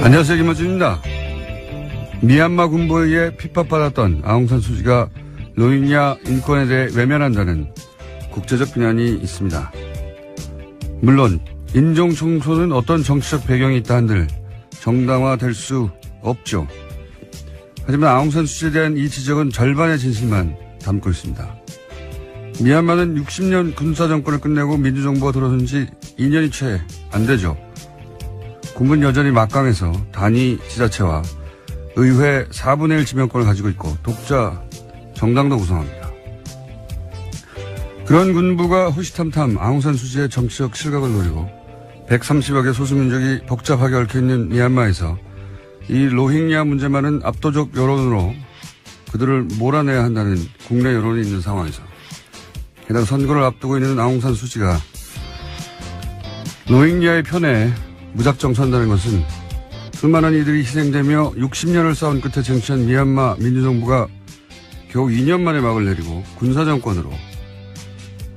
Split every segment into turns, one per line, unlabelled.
안녕하세요, 김원준입니다. 미얀마 군부에 의해 핍박받았던 아웅산 수지가 로힝야 인권에 대해 외면한다는 국제적 비난이 있습니다. 물론 인종 청소는 어떤 정치적 배경이 있다 한들 정당화될 수 없죠. 하지만 아웅산 수지에 대한 이 지적은 절반의 진실만 담고 있습니다. 미얀마는 60년 군사정권을 끝내고 민주정부가 들어선 지 2년이 채 안 되죠. 군부는 여전히 막강해서 단위 지자체와 의회 4분의 1 지명권을 가지고 있고 독자 정당도 구성합니다. 그런 군부가 호시탐탐 아웅산 수지의 정치적 실각을 노리고 130억의 소수민족이 복잡하게 얽혀있는 미얀마에서 이 로힝야 문제만은 압도적 여론으로 그들을 몰아내야 한다는 국내 여론이 있는 상황에서 게다가 선거를 앞두고 있는 아웅산 수지가 로힝야의 편에 무작정 선다는 것은 수많은 이들이 희생되며 60년을 싸운 끝에 쟁취한 미얀마 민주정부가 겨우 2년 만에 막을 내리고 군사정권으로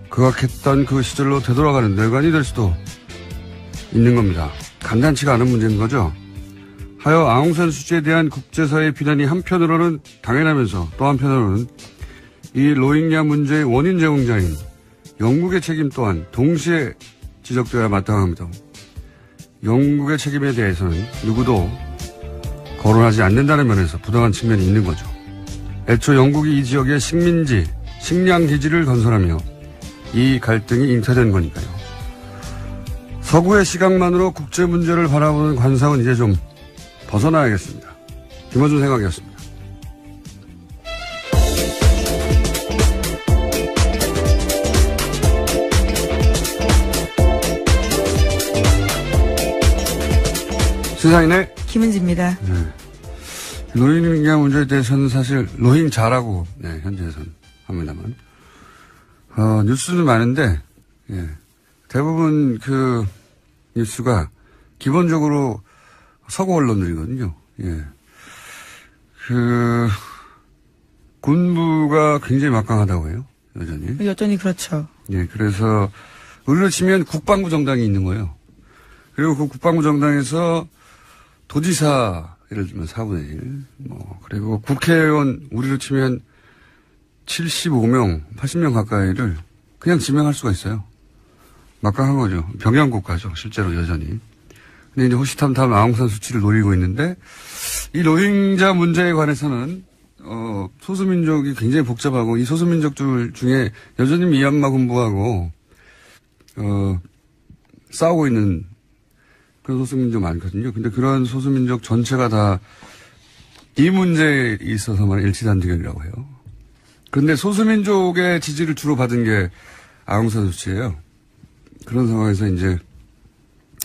극악했던 그 시절로 되돌아가는 뇌관이 될 수도 있는 겁니다. 간단치가 않은 문제인 거죠. 하여 아웅산 수지에 대한 국제사회의 비난이 한편으로는 당연하면서 또 한편으로는 이 로힝야 문제의 원인 제공자인 영국의 책임 또한 동시에 지적되어야 마땅합니다. 영국의 책임에 대해서는 누구도 거론하지 않는다는 면에서 부당한 측면이 있는 거죠. 애초 영국이 이 지역에 식민지, 식량기지를 건설하며 이 갈등이 잉태된 거니까요. 서구의 시각만으로 국제 문제를 바라보는 관상은 이제 좀 벗어나야겠습니다. 김어준 생각이었습니다. 시사인의
김은지입니다.
네. 로힝야 문제에 대해서는 사실 로힝자라고 현재에서는 합니다만 뉴스는 많은데 대부분 그 뉴스가 기본적으로 서구 언론들이거든요. 그 군부가 굉장히 막강하다고 해요.
여전히 그렇죠.
그래서 우리로 치면 국방부 정당이 있는 거예요. 그리고 그 국방부 정당에서 도지사, 예를 들면 4분의 1, 그리고 국회의원, 우리로 치면 75명, 80명 가까이를 그냥 지명할 수가 있어요. 막강한 거죠. 병영국가죠, 실제로 여전히. 근데 이제 호시탐탐 아웅산 수치를 노리고 있는데, 이 로힝자 문제에 관해서는, 소수민족이 굉장히 복잡하고, 이 소수민족들 중에 여전히 미얀마 군부하고, 싸우고 있는 그런 소수민족 많거든요. 근데 그런 소수민족 전체가 다 이 문제에 있어서만 일치단결이라고 해요. 그런데 소수민족의 지지를 주로 받은 게 아웅산 수치예요. 그런 상황에서 이제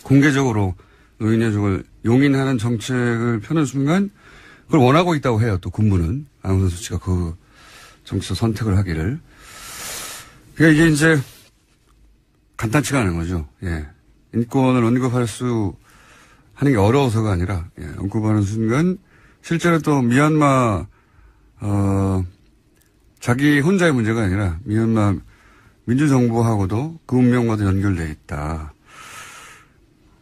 공개적으로 로힝야족을 용인하는 정책을 펴는 순간 그걸 원하고 있다고 해요. 또 군부는 아웅산 수치가 그 정치적 선택을 하기를. 그러니까 이게 이제 간단치가 않은 거죠. 인권을 언급할 수 하는 게 어려워서가 아니라 언급하는 순간 실제로 또 미얀마 자기 혼자의 문제가 아니라 미얀마 민주정부하고도 그 운명과도 연결되어 있다.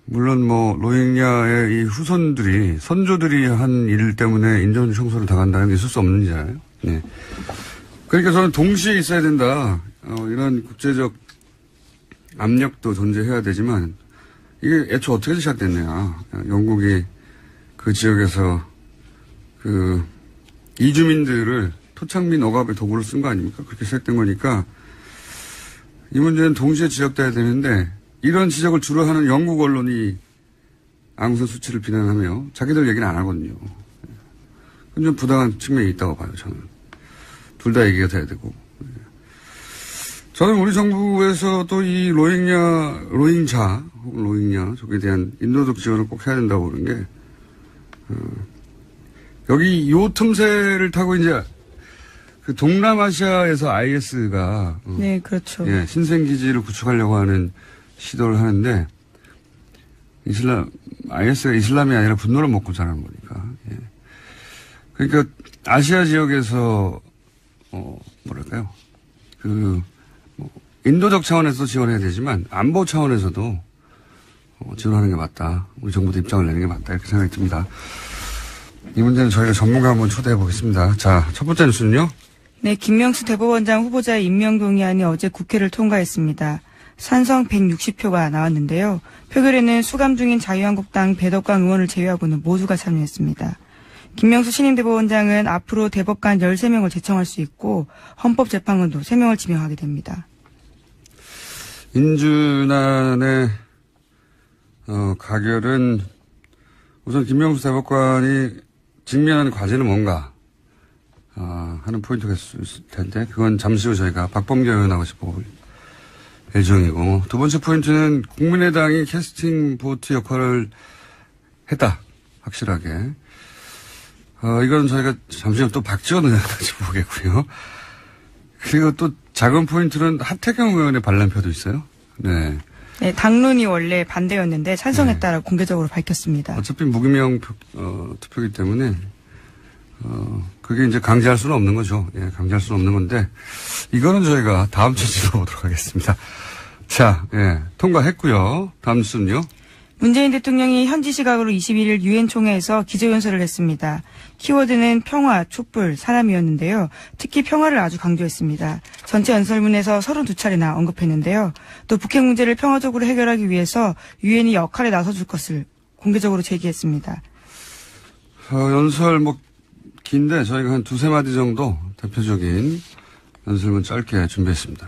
물론 로힝야의 이 후손들이 선조들이 한 일 때문에 인종 청소를 당한다는 게 있을 수 없는 일이잖아요. 그러니까 저는 동시에 있어야 된다. 이런 국제적 압력도 존재해야 되지만 이게 애초 어떻게 시작됐냐. 영국이 그 지역에서 그 이주민들을 토착민 억압의 도구로 쓴 거 아닙니까? 그렇게 시작된 거니까 이 문제는 동시에 지적돼야 되는데 이런 지적을 주로 하는 영국 언론이 아웅산 수치를 비난하며 자기들 얘기는 안 하거든요. 그건 좀 부당한 측면이 있다고 봐요, 저는. 둘 다 얘기가 돼야 되고. 저는 우리 정부에서도 이 로힝자, 혹은 로힝야족에 대한 인도적 지원을 꼭 해야 된다고 보는 게, 여기 요 틈새를 타고 이제 그 동남아시아에서 IS가.
네, 그렇죠.
신생기지를 구축하려고 하는 시도를 하는데, IS가 이슬람이 아니라 분노를 먹고 자라는 거니까. 그러니까 아시아 지역에서, 뭐랄까요. 인도적 차원에서 지원해야 되지만 안보 차원에서도 지원하는 게 맞다. 우리 정부도 입장을 내는 게 맞다. 이렇게 생각이 듭니다. 이 문제는 저희가 전문가 한번 초대해 보겠습니다. 자, 첫 번째 뉴스는요.
네, 김명수 대법원장 후보자의 임명동의안이 어제 국회를 통과했습니다. 찬성 160표가 나왔는데요. 표결에는 수감 중인 자유한국당 배덕광 의원을 제외하고는 모두가 참여했습니다. 김명수 신임 대법원장은 앞으로 대법관 13명을 제청할 수 있고 헌법재판관도 3명을 지명하게 됩니다.
인준안의 가결은 우선 김명수 대법관이 직면하는 과제는 뭔가 하는 포인트가 있을 텐데 그건 잠시 후 저희가 박범계 의원하고 짚어볼 예정이고, 두 번째 포인트는 국민의당이 캐스팅 보트 역할을 했다. 확실하게. 이건 저희가 잠시 후 또 박지원 의원한테 짚어보겠고요. 그리고 또 작은 포인트는 하태경 의원의 반란표도 있어요. 네.
네, 당론이 원래 반대였는데 찬성했다라고 공개적으로 밝혔습니다.
어차피 무기명 투표이기 때문에 그게 이제 강제할 수는 없는 거죠. 예, 강제할 수는 없는 건데 이거는 저희가 다음 주에 짚어보도록 하겠습니다. 자, 예, 통과했고요. 다음 뉴스는요.
문재인 대통령이 현지 시각으로 21일 유엔 총회에서 기조연설을 했습니다. 키워드는 평화, 촛불, 사람이었는데요. 특히 평화를 아주 강조했습니다. 전체 연설문에서 32차례나 언급했는데요. 또 북핵 문제를 평화적으로 해결하기 위해서 유엔이 역할에 나서줄 것을 공개적으로 제기했습니다.
연설 긴데 저희가 한 두세 마디 정도 대표적인 연설문 짧게 준비했습니다.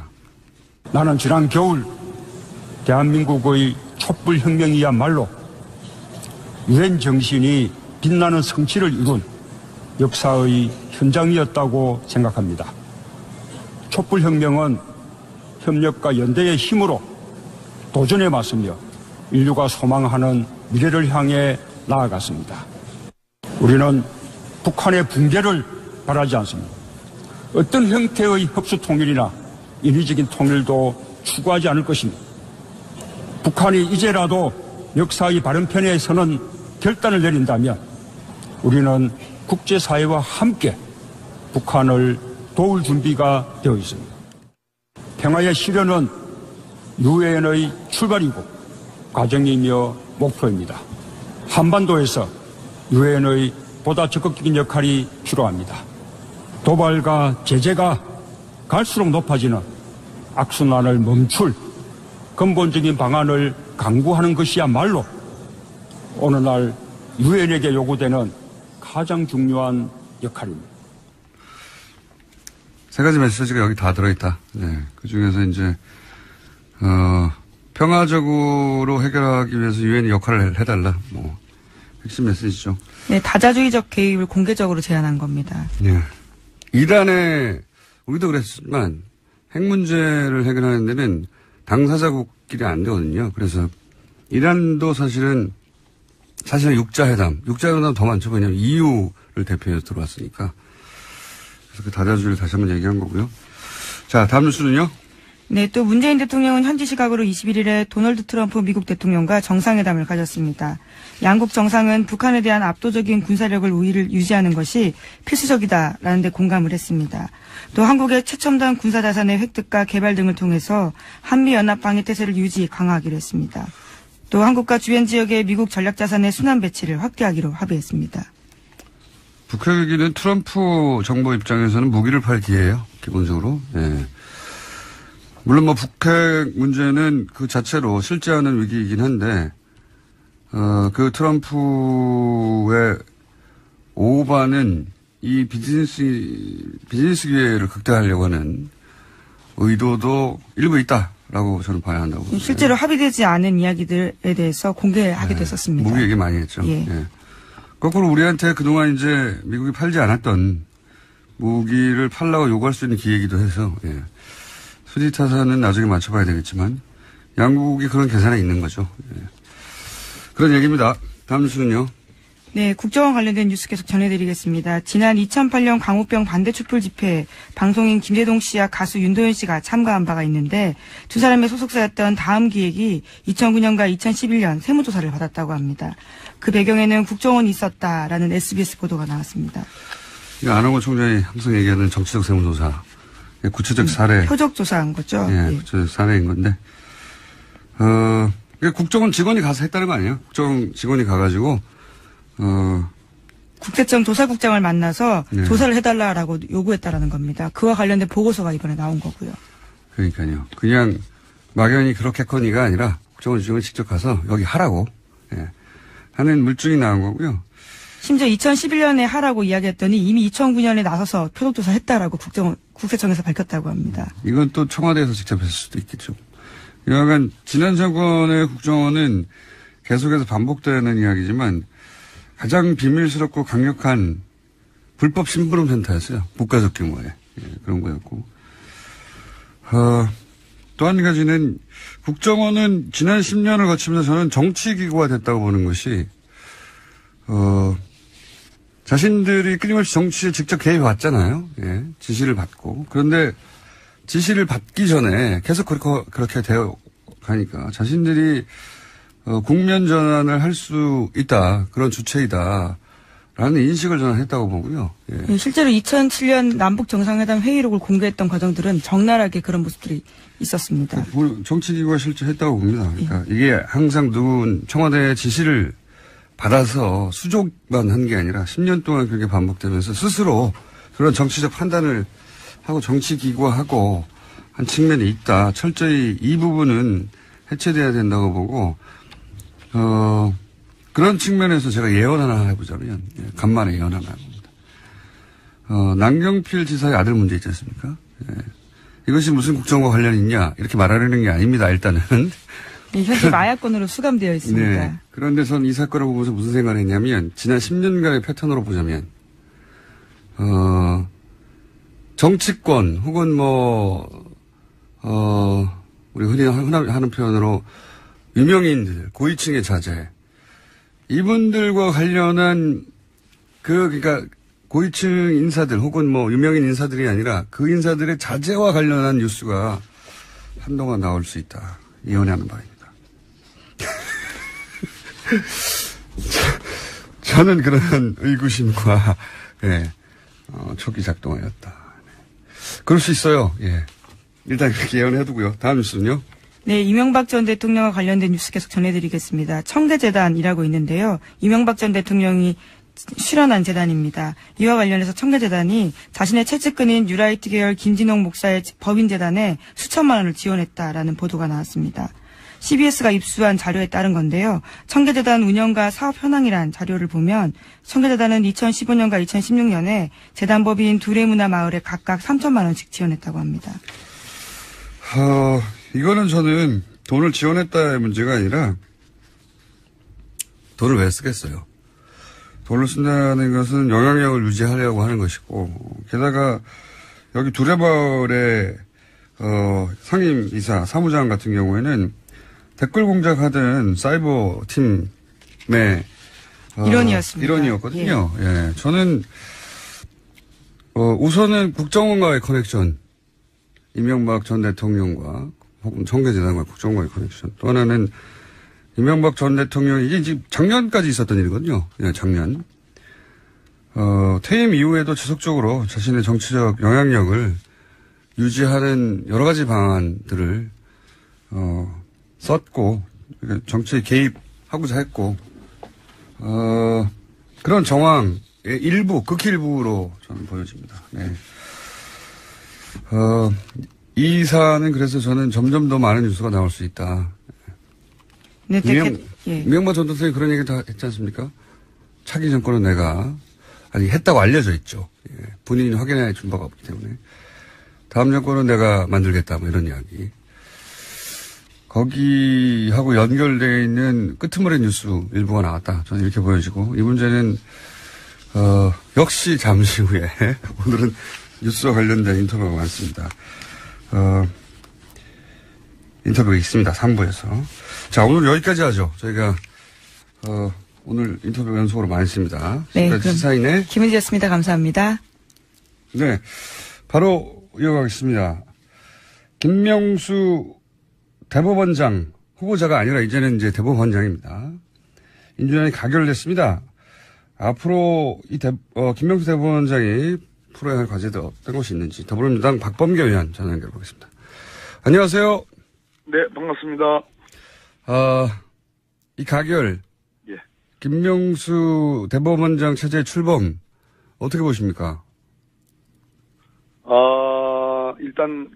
나는 지난 겨울 대한민국의 촛불혁명이야말로 유엔 정신이 빛나는 성취를 이룬 역사의 현장이었다고 생각합니다. 촛불혁명은 협력과 연대의 힘으로 도전에 맞서며 인류가 소망하는 미래를 향해 나아갔습니다. 우리는 북한의 붕괴를 바라지 않습니다. 어떤 형태의 흡수 통일이나 인위적인 통일도 추구하지 않을 것입니다. 북한이 이제라도 역사의 바른편에 서는 결단을 내린다면 우리는 국제사회와 함께 북한을 도울 준비가 되어 있습니다. 평화의 실현은 유엔의 출발이고 과정이며 목표입니다. 한반도에서 유엔의 보다 적극적인 역할이 필요합니다. 도발과 제재가 갈수록 높아지는 악순환을 멈출 근본적인 방안을 강구하는 것이야말로 오늘날 유엔에게 요구되는 가장 중요한 역할입니다.
세 가지 메시지가 여기 다 들어있다. 네. 그 중에서 이제, 평화적으로 해결하기 위해서 유엔이 역할을 해달라. 핵심 메시지죠.
네, 다자주의적 개입을 공개적으로 제안한 겁니다.
네. 이란에, 우리도 그랬지만, 핵 문제를 해결하는 데는 당사자국끼리 안 되거든요. 그래서, 이란도 사실은 육자회담 더 많죠. 왜냐면 EU를 대표해서 들어왔으니까. 그래서 그 다자주의를 다시 한번 얘기한 거고요. 자, 다음 뉴스는요.
네, 또 문재인 대통령은 현지 시각으로 21일에 도널드 트럼프 미국 대통령과 정상회담을 가졌습니다. 양국 정상은 북한에 대한 압도적인 군사력을 우위를 유지하는 것이 필수적이다라는 데 공감을 했습니다. 또 한국의 최첨단 군사자산의 획득과 개발 등을 통해서 한미연합 방위태세를 강화하기로 했습니다. 또 한국과 주변 지역의 미국 전략자산의 순환 배치를 확대하기로 합의했습니다.
북핵위기는 트럼프 정부 입장에서는 무기를 팔 기회예요. 기본적으로. 예. 물론 북핵 문제는 그 자체로 실제하는 위기이긴 한데 그 트럼프의 오바는 이 비즈니스 기회를 극대화하려고 하는 의도도 일부 있다라고 저는 봐야 한다고.
실제로 합의되지 않은 이야기들에 대해서 공개하게 됐었습니다.
무기 얘기 많이 했죠.
예.
예. 거꾸로 우리한테 그동안 이제 미국이 팔지 않았던 무기를 팔라고 요구할 수 있는 기회이기도 해서, 예. 수지타산은 나중에 맞춰봐야 되겠지만, 양국이 그런 계산에 있는 거죠. 예. 그런 얘기입니다. 다음 뉴스는요.
네, 국정원 관련된 뉴스 계속 전해드리겠습니다. 지난 2008년 광우병 반대 촛불 집회에 방송인 김대동 씨와 가수 윤도현 씨가 참가한 바가 있는데 두 사람의 소속사였던 다음 기획이 2009년과 2011년 세무조사를 받았다고 합니다. 그 배경에는 국정원이 있었다라는 SBS 보도가 나왔습니다.
안홍원 총장이 항상 얘기하는 정치적 세무조사, 구체적 사례.
표적 조사한 거죠.
예, 구체적 사례인 건데, 그러니까 국정원 직원이 가서 했다는 거 아니에요? 국정원 직원이 가가지고,
국세청 조사국장을 만나서
네.
조사를 해달라라고 요구했다라는 겁니다. 그와 관련된 보고서가 이번에 나온 거고요.
그러니까요. 그냥 막연히 그렇겠거니가 아니라 국정원 직원이 직접 가서 여기 하라고, 예, 하는 물증이 나온 거고요.
심지어 2011년에 하라고 이야기했더니 이미 2009년에 나서서 표적조사 했다라고 국세청에서 밝혔다고 합니다.
이건 또 청와대에서 직접 했을 수도 있겠죠. 여하간 지난 정권의 국정원은 계속해서 반복되는 이야기지만 가장 비밀스럽고 강력한 불법 심부름 센터였어요. 국가적 규모의, 예, 그런 거였고. 또 한 가지는 국정원은 지난 10년을 거치면서 저는 정치기구가 됐다고 보는 것이, 자신들이 끊임없이 정치에 직접 개입해 왔잖아요. 예, 지시를 받고. 그런데 지시를 받기 전에 계속 그렇게 되어 가니까 자신들이 국면 전환을 할 수 있다. 그런 주체이다. 라는 인식을 저는 했다고 보고요. 예.
실제로 2007년 남북 정상회담 회의록을 공개했던 과정들은 적나라하게 그런 모습들이 있었습니다.
정치기구가 실제 했다고 봅니다. 그러니까 이게 항상 누군 청와대의 지시를 받아서 수족만 한 게 아니라 10년 동안 그렇게 반복되면서 스스로 그런 정치적 판단을 하고 정치기구화하고 한 측면이 있다. 철저히 이 부분은 해체돼야 된다고 보고, 그런 측면에서 제가 예언 하나 해보자면, 예, 간만에 예언 하나 해봅니다. 남경필 지사의 아들 문제 있지 않습니까? 예. 이것이 무슨 국정과 관련이 있냐, 이렇게 말하려는 게 아닙니다, 일단은.
네, 현재 마약건으로 수감되어 있습니다.
네. 그런데 전 이 사건을 보면서 무슨 생각을 했냐면, 지난 10년간의 패턴으로 보자면, 정치권, 혹은 우리 흔히 하는 표현으로 유명인들, 고위층의 자제, 이분들과 관련한 그러니까 고위층 인사들 혹은 유명인 인사들이 아니라 그 인사들의 자제와 관련한 뉴스가 한동안 나올 수 있다. 예언하는 바입니다. 저는 그런 의구심과, 예, 촉이 작동하였다. 그럴 수 있어요. 예. 일단 그렇게 예언해두고요. 다음 뉴스는요.
네, 이명박 전 대통령과 관련된 뉴스 계속 전해드리겠습니다. 청계재단이라고 있는데요. 이명박 전 대통령이 출연한 재단입니다. 이와 관련해서 청계재단이 자신의 채찍근인 뉴라이트 계열 김진홍 목사의 법인재단에 수천만 원을 지원했다라는 보도가 나왔습니다. CBS가 입수한 자료에 따른 건데요. 청계재단 운영과 사업 현황이란 자료를 보면 청계재단은 2015년과 2016년에 재단법인 두레문화마을에 각각 3천만 원씩 지원했다고 합니다.
이거는 저는 돈을 지원했다의 문제가 아니라 돈을 왜 쓰겠어요. 돈을 쓴다는 것은 영향력을 유지하려고 하는 것이고, 게다가 여기 두레마을의 상임이사 사무장 같은 경우에는 댓글 공작하던 사이버 팀의
일원이었습니다.
일원이었거든요. 예. 예. 저는 우선은 국정원과의 커넥션, 이명박 전 대통령과 혹은 청계재단과 국정원과의 커넥션. 또 하나는 이명박 전 대통령이 이게 지금 작년까지 있었던 일이거든요. 예, 작년. 퇴임 이후에도 지속적으로 자신의 정치적 영향력을 유지하는 여러 가지 방안들을 썼고, 정치에 개입하고자 했고, 그런 정황의 일부, 극히 일부로 저는 보여집니다. 네. 이 사안은 그래서 저는 점점 더 많은 뉴스가 나올 수 있다.
네,
이명박 전 대통령이 그런 얘기 다 했지 않습니까? 차기 정권은 했다고 알려져 있죠. 예. 본인이 확인해 준 바가 없기 때문에. 다음 정권은 내가 만들겠다, 이런 이야기. 거기하고 연결되어 있는 끄트머리 뉴스 일부가 나왔다. 저는 이렇게 보여지고, 이 문제는, 역시 잠시 후에, 오늘은 뉴스와 관련된 인터뷰가 많습니다. 인터뷰가 있습니다. 3부에서. 자, 오늘 여기까지 하죠. 저희가, 오늘 인터뷰 연속으로 많이 했습니다.
네. 그럼
시사인의
김은지였습니다. 감사합니다.
네. 바로 이어가겠습니다. 김명수 대법원장 후보자가 아니라 이제는 이제 대법원장입니다. 인준안이 가결됐습니다. 앞으로 김명수 대법원장이 풀어야 할 과제도 어떤 것이 있는지 더불어민주당 박범계 의원 전화 연결해 보겠습니다. 안녕하세요.
네, 반갑습니다.
이 가결,
예.
김명수 대법원장 체제 출범, 어떻게 보십니까?
일단,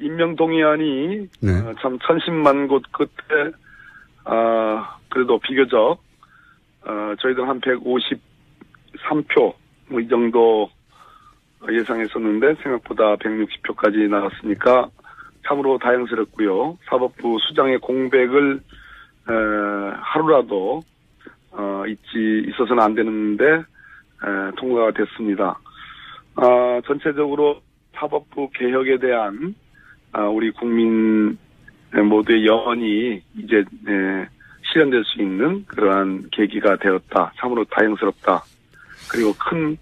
임명동의안이,
네.
참, 천신만 곳 끝에, 그래도 비교적, 저희들 한 153표, 뭐, 이 정도 예상했었는데, 생각보다 160표까지 나왔으니까, 참으로 다행스럽고요. 사법부 수장의 공백을, 하루라도, 있어서는 안 되는데, 통과가 됐습니다. 전체적으로 사법부 개혁에 대한 우리 국민 모두의 염원이 이제 실현될 수 있는 그러한 계기가 되었다. 참으로 다행스럽다. 그리고 큰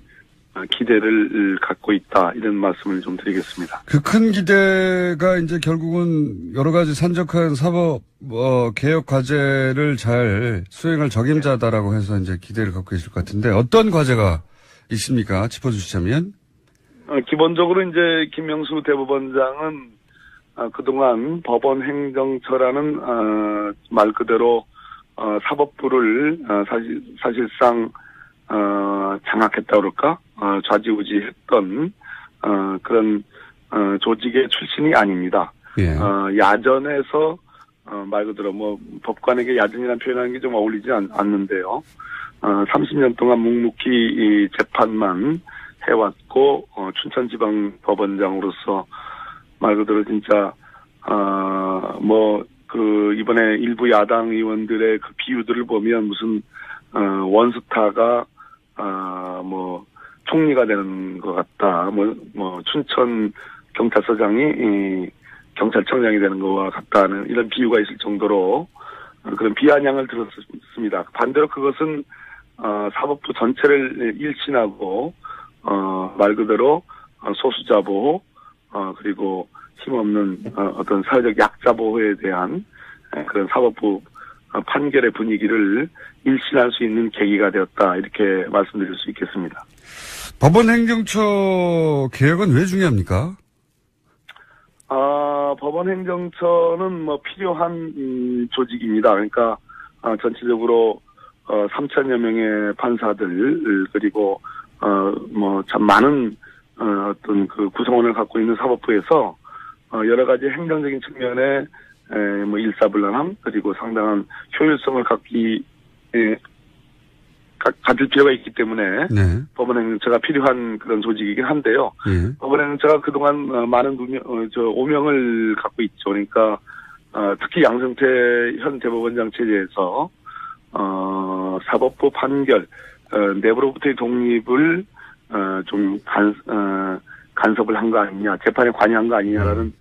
기대를 갖고 있다. 이런 말씀을 좀 드리겠습니다.
그 큰 기대가 이제 결국은 여러 가지 산적한 사법 개혁 과제를 잘 수행할 적임자다라고 해서 이제 기대를 갖고 계실 것 같은데 어떤 과제가 있습니까? 짚어주시자면.
기본적으로 이제 김명수 대법원장은 그동안 법원 행정처라는 말 그대로 사법부를 사실상 장악했다 그럴까 좌지우지했던 그런 조직의 출신이 아닙니다.
예.
야전에서 말 그대로 뭐 법관에게 야전이라는 표현하는 게 좀 어울리지 않는데요. 30년 동안 묵묵히 이 재판만 해왔고 춘천지방법원장으로서 말 그대로 진짜 이번에 일부 야당 의원들의 그 비유들을 보면 무슨 원스타가 총리가 되는 것 같다. 춘천 경찰서장이 경찰청장이 되는 것과 같다는 이런 비유가 있을 정도로 그런 비아냥을 들었습니다. 반대로 그것은 사법부 전체를 일신하고 말 그대로 소수자 보호 그리고 힘없는 어떤 사회적 약자 보호에 대한 그런 사법부 판결의 분위기를 일신할 수 있는 계기가 되었다. 이렇게 말씀드릴 수 있겠습니다.
법원 행정처 개혁은 왜 중요합니까?
법원 행정처는 필요한 조직입니다. 그러니까 전체적으로 3천여 명의 판사들 그리고 참 많은 어떤 그 구성원을 갖고 있는 사법부에서 여러 가지 행정적인 측면에 일사불란함 그리고 상당한 효율성을 가질 필요가 있기 때문에
네.
법원행정처가 필요한 그런 조직이긴 한데요.
예.
법원행정처가 그동안 많은 오명을 갖고 있죠. 그러니까 특히 양승태 현 대법원장 체제에서 사법부 판결 내부로부터의 독립을 좀 간섭을 한 거 아니냐, 재판에 관여한 거 아니냐라는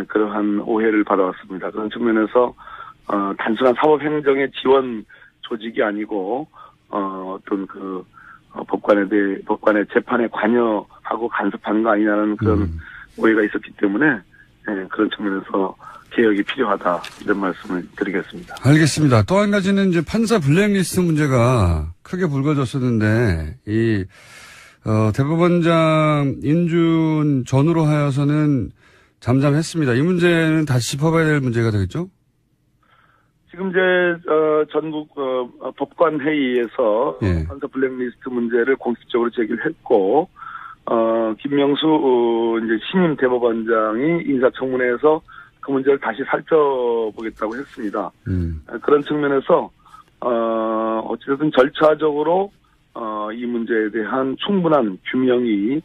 그러한 오해를 받아왔습니다. 그런 측면에서 단순한 사법행정의 지원 조직이 아니고 어떤 법관의 재판에 관여하고 간섭하는 거 아니냐는 그런 오해가 있었기 때문에 그런 측면에서 개혁이 필요하다 이런 말씀을 드리겠습니다.
알겠습니다. 또 한 가지는 이제 판사 블랙리스트 문제가 크게 불거졌었는데 이 대법원장 인준 전후로 하여서는 잠잠했습니다. 이 문제는 다시 짚어봐야 될 문제가 되겠죠?
지금 이제 전국 법관 회의에서
예.
판사 블랙리스트 문제를 공식적으로 제기를 했고 김명수 이제 신임 대법원장이 인사청문회에서 그 문제를 다시 살펴보겠다고 했습니다. 그런 측면에서 어찌됐든 절차적으로 이 문제에 대한 충분한 규명이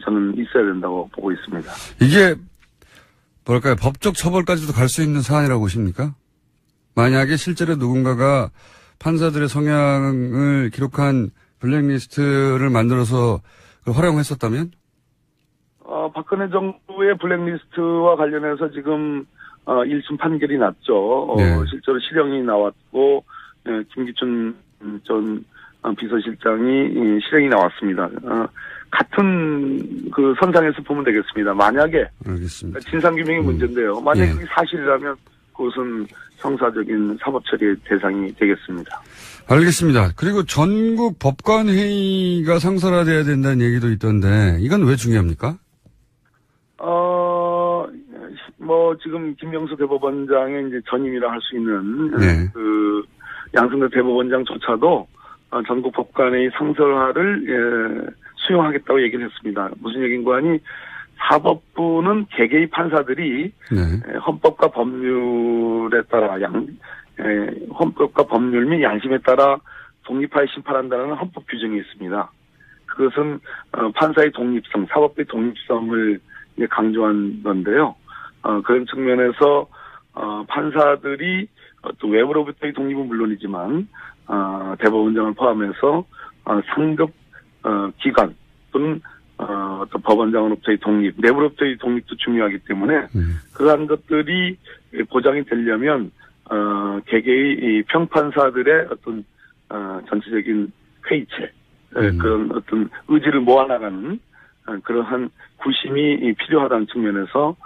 저는 있어야 된다고 보고 있습니다.
이게 뭐랄까요? 법적 처벌까지도 갈 수 있는 사안이라고 보십니까? 만약에 실제로 누군가가 판사들의 성향을 기록한 블랙리스트를 만들어서 활용했었다면?
박근혜 정부의 블랙리스트와 관련해서 지금 1심 판결이 났죠.
네.
실제로 실형이 나왔고 김기춘 전 비서실장이 실형이 나왔습니다. 같은 그 선상에서 보면 되겠습니다. 만약에
알겠습니다.
진상규명이 문제인데요. 만약에
예.
그게 사실이라면 그것은 형사적인 사법처리의 대상이 되겠습니다.
알겠습니다. 그리고 전국 법관회의가 상설화돼야 된다는 얘기도 있던데 이건 왜 중요합니까?
지금 김명수 대법원장의 이제 전임이라 할 수 있는,
네.
양승태 대법원장조차도, 전국 법관의 상설화를, 수용하겠다고 얘기를 했습니다. 무슨 얘기인가 하니, 사법부는 개개의 판사들이,
네.
헌법과 법률에 따라 헌법과 법률 및 양심에 따라 독립하여 심판한다는 헌법 규정이 있습니다. 그것은 판사의 독립성, 사법부의 독립성을 강조한 건데요. 그런 측면에서 판사들이 또 외부로부터의 독립은 물론이지만 대법원장을 포함해서 상급 기관 또는 또 법원장으로부터의 독립, 내부로부터의 독립도 중요하기 때문에 그러한 것들이 보장이 되려면 개개의 평판사들의 어떤 전체적인 회의체, 그런 어떤 의지를 모아나가는 그러한 구심이 필요하다는 측면에서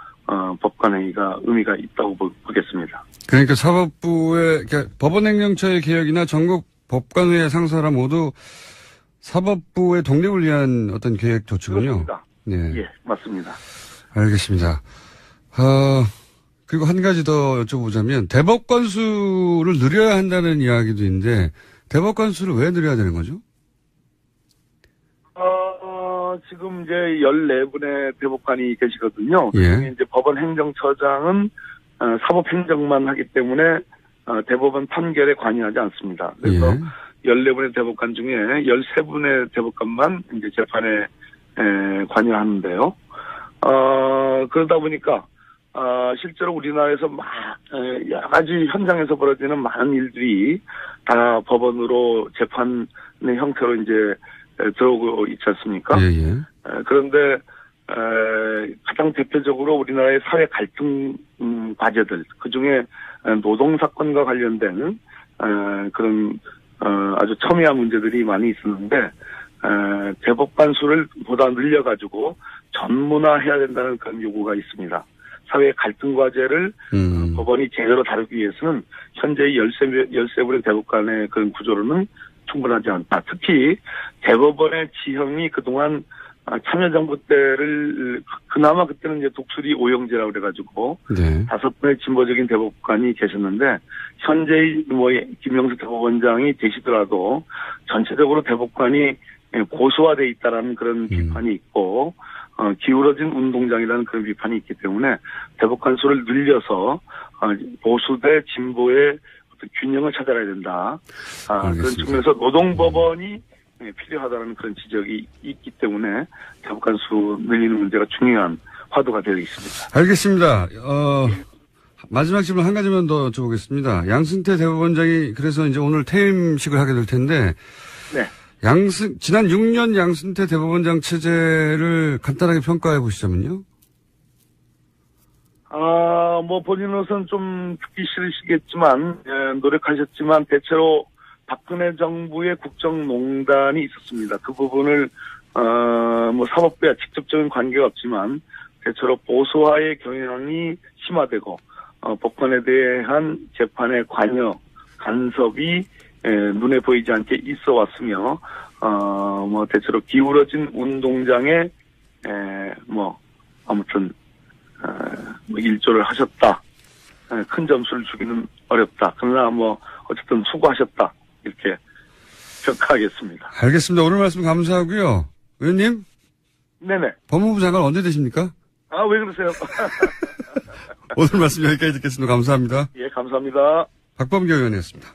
법관회의가 의미가 있다고 보겠습니다.
그러니까 사법부의 그러니까 법원행정처의 개혁이나 전국 법관회의 상설화 모두 사법부의 독립을 위한 어떤 계획 조치군요.
그렇습니다.
네.
예, 맞습니다.
알겠습니다. 그리고 한 가지 더 여쭤보자면 대법관 수를 늘려야 한다는 이야기도 있는데 대법관 수를 왜 늘려야 되는 거죠?
지금 이제 14분의 대법관이 계시거든요.
예.
이제 법원 행정처장은 사법행정만 하기 때문에 대법원 판결에 관여하지 않습니다. 그래서
예.
14분의 대법관 중에 13분의 대법관만 이제 재판에 관여하는데요. 그러다 보니까 실제로 우리나라에서 여러 가지 현장에서 벌어지는 많은 일들이 다 법원으로 재판의 형태로 이제 들어오고 있지 않습니까?
예, 예.
그런데 가장 대표적으로 우리나라의 사회 갈등 과제들, 그중에 노동사건과 관련된 그런 아주 첨예한 문제들이 많이 있었는데 대법관 수를 보다 늘려가지고 전문화해야 된다는 그런 요구가 있습니다. 사회 갈등 과제를 법원이 제대로 다루기 위해서는 현재의 13분의 대법관의 그런 구조로는 충분하지 않다. 특히 대법원의 지형이 그동안 참여정부 때를 그나마 그때는 이제 독수리 오영제라고 그래가지고
네.
5분의 진보적인 대법관이 계셨는데 현재의 김명수 대법원장이 되시더라도 전체적으로 대법관이 고수화돼 있다라는 그런 비판이 있고 기울어진 운동장이라는 그런 비판이 있기 때문에 대법관 수를 늘려서 보수 대 진보의 어떤 균형을 찾아야 된다. 그런 측면에서 노동법원이 필요하다는 그런 지적이 있기 때문에 대법관 수 늘리는 문제가 중요한 화두가 되어 있습니다.
알겠습니다. 마지막 질문 한 가지만 더 여쭤보겠습니다. 양승태 대법원장이 그래서 이제 오늘 퇴임식을 하게 될 텐데
네.
지난 6년 양승태 대법원장 체제를 간단하게 평가해 보시자면요.
본인으로서는 좀 듣기 싫으시겠지만, 노력하셨지만, 대체로 박근혜 정부의 국정농단이 있었습니다. 그 부분을, 사법부와 직접적인 관계가 없지만, 대체로 보수화의 경향이 심화되고, 법관에 대한 재판의 관여, 간섭이, 눈에 보이지 않게 있어 왔으며, 대체로 기울어진 운동장에, 아무튼, 일조를 하셨다. 큰 점수를 주기는 어렵다. 그러나 어쨌든 수고하셨다. 이렇게 평가하겠습니다.
알겠습니다. 오늘 말씀 감사하고요. 의원님?
네네.
법무부 장관 언제 되십니까?
왜 그러세요?
오늘 말씀 여기까지 듣겠습니다. 감사합니다.
예, 감사합니다.
박범계 의원이었습니다.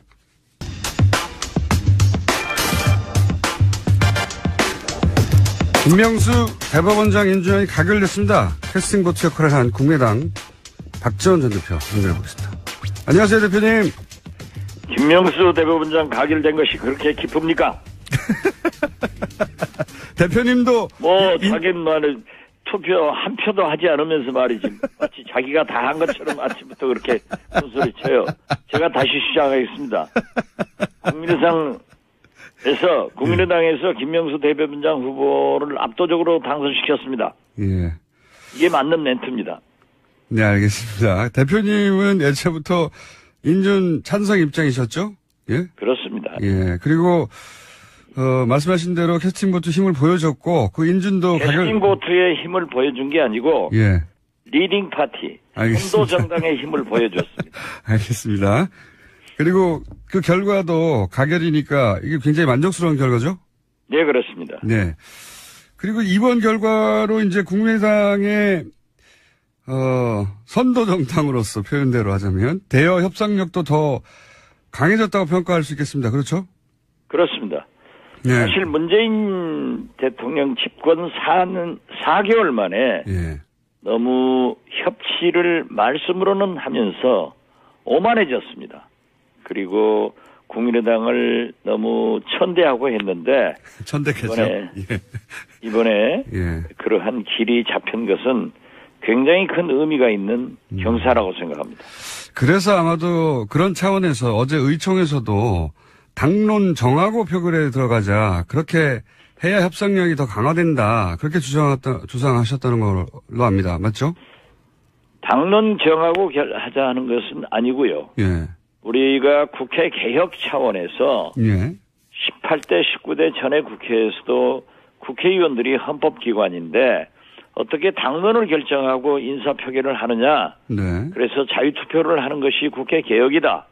김명수 대법원장 인준안이 가결됐습니다. 캐스팅보트 역할을 한 국민의당 박지원 전 대표 연결해 보겠습니다. 안녕하세요, 대표님.
김명수 대법원장 가결된 것이 그렇게 기쁩니까?
대표님도
자기만은 투표 한 표도 하지 않으면서 말이지 마치 자기가 다 한 것처럼 아침부터 그렇게 소리 쳐요. 제가 다시 시작하겠습니다. 국민의당에서 김명수 대법원장 후보를 압도적으로 당선시켰습니다.
예.
이게 맞는 멘트입니다.
네, 알겠습니다. 대표님은 예초부터 인준 찬성 입장이셨죠? 예?
그렇습니다.
예. 그리고, 말씀하신 대로 캐스팅보트 힘을 보여줬고, 그 인준도
캐스팅보트의 힘을 보여준 게 아니고,
예.
리딩 파티,
알겠습니다.
선도 정당의 힘을 보여줬습니다.
알겠습니다. 그리고 그 결과도 가결이니까 이게 굉장히 만족스러운 결과죠?
네, 그렇습니다.
네. 그리고 이번 결과로 이제 국민의당의 선도 정당으로서 표현대로 하자면 대여 협상력도 더 강해졌다고 평가할 수 있겠습니다. 그렇죠?
그렇습니다.
네.
사실 문재인 대통령 집권 4개월 만에
예.
너무 협치를 말씀으로는 하면서 오만해졌습니다. 그리고 국민의당을 너무 천대하고 했는데
천대했죠.
이번에
예.
그러한 길이 잡힌 것은 굉장히 큰 의미가 있는 경사라고 생각합니다.
그래서 아마도 그런 차원에서 어제 의총에서도 당론 정하고 표결에 들어가자. 그렇게 해야 협상력이 더 강화된다. 그렇게 주장하셨다는 걸로 압니다. 맞죠?
당론 정하고 하자 하는 것은 아니고요.
예.
우리가 국회 개혁 차원에서
예.
18대, 19대 전에 국회에서도 국회의원들이 헌법기관인데 어떻게 당론을 결정하고 인사표결을 하느냐.
네.
그래서 자유투표를 하는 것이 국회 개혁이다.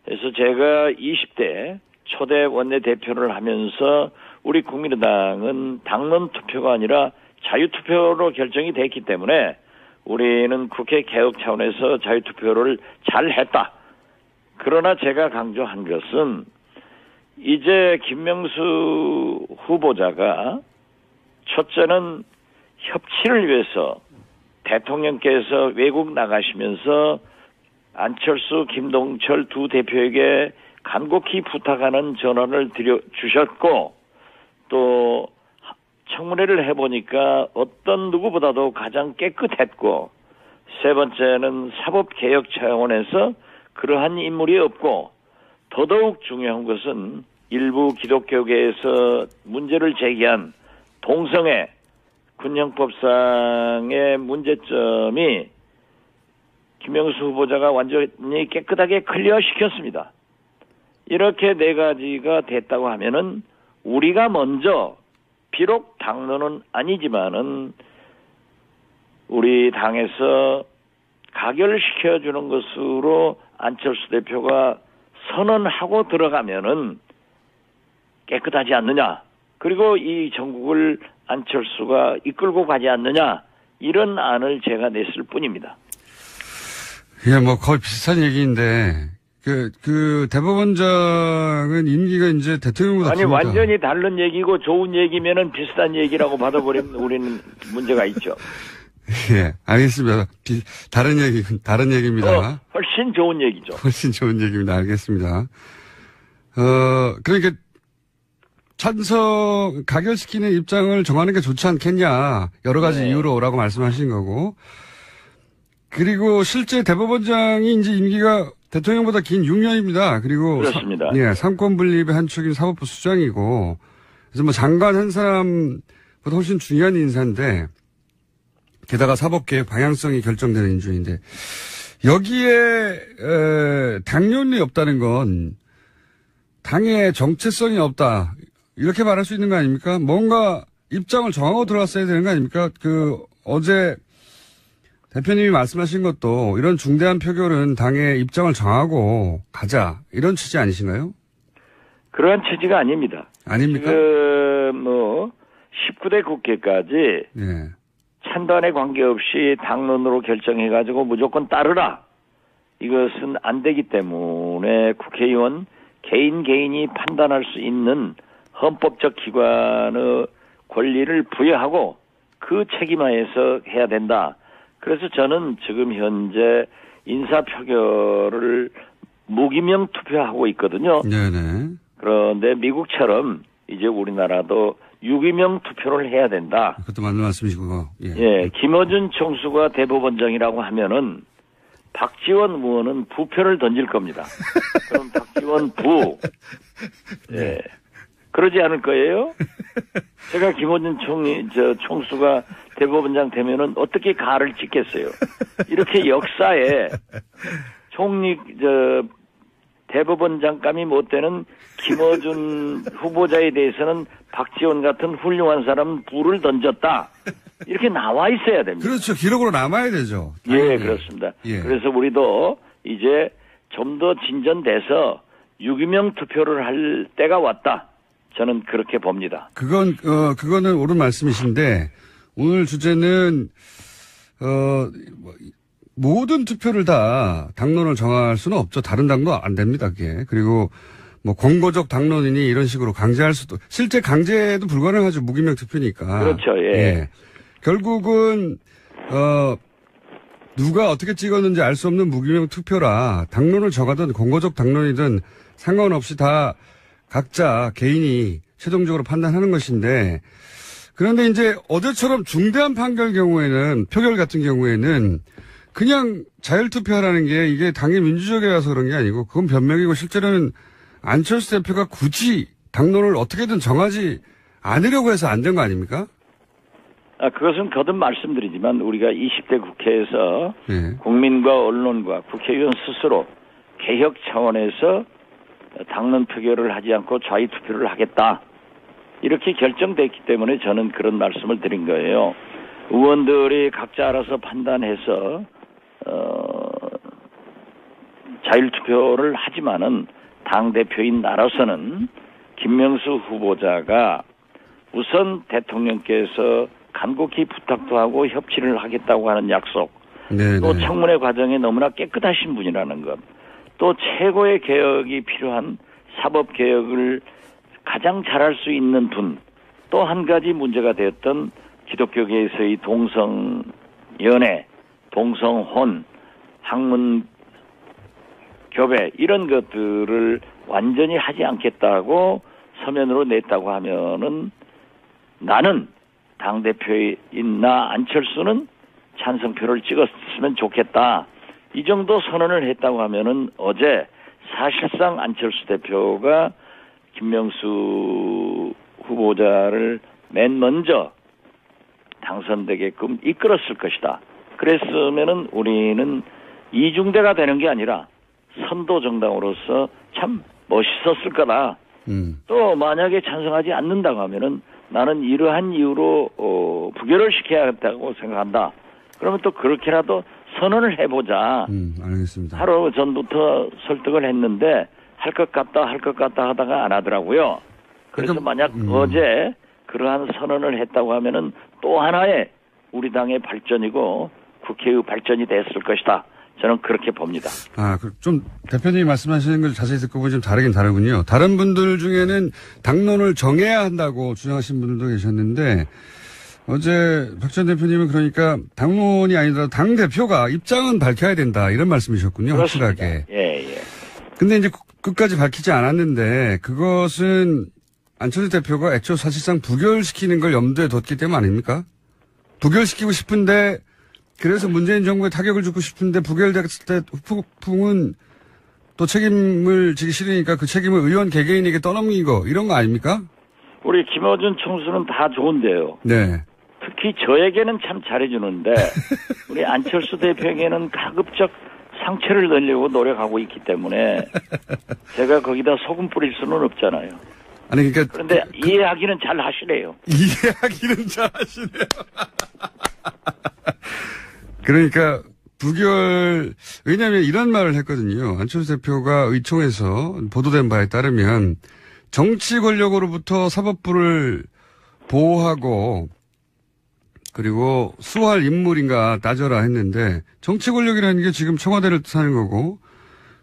그래서 제가 20대 초대 원내대표를 하면서 우리 국민의당은 당론 투표가 아니라 자유투표로 결정이 됐기 때문에 우리는 국회 개혁 차원에서 자유투표를 잘 했다. 그러나 제가 강조한 것은 이제 김명수 후보자가 첫째는 협치를 위해서 대통령께서 외국 나가시면서 안철수, 김동철 두 대표에게 간곡히 부탁하는 전화를 주셨고 또 청문회를 해보니까 어떤 누구보다도 가장 깨끗했고 세 번째는 사법개혁 차원에서 그러한 인물이 없고 더더욱 중요한 것은 일부 기독교계에서 문제를 제기한 동성애 군형법상의 문제점이 김명수 후보자가 완전히 깨끗하게 클리어시켰습니다. 이렇게 네 가지가 됐다고 하면은 우리가 먼저 비록 당론은 아니지만은 우리 당에서 가결시켜주는 것으로 안철수 대표가 선언하고 들어가면은 깨끗하지 않느냐. 그리고 이 전국을 안철수가 이끌고 가지 않느냐. 이런 안을 제가 냈을 뿐입니다.
예, 뭐 거의 비슷한 얘기인데 그 대법원장은 임기가 이제 대통령보다
아니
깁니다.
완전히 다른 얘기고 좋은 얘기면은 비슷한 얘기라고 받아버리면 우리는 문제가 있죠.
예, 알겠습니다. 다른 얘기입니다.
훨씬 좋은 얘기죠.
훨씬 좋은 얘기입니다. 알겠습니다. 그러니까 가결시키는 입장을 정하는 게 좋지 않겠냐. 여러 가지
네.
이유로라고 말씀하신 거고. 그리고 실제 대법원장이 이제 임기가 대통령보다 긴 6년입니다. 그리고
그렇습니다.
예, 삼권 분립의 한 축인 사법부 수장이고. 그래서 뭐 장관 한 사람보다 훨씬 중요한 인사인데 게다가 사법개혁 방향성이 결정되는 인준인데 여기에 당론이 없다는 건 당의 정체성이 없다. 이렇게 말할 수 있는 거 아닙니까? 뭔가 입장을 정하고 들어갔어야 되는 거 아닙니까? 어제 대표님이 말씀하신 것도 이런 중대한 표결은 당의 입장을 정하고 가자. 이런 취지 아니신가요?
그러한 취지가 아닙니다.
아닙니까?
지금 19대 국회까지
예.
찬반에 관계없이 당론으로 결정해가지고 무조건 따르라. 이것은 안 되기 때문에 국회의원 개인이 판단할 수 있는 헌법적 기관의 권리를 부여하고 그 책임하에서 해야 된다. 그래서 저는 지금 현재 인사표결을 무기명 투표하고 있거든요.
네네.
그런데 미국처럼 이제 우리나라도 유기명 투표를 해야 된다.
그것도 맞는 말씀이시고.
예, 김어준 총수가 대법원장이라고 하면은 박지원 의원은 부표를 던질 겁니다. 그럼 박지원 부. 예. 그러지 않을 거예요? 제가 김어준 총수가 대법원장 되면은 어떻게 가를 찍겠어요? 이렇게 역사에 대법원장감이 못 되는 김어준 후보자에 대해서는 박지원 같은 훌륭한 사람은 불을 던졌다. 이렇게 나와 있어야 됩니다.
그렇죠. 기록으로 남아야 되죠.
예, 그렇습니다.
예.
그래서 우리도 이제 좀 더 진전돼서 유기명 투표를 할 때가 왔다. 저는 그렇게 봅니다.
그거는 옳은 말씀이신데, 오늘 주제는, 모든 투표를 다 당론을 정할 수는 없죠. 다른 당도 안 됩니다, 그게. 그리고 뭐 권고적 당론이니 이런 식으로 강제할 수도, 실제 강제도 불가능하죠. 무기명 투표니까.
그렇죠, 예.
결국은, 누가 어떻게 찍었는지 알 수 없는 무기명 투표라 당론을 정하든 권고적 당론이든 상관없이 다 각자 개인이 최종적으로 판단하는 것인데, 그런데 이제 어제처럼 중대한 판결 경우에는, 표결 같은 경우에는 그냥 자율투표하라는 게 이게 당의 민주적이라서 그런 게 아니고 그건 변명이고 실제로는 안철수 대표가 굳이 당론을 어떻게든 정하지 않으려고 해서 안 된 거 아닙니까?
그것은 거듭 말씀드리지만 우리가 20대 국회에서
네.
국민과 언론과 국회의원 스스로 개혁 차원에서 당론 표결을 하지 않고 자유투표를 하겠다. 이렇게 결정됐기 때문에 저는 그런 말씀을 드린 거예요. 의원들이 각자 알아서 판단해서 자율투표를 하지만은 당대표인 나라서는 김명수 후보자가 우선 대통령께서 간곡히 부탁도 하고 협치를 하겠다고 하는 약속,
네네.
또 청문회 과정에 너무나 깨끗하신 분이라는 것, 또 최고의 개혁이 필요한 사법개혁을 가장 잘할 수 있는 분, 또 한 가지 문제가 되었던 기독교계에서의 동성연애, 동성혼, 학문교배 이런 것들을 완전히 하지 않겠다고 서면으로 냈다고 하면은 나는 당대표인 나 안철수는 찬성표를 찍었으면 좋겠다. 이 정도 선언을 했다고 하면은 어제 사실상 안철수 대표가 김명수 후보자를 맨 먼저 당선되게끔 이끌었을 것이다. 그랬으면은 우리는 이중대가 되는 게 아니라 선도 정당으로서 참 멋있었을 거다. 또 만약에 찬성하지 않는다고 하면은 나는 이러한 이유로 부결을 시켜야겠다고 생각한다. 그러면 또 그렇게라도 선언을 해보자.
알겠습니다.
하루 전부터 설득을 했는데 할 것 같다 하다가 안 하더라고요. 그래서 만약 어제 그러한 선언을 했다고 하면은 또 하나의 우리 당의 발전이고 국회의 발전이 됐을 것이다. 저는 그렇게 봅니다.
좀 대표님이 말씀하시는 걸 자세히 듣고 보면 좀 다르긴 다르군요. 다른 분들 중에는 당론을 정해야 한다고 주장하신 분들도 계셨는데 어제 박 전 대표님은 그러니까 당론이 아니라 당 대표가 입장은 밝혀야 된다 이런 말씀이셨군요.
그렇습니다.
확실하게.
예.
근데 이제 끝까지 밝히지 않았는데 그것은 안철수 대표가 애초 사실상 부결시키는 걸 염두에 뒀기 때문 아닙니까? 부결시키고 싶은데 그래서 문재인 정부에 타격을 주고 싶은데 부결됐을 때 후폭풍은 또 책임을 지기 싫으니까 그 책임을 의원 개개인에게 떠넘기고 이런 거 아닙니까?
우리 김어준 총수는 다 좋은데요.
네.
특히 저에게는 참 잘해주는데 우리 안철수 대표에게는 가급적 상처를 내려고 노력하고 있기 때문에 제가 거기다 소금 뿌릴 수는 없잖아요.
아니 그러니까
그런데 이해하기는 잘 하시네요.
이해하기는 잘 하시네요. 그러니까 부결 왜냐하면 이런 말을 했거든요. 안철수 대표가 의총에서 보도된 바에 따르면 정치 권력으로부터 사법부를 보호하고 그리고 수호할 인물인가 따져라 했는데 정치 권력이라는 게 지금 청와대를 뜻하는 거고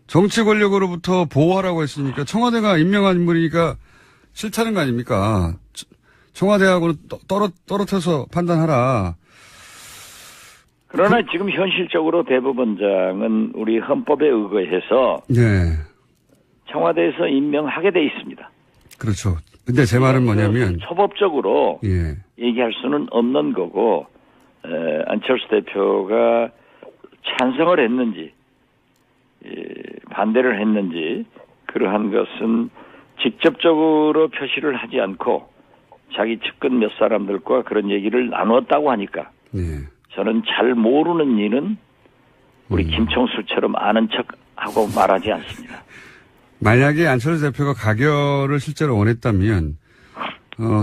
정치 권력으로부터 보호하라고 했으니까 청와대가 임명한 인물이니까 싫다는 거 아닙니까? 청와대하고는 떨어져서 판단하라.
그러나 지금 현실적으로 대법원장은 우리 헌법에 의거해서
네. 청와대에서
임명하게 돼 있습니다.
그렇죠. 근데 제 말은 뭐냐면
초법적으로
예.
얘기할 수는 없는 거고 안철수 대표가 찬성을 했는지 반대를 했는지 그러한 것은 직접적으로 표시를 하지 않고 자기 측근 몇 사람들과 그런 얘기를 나누었다고 하니까
예.
저는 잘 모르는 일은 우리 김총수처럼 아는 척하고 말하지 않습니다.
만약에 안철수 대표가 가결을 실제로 원했다면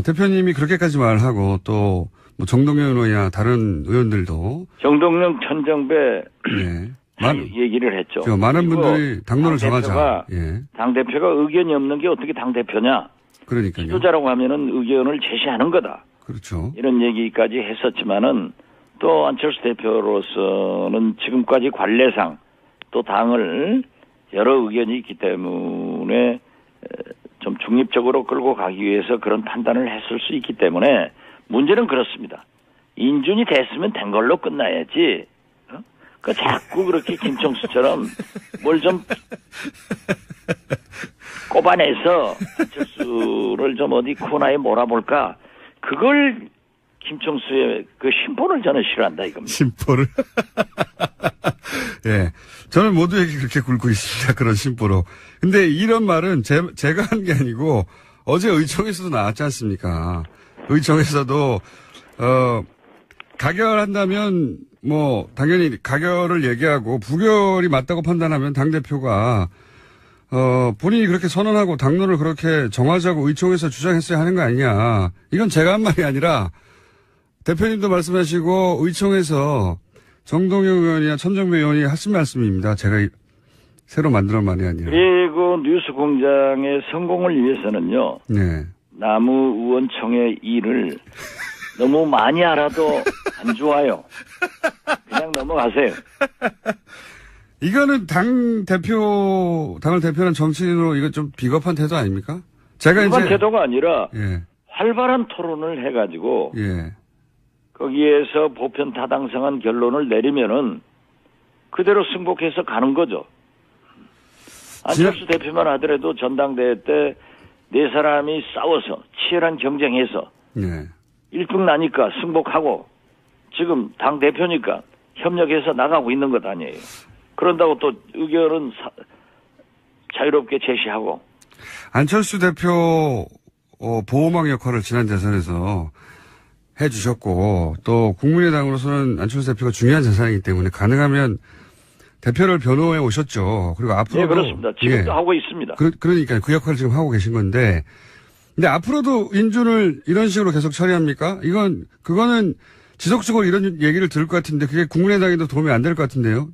대표님이 그렇게까지 말하고 또 뭐 정동영 의원이나 다른 의원들도
정동영, 천정배
네.
얘기를 했죠.
많은 분들이 당론을 정하자. 예.
당대표가 의견이 없는 게 어떻게 당대표냐.
그러니까요.
지도자라고 하면은 의견을 제시하는 거다.
그렇죠.
이런 얘기까지 했었지만은 또 안철수 대표로서는 지금까지 관례상 또 당을 여러 의견이 있기 때문에 좀 중립적으로 끌고 가기 위해서 그런 판단을 했을 수 있기 때문에 문제는 그렇습니다. 인준이 됐으면 된 걸로 끝나야지. 그 자꾸 그렇게 김총수처럼 뭘 좀 꼽아내서 안철수를 좀 어디 코너에 몰아볼까. 그걸 김총수의 그 심보를 저는 싫어한다 이겁니다.
심보를. 예. 저는 모두에게 그렇게 굴고 있습니다. 그런 심보로. 근데 이런 말은 제가 한 게 아니고 어제 의총에서도 나왔지 않습니까? 의총에서도, 가결한다면 뭐 당연히 가결을 얘기하고 부결이 맞다고 판단하면 당대표가 본인이 그렇게 선언하고 당론을 그렇게 정하자고 의총에서 주장했어야 하는 거 아니냐. 이건 제가 한 말이 아니라 대표님도 말씀하시고 의총에서 정동영 의원이나 천정배 의원이 하신 말씀입니다. 제가 새로 만드는 말이 아니라.
그리고 뉴스공장의 성공을 위해서는요.
네.
남의원총의 일을 너무 많이 알아도 안 좋아요. 그냥 넘어가세요.
이거는 당을 대표하는 정치인으로 이거 좀 비겁한 태도 아닙니까? 제가
비겁한 태도가 아니라
예.
활발한 토론을 해가지고
예.
거기에서 보편 타당성한 결론을 내리면은 그대로 승복해서 가는 거죠. 안철수 대표만 하더라도 전당대회 때 네 사람이 싸워서 치열한 경쟁해서
예.
1등 나니까 승복하고 지금 당 대표니까 협력해서 나가고 있는 것 아니에요. 그런다고 또 의견은 자유롭게 제시하고.
안철수 대표 보호막 역할을 지난 대선에서 해주셨고 또 국민의당으로서는 안철수 대표가 중요한 재산이기 때문에 가능하면 대표를 변호해 오셨죠. 그리고 앞으로도.
네, 그렇습니다. 지금도
예.
하고 있습니다.
그러니까 그 역할을 지금 하고 계신 건데 근데 앞으로도 인준을 이런 식으로 계속 처리합니까? 그거는 지속적으로 이런 얘기를 들을 것 같은데 그게 국민의당에도 도움이 안 될 것 같은데요?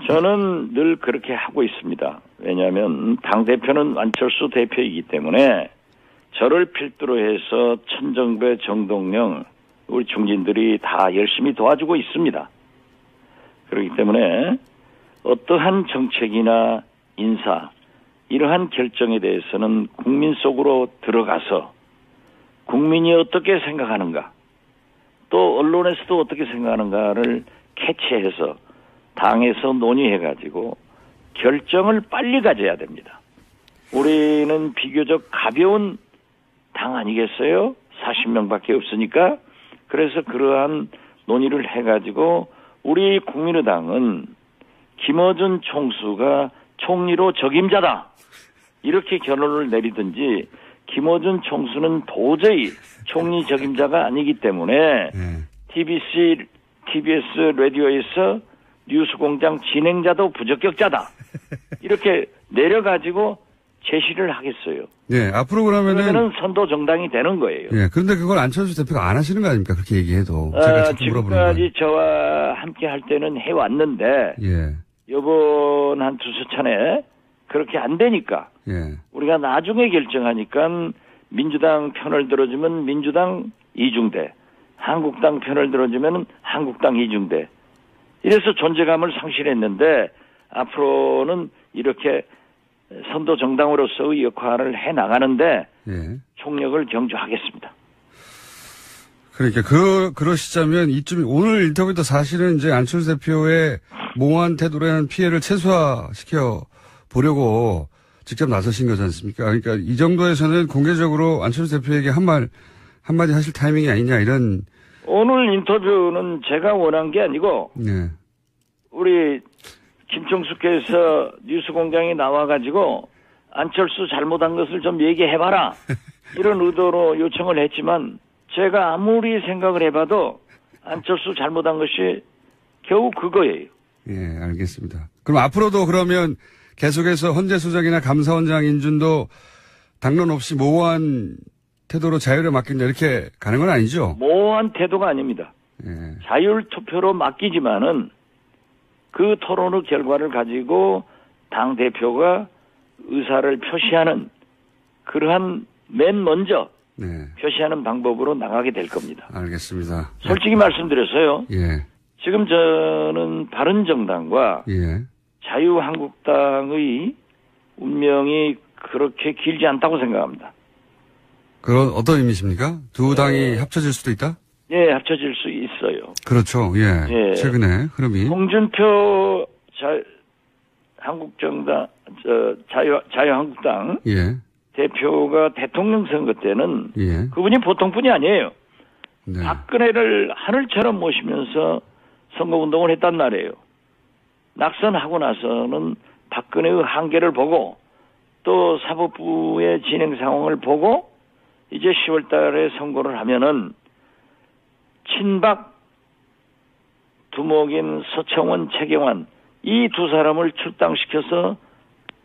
저는 늘 그렇게 하고 있습니다. 왜냐하면 당대표는 안철수 대표이기 때문에 저를 필두로 해서 천정배, 정동영 우리 중진들이 다 열심히 도와주고 있습니다. 그렇기 때문에 어떠한 정책이나 인사 이러한 결정에 대해서는 국민 속으로 들어가서 국민이 어떻게 생각하는가 또 언론에서도 어떻게 생각하는가를 캐치해서 당에서 논의해가지고 결정을 빨리 가져야 됩니다. 우리는 비교적 가벼운 당 아니겠어요? 40명밖에 없으니까. 그래서 그러한 논의를 해가지고 우리 국민의당은 김어준 총수가 총리로 적임자다. 이렇게 결론을 내리든지 김어준 총수는 도저히 총리 적임자가 아니기 때문에 TBS 라디오에서 뉴스공장 진행자도 부적격자다. 이렇게 내려가지고 제시를 하겠어요.
네, 앞으로 그러면은
선도 정당이 되는 거예요.
예, 그런데 그걸 안철수 대표가 안 하시는 거 아닙니까? 그렇게 얘기해도. 제가 자꾸 물어보는 거예요.
지금까지 저와 함께 할 때는 해왔는데,
예.
이번 한 두세 차례 그렇게 안 되니까,
예.
우리가 나중에 결정하니까 민주당 편을 들어주면 민주당 이중대, 한국당 편을 들어주면 한국당 이중대. 이래서 존재감을 상실했는데, 앞으로는 이렇게 선도 정당으로서의 역할을 해 나가는데
예.
총력을 경주하겠습니다.
그러니까 그러시자면 이쯤 오늘 인터뷰도 사실은 이제 안철수 대표의 몽환 태도로 하는 피해를 최소화시켜 보려고 직접 나서신 거지 않습니까? 그러니까 이 정도에서는 공개적으로 안철수 대표에게 한마디 하실 타이밍이 아니냐 이런.
오늘 인터뷰는 제가 원한 게 아니고
네.
우리 김총수께서 뉴스공장에 나와가지고 안철수 잘못한 것을 좀 얘기해봐라 이런 의도로 요청을 했지만 제가 아무리 생각을 해봐도 안철수 잘못한 것이 겨우 그거예요.
예, 알겠습니다. 그럼 앞으로도 그러면 계속해서 헌재소장이나 감사원장 인준도 당론 없이 모호한 태도로 자유를 맡긴다 이렇게 가는 건 아니죠?
모호한 태도가 아닙니다.
예.
자율 투표로 맡기지만은 그 토론의 결과를 가지고 당 대표가 의사를 표시하는 그러한 맨 먼저
네.
표시하는 방법으로 나가게 될 겁니다.
알겠습니다.
솔직히 말씀드려서요.
예.
지금 저는 바른정당과
예.
자유한국당의 운명이 그렇게 길지 않다고 생각합니다.
그런 어떤 의미십니까? 두 당이 합쳐질 수도 있다?
예, 합쳐질 수 있어요.
그렇죠. 예.
예.
최근에 흐름이.
홍준표 한국정당, 자유한국당
예.
대표가 대통령 선거 때는
예.
그분이 보통 분이 아니에요.
네.
박근혜를 하늘처럼 모시면서 선거운동을 했단 말이에요. 낙선하고 나서는 박근혜의 한계를 보고 또 사법부의 진행 상황을 보고 이제 10월 달에 선고를 하면은 친박 두목인 서청원, 최경환 이 두 사람을 출당시켜서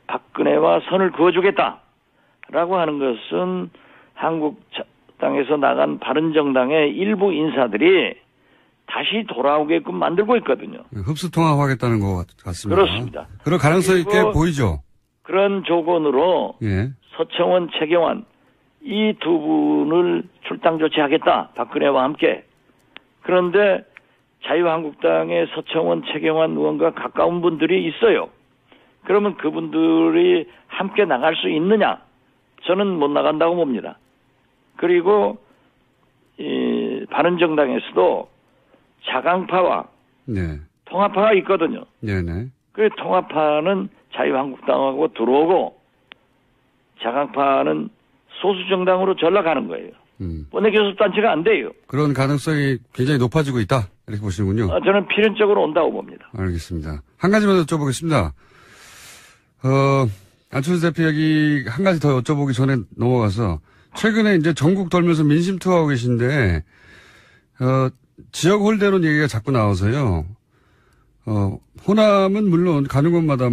박근혜와 선을 그어주겠다라고 하는 것은 한국당에서 나간 바른정당의 일부 인사들이 다시 돌아오게끔 만들고 있거든요.
흡수통합하겠다는 것 같습니다.
그렇습니다.
그럴 가능성이 꽤 보이죠?
그런 조건으로
예.
서청원, 최경환 이 두 분을 출당 조치하겠다. 박근혜와 함께. 그런데 자유한국당의 서청원, 최경환 의원과 가까운 분들이 있어요. 그러면 그분들이 함께 나갈 수 있느냐? 저는 못 나간다고 봅니다. 그리고 이 바른정당에서도 자강파와
네.
통합파가 있거든요.
네네.
그 통합파는 자유한국당하고 들어오고 자강파는 소수정당으로 전락하는 거예요. 원내교섭단체가 안 돼요.
그런 가능성이 굉장히 높아지고 있다. 이렇게 보시는군요.
저는 필연적으로 온다고 봅니다.
알겠습니다. 한 가지만 여쭤보겠습니다. 안철수 대표 얘기 한 가지 더 여쭤보기 전에 넘어가서 최근에 이제 전국 돌면서 민심 투어하고 계신데 지역 홀대론 얘기가 자꾸 나와서요. 호남은 물론 가는 곳마다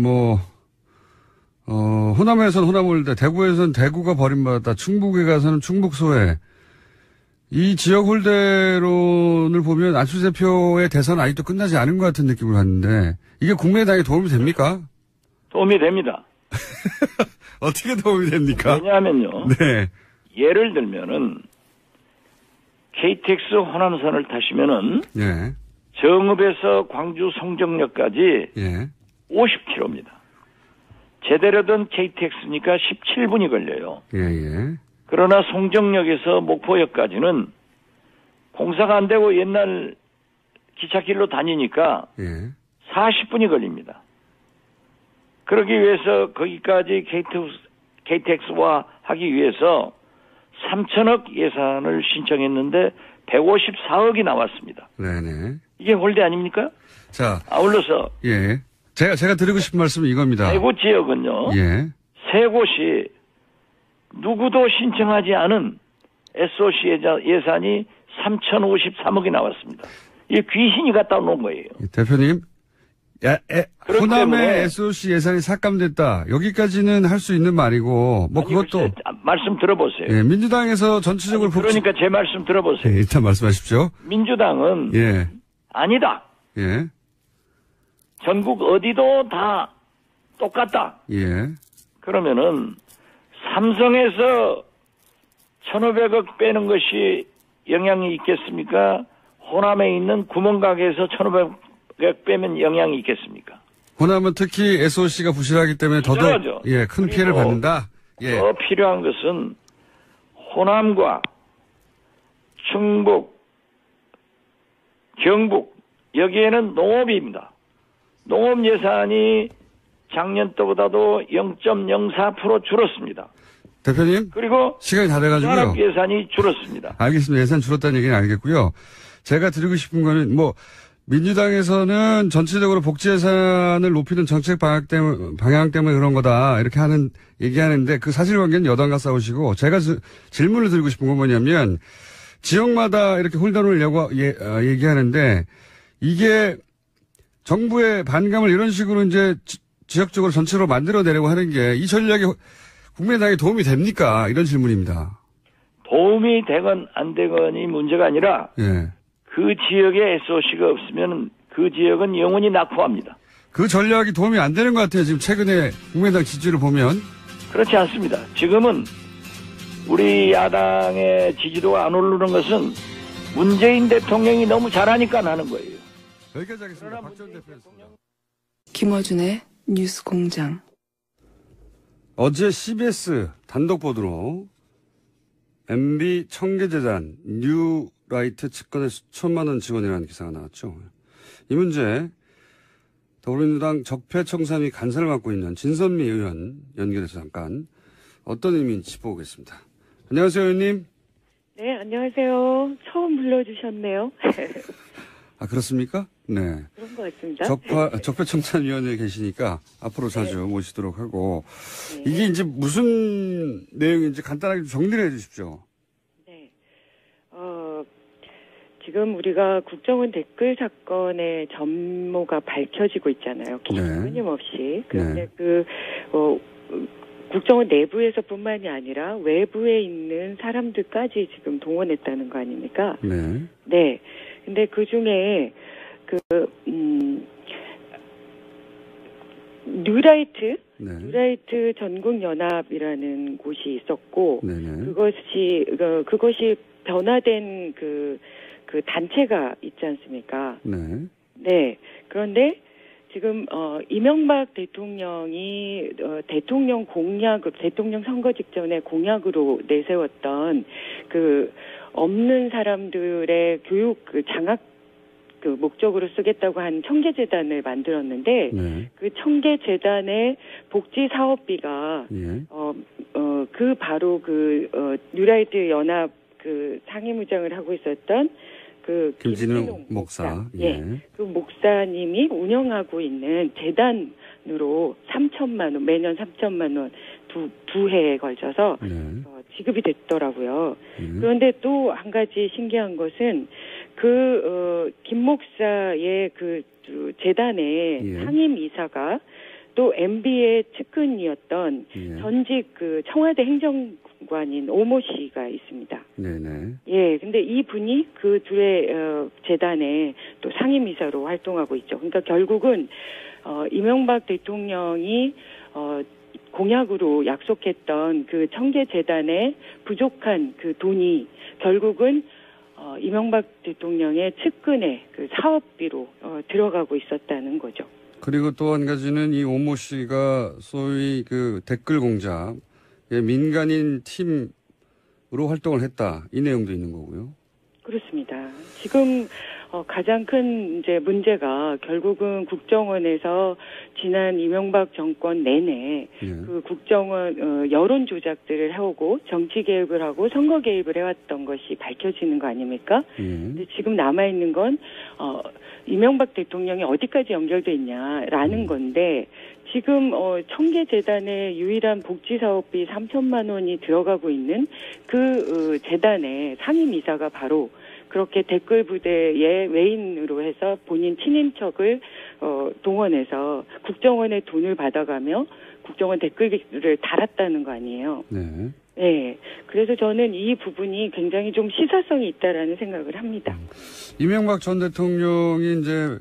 호남에선 호남홀대, 대구에선 대구가 버림받았다, 충북에 가서는 충북소외. 이 지역 홀대론을 보면 안철수 대표의 대선 아직도 끝나지 않은 것 같은 느낌을 받는데 이게 국민의당에 도움이 됩니까?
도움이 됩니다.
어떻게 도움이 됩니까?
왜냐하면요.
네.
예를 들면은 KTX 호남선을 타시면은
예.
정읍에서 광주 송정역까지
예.
50km입니다. 제대로 된 KTX니까 17분이 걸려요.
예.
그러나 송정역에서 목포역까지는 공사가 안 되고 옛날 기찻길로 다니니까
예.
40분이 걸립니다. 그러기 위해서 거기까지 KTX화 하기 위해서 3천억 예산을 신청했는데 154억이 나왔습니다.
네네.
이게 홀대 아닙니까?
자.
아울러서.
예. 제가 드리고 싶은 말씀은 이겁니다.
대구 지역은요.
예.
세 곳이 누구도 신청하지 않은 SOC 예산이 3,053억이 나왔습니다. 이게 귀신이 갖다 놓은 거예요.
대표님. 호남의
때문에
SOC 예산이 삭감됐다. 여기까지는 할 수 있는 말이고, 그것도.
말씀 들어보세요.
예, 민주당에서 전체적으로.
그러니까 제 말씀 들어보세요.
예, 일단 말씀하십시오.
민주당은.
예.
아니다.
예.
전국 어디도 다 똑같다.
예.
그러면은, 삼성에서 1,500억 빼는 것이 영향이 있겠습니까? 호남에 있는 구멍가게에서 1,500억 빼면 영향이 있겠습니까?
호남은 특히 SOC가 부실하기 때문에 더더욱 큰 피해를 받는다. 예.
더 필요한 것은 호남과 충북, 경북 여기에는 농업입니다. 농업 예산이 작년 때보다도 0.04% 줄었습니다.
대표님.
그리고
시간이 다 돼가지고요.
산업 예산이 줄었습니다.
알겠습니다. 예산 줄었다는 얘기는 알겠고요. 제가 드리고 싶은 거는 민주당에서는 전체적으로 복지 예산을 높이는 정책 방향 때문에 그런 거다. 이렇게 얘기하는데 그 사실관계는 여당과 싸우시고 제가 질문을 드리고 싶은 건 뭐냐면 지역마다 이렇게 홀대론을 얘기하는데 이게 정부의 반감을 이런 식으로 이제 지역적으로 전체로 만들어내려고 하는 게 이 전략이 국민의당에 도움이 됩니까? 이런 질문입니다.
도움이 되건 안 되건이 문제가 아니라
예.
그 지역에 SOC가 없으면 그 지역은 영원히 낙후합니다.
그 전략이 도움이 안 되는 것 같아요. 지금 최근에 국민의당 지지를 보면.
그렇지 않습니다. 지금은 우리 야당의 지지도가 안 오르는 것은 문재인 대통령이 너무 잘하니까 나는 거예요.
여기까지 하겠습니다. 박지원 대표였습니다.
김어준의 뉴스공장.
어제 CBS 단독 보도로 MB 청계재단 뉴라이트 측근의 수천만 원 지원이라는 기사가 나왔죠. 이 문제 더불어민주당 적폐청산위 간사를 맡고 있는 진선미 의원 연결해서 잠깐 어떤 의미인지 짚어보겠습니다. 안녕하세요, 의원님.
네, 안녕하세요. 처음 불러주셨네요.
아, 그렇습니까? 네.
그런 것 같습니다.
적폐청산위원회에 계시니까 앞으로 자주 모시도록 하고, 이게 이제 무슨 내용인지 간단하게 좀 정리를 해 주십시오.
네. 지금 우리가 국정원 댓글 사건의 전모가 밝혀지고 있잖아요. 끊임없이. 그런데 국정원 내부에서뿐만이 아니라 외부에 있는 사람들까지 지금 동원했다는 거 아닙니까?
네.
네. 근데 그 중에 뉴라이트 전국연합이라는 곳이 있었고,
네네.
그것이 변화된 그 단체가 있지 않습니까?
네.
네. 그런데 지금 이명박 대통령이 대통령 선거 직전에 공약으로 내세웠던 그 없는 사람들의 교육 장학 목적으로 쓰겠다고 한 청계재단을 만들었는데,
네.
그 청계재단의 복지 사업비가 바로 뉴라이트 연합 상임의장을 하고 있었던
김진웅 목사.
그 목사님이 운영하고 있는 재단으로 3천만 원, 매년 3천만 원 두 해에 걸쳐서 지급이 됐더라고요. 그런데 또 한 가지 신기한 것은 김 목사의 재단의 상임 이사가 또 MB의 측근이었던 전직 청와대 행정관인 오모 씨가 있습니다.
네네.
예, 근데 이 분이 그 둘의 재단의 또 상임 이사로 활동하고 있죠. 그러니까 결국은 이명박 대통령이 공약으로 약속했던 그 청계재단의 부족한 그 돈이 결국은 이명박 대통령의 측근의 그 사업비로 들어가고 있었다는 거죠.
그리고 또 한 가지는 이 오모 씨가 소위 댓글 공작의 민간인 팀으로 활동을 했다. 이 내용도 있는 거고요.
그렇습니다. 지금 가장 큰 문제가 결국은 국정원에서 지난 이명박 정권 내내 그 국정원 여론 조작들을 해오고 정치 개입을 하고 선거 개입을 해왔던 것이 밝혀지는 거 아닙니까? 근데 지금 남아 있는 건 이명박 대통령이 어디까지 연결돼 있냐라는 건데, 지금 청계재단의 유일한 복지사업비 3천만 원이 들어가고 있는 그 재단의 상임이사가 바로 그렇게 댓글 부대의 외인으로 해서 본인 친인척을 동원해서 국정원의 돈을 받아가며 국정원 댓글을 달았다는 거 아니에요.
네.
네. 그래서 저는 이 부분이 굉장히 좀 시사성이 있다라는 생각을 합니다.
이명박 전 대통령이 이제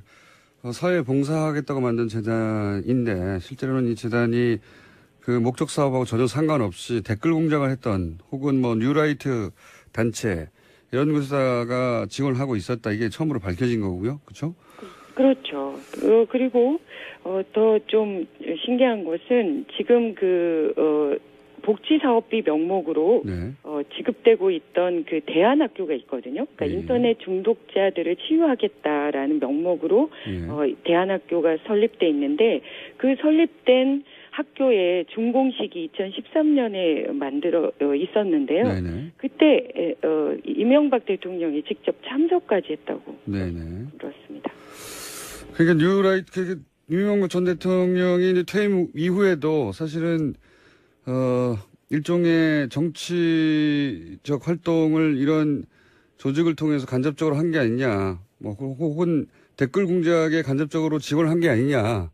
사회에 봉사하겠다고 만든 재단인데, 실제로는 이 재단이 그 목적 사업하고 전혀 상관없이 댓글 공작을 했던, 혹은 뉴라이트 단체 이런 곳에다가 지원을 하고 있었다. 이게 처음으로 밝혀진 거고요. 그렇죠?
그렇죠. 그리고 더 좀 신기한 것은 지금 복지사업비 명목으로 지급되고 있던 그 대안학교가 있거든요. 그러니까 인터넷 중독자들을 치유하겠다라는 명목으로 대안학교가 설립돼 있는데, 그 설립된 학교의 준공식이 2013년에 만들어 있었는데요.
네네.
그때 이명박 대통령이 직접 참석까지 했다고 그렇습니다.
그러니까 이명박 전 대통령이 이제 퇴임 이후에도 사실은 일종의 정치적 활동을 이런 조직을 통해서 간접적으로 한 게 아니냐, 혹은 댓글 공작에 간접적으로 지원을 한 게 아니냐.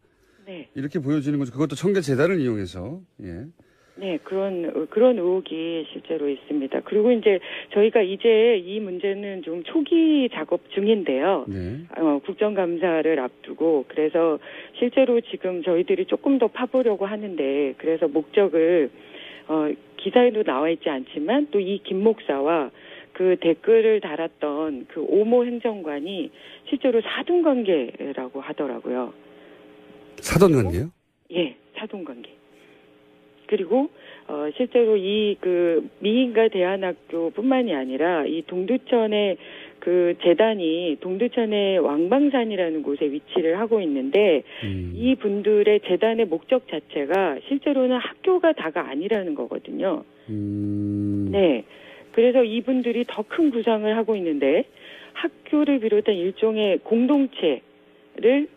네. 이렇게 보여지는 거죠. 그것도 청계재단을 이용해서. 예.
네, 그런 의혹이 실제로 있습니다. 그리고 이제 저희가 이제 이 문제는 좀 초기 작업 중인데요.
네.
국정감사를 앞두고 그래서 실제로 지금 저희들이 조금 더 파보려고 하는데 그래서 목적을 기사에도 나와 있지 않지만 또 이 김 목사와 그 댓글을 달았던 그 오모 행정관이 실제로 사돈관계라고 하더라고요.
사돈관계요?
예, 사돈관계. 그리고 실제로 이 그 미인가 대안학교뿐만이 아니라 이 동두천의 그 재단이 동두천의 왕방산이라는 곳에 위치를 하고 있는데 이 분들의 재단의 목적 자체가 실제로는 학교가 다가 아니라는 거거든요. 네. 그래서 이분들이 더 큰 구상을 하고 있는데 학교를 비롯한 일종의 공동체를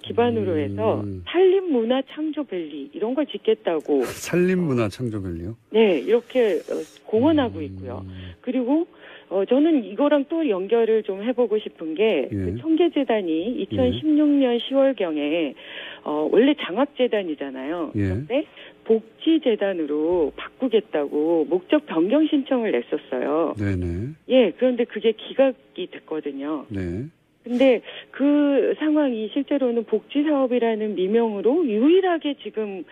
기반으로 해서 산림문화창조밸리 이런 걸 짓겠다고.
산림문화창조밸리요?
네, 이렇게 공언하고 있고요. 그리고 저는 이거랑 또 연결을 좀 해보고 싶은 게 그 청계재단이 2016년 10월경에 원래 장학재단이잖아요. 그런데 복지재단으로 바꾸겠다고 목적 변경 신청을 냈었어요.
네네.
예, 그런데 그게 기각이 됐거든요.
네.
근데 그 상황이 실제로는 복지사업이라는 미명으로 유일하게 지금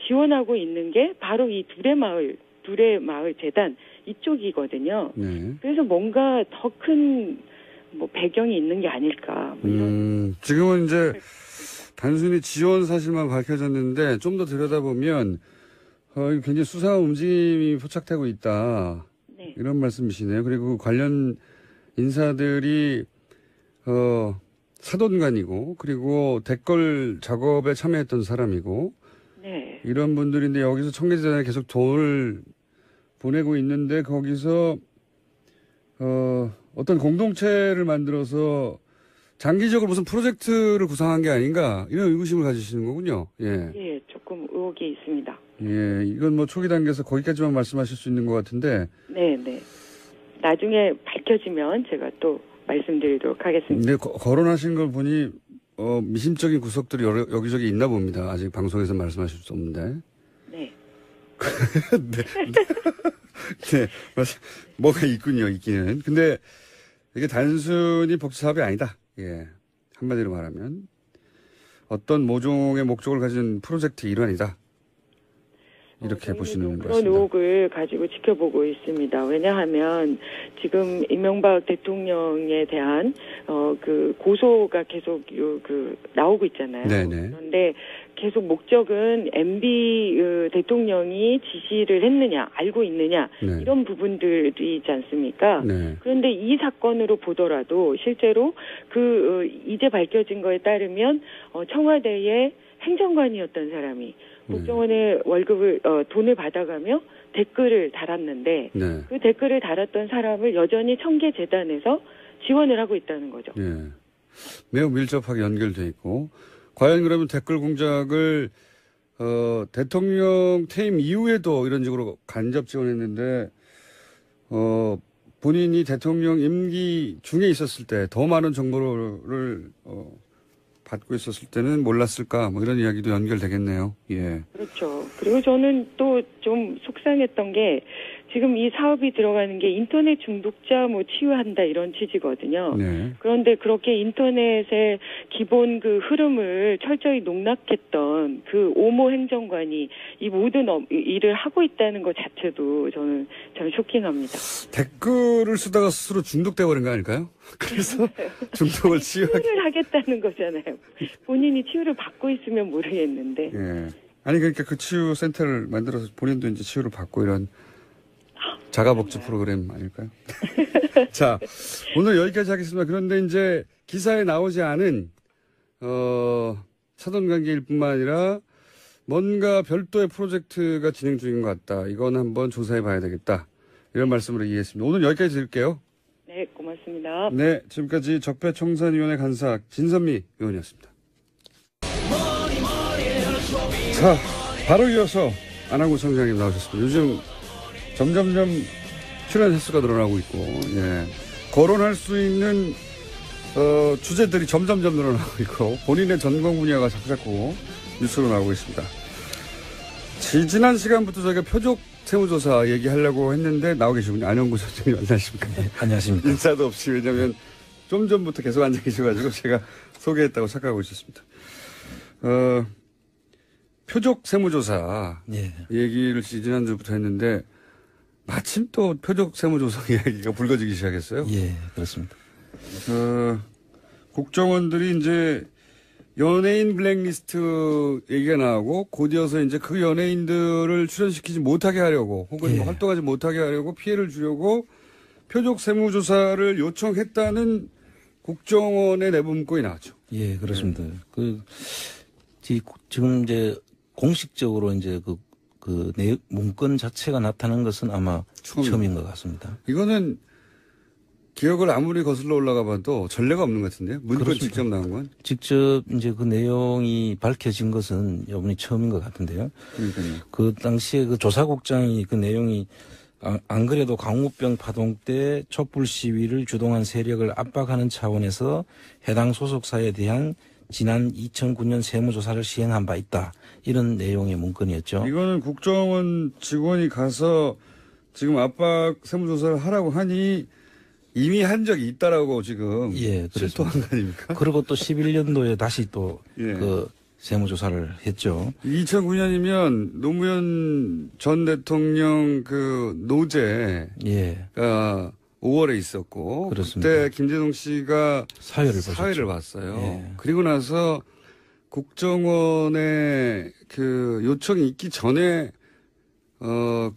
지원하고 있는 게 바로 이 두레마을 재단 이쪽이거든요.
네.
그래서 뭔가 더 큰 뭐 배경이 있는 게 아닐까.
지금은 이제 단순히 지원 사실만 밝혀졌는데 좀 더 들여다보면 굉장히 수상한 움직임이 포착되고 있다.
네.
이런 말씀이시네요. 그리고 관련 인사들이 사돈관이고 그리고 댓글 작업에 참여했던 사람이고
네.
이런 분들인데 여기서 청계재단에 계속 돈을 보내고 있는데 거기서 어떤 공동체를 만들어서 장기적으로 무슨 프로젝트를 구상한 게 아닌가 이런 의구심을 가지시는 거군요. 예.
예, 조금 의혹이 있습니다.
예, 이건 뭐 초기 단계에서 거기까지만 말씀하실 수 있는 것 같은데.
네, 네. 나중에 밝혀지면 제가 또 말씀드리도록 하겠습니다.
네, 거론하신 걸 보니 미심적인 구석들이 여기저기 있나 봅니다. 아직 방송에서 말씀하실 수 없는데.
네.
네. 네, 뭐가 있군요, 있기는. 근데 이게 단순히 복지사업이 아니다. 예. 한마디로 말하면. 어떤 모종의 목적을 가진 프로젝트의 일환이다. 이렇게 보시는 것 같습니다.
그런 의혹을 가지고 지켜보고 있습니다. 왜냐하면 지금 이명박 대통령에 대한 그 고소가 계속 나오고 있잖아요.
네네.
그런데 계속 목적은 MB 대통령이 지시를 했느냐, 알고 있느냐
네.
이런 부분들이 있지 않습니까?
네.
그런데 이 사건으로 보더라도 실제로 이제 밝혀진 거에 따르면 청와대의 행정관이었던 사람이 국정원의 월급을 돈을 받아가며 댓글을 달았는데
네.
그 댓글을 달았던 사람을 여전히 청계재단에서 지원을 하고 있다는 거죠.
예. 매우 밀접하게 연결돼 있고 과연 그러면 댓글 공작을 대통령 퇴임 이후에도 이런 식으로 간접 지원했는데 본인이 대통령 임기 중에 있었을 때 더 많은 정보를 받고 있었을 때는 몰랐을까 뭐 이런 이야기도 연결되겠네요. 예.
그렇죠. 그리고 저는 또 좀 속상했던 게 지금 이 사업이 들어가는 게 인터넷 중독자 뭐 치유한다 이런 취지거든요.
네.
그런데 그렇게 인터넷의 기본 그 흐름을 철저히 농락했던 그 오모 행정관이 이 모든 일을 하고 있다는 것 자체도 저는 참 쇼킹합니다.
댓글을 쓰다가 스스로 중독돼 버린 거 아닐까요? 그래서 중독을
치유를 하겠다는 거잖아요. 본인이 치유를 받고 있으면 모르겠는데.
예. 아니 그러니까 그 치유 센터를 만들어서 본인도 이제 치유를 받고 이런 자가복지 프로그램 아닐까요? 자, 오늘 여기까지 하겠습니다. 그런데 이제 기사에 나오지 않은 사돈관계일 뿐만 아니라 뭔가 별도의 프로젝트가 진행 중인 것 같다. 이건 한번 조사해 봐야 되겠다. 이런 말씀으로 이해했습니다. 오늘 여기까지 드릴게요.
네, 고맙습니다.
네, 지금까지 적폐청산위원회 간사 진선미 의원이었습니다. 자, 바로 이어서 안하고 청장님 나오셨습니다. 요즘 점점점 출연 횟수가 늘어나고 있고, 예. 거론할 수 있는, 주제들이 점점점 늘어나고 있고, 본인의 전공 분야가 자꾸자꾸 뉴스로 나오고 있습니다. 지난 시간부터 저희가 표적 세무조사 얘기하려고 했는데 나오 계시군요. 안영구 선생님 안녕하십니까?
네, 안녕하십니까?
인사도 없이 왜냐면 좀 전부터 계속 앉아 계셔가지고 제가 소개했다고 착각하고 있었습니다. 표적 세무조사
네.
얘기를 지난주부터 했는데 마침 또 표적 세무조사 이야기가 불거지기 시작했어요.
예, 그렇습니다.
국정원들이 이제 연예인 블랙리스트 얘기가 나오고 곧이어서 이제 그 연예인들을 출연시키지 못하게 하려고 혹은
예.
활동하지 못하게 하려고 피해를 주려고 표적 세무조사를 요청했다는 국정원의 내부 문건이 나왔죠.
예, 그렇습니다. 지금 이제 공식적으로 이제 문건 자체가 나타난 것은 아마 처음인 것 같습니다.
이거는 기억을 아무리 거슬러 올라가 봐도 전례가 없는 것 같은데요? 문건
그렇습니다.
직접 나온 건?
직접 이제 그 내용이 밝혀진 것은 이번이 처음인 것 같은데요.
그러니까요.
그 당시에 그 조사국장이 그 내용이 안 그래도 광우병 파동 때 촛불 시위를 주동한 세력을 압박하는 차원에서 해당 소속사에 대한 지난 2009년 세무조사를 시행한 바 있다. 이런 내용의 문건이었죠.
이거는 국정원 직원이 가서 지금 압박 세무조사를 하라고 하니 이미 한 적이 있다라고 지금
예,
실토한 거 아닙니까?
그리고 또 11년도에 다시 또
예.
세무조사를 했죠.
2009년이면 노무현 전 대통령 그 노제가
예.
5월에 있었고
그렇습니다.
그때 김재동 씨가
사회를
봤어요.
예.
그리고 나서 국정원의 그 요청이 있기 전에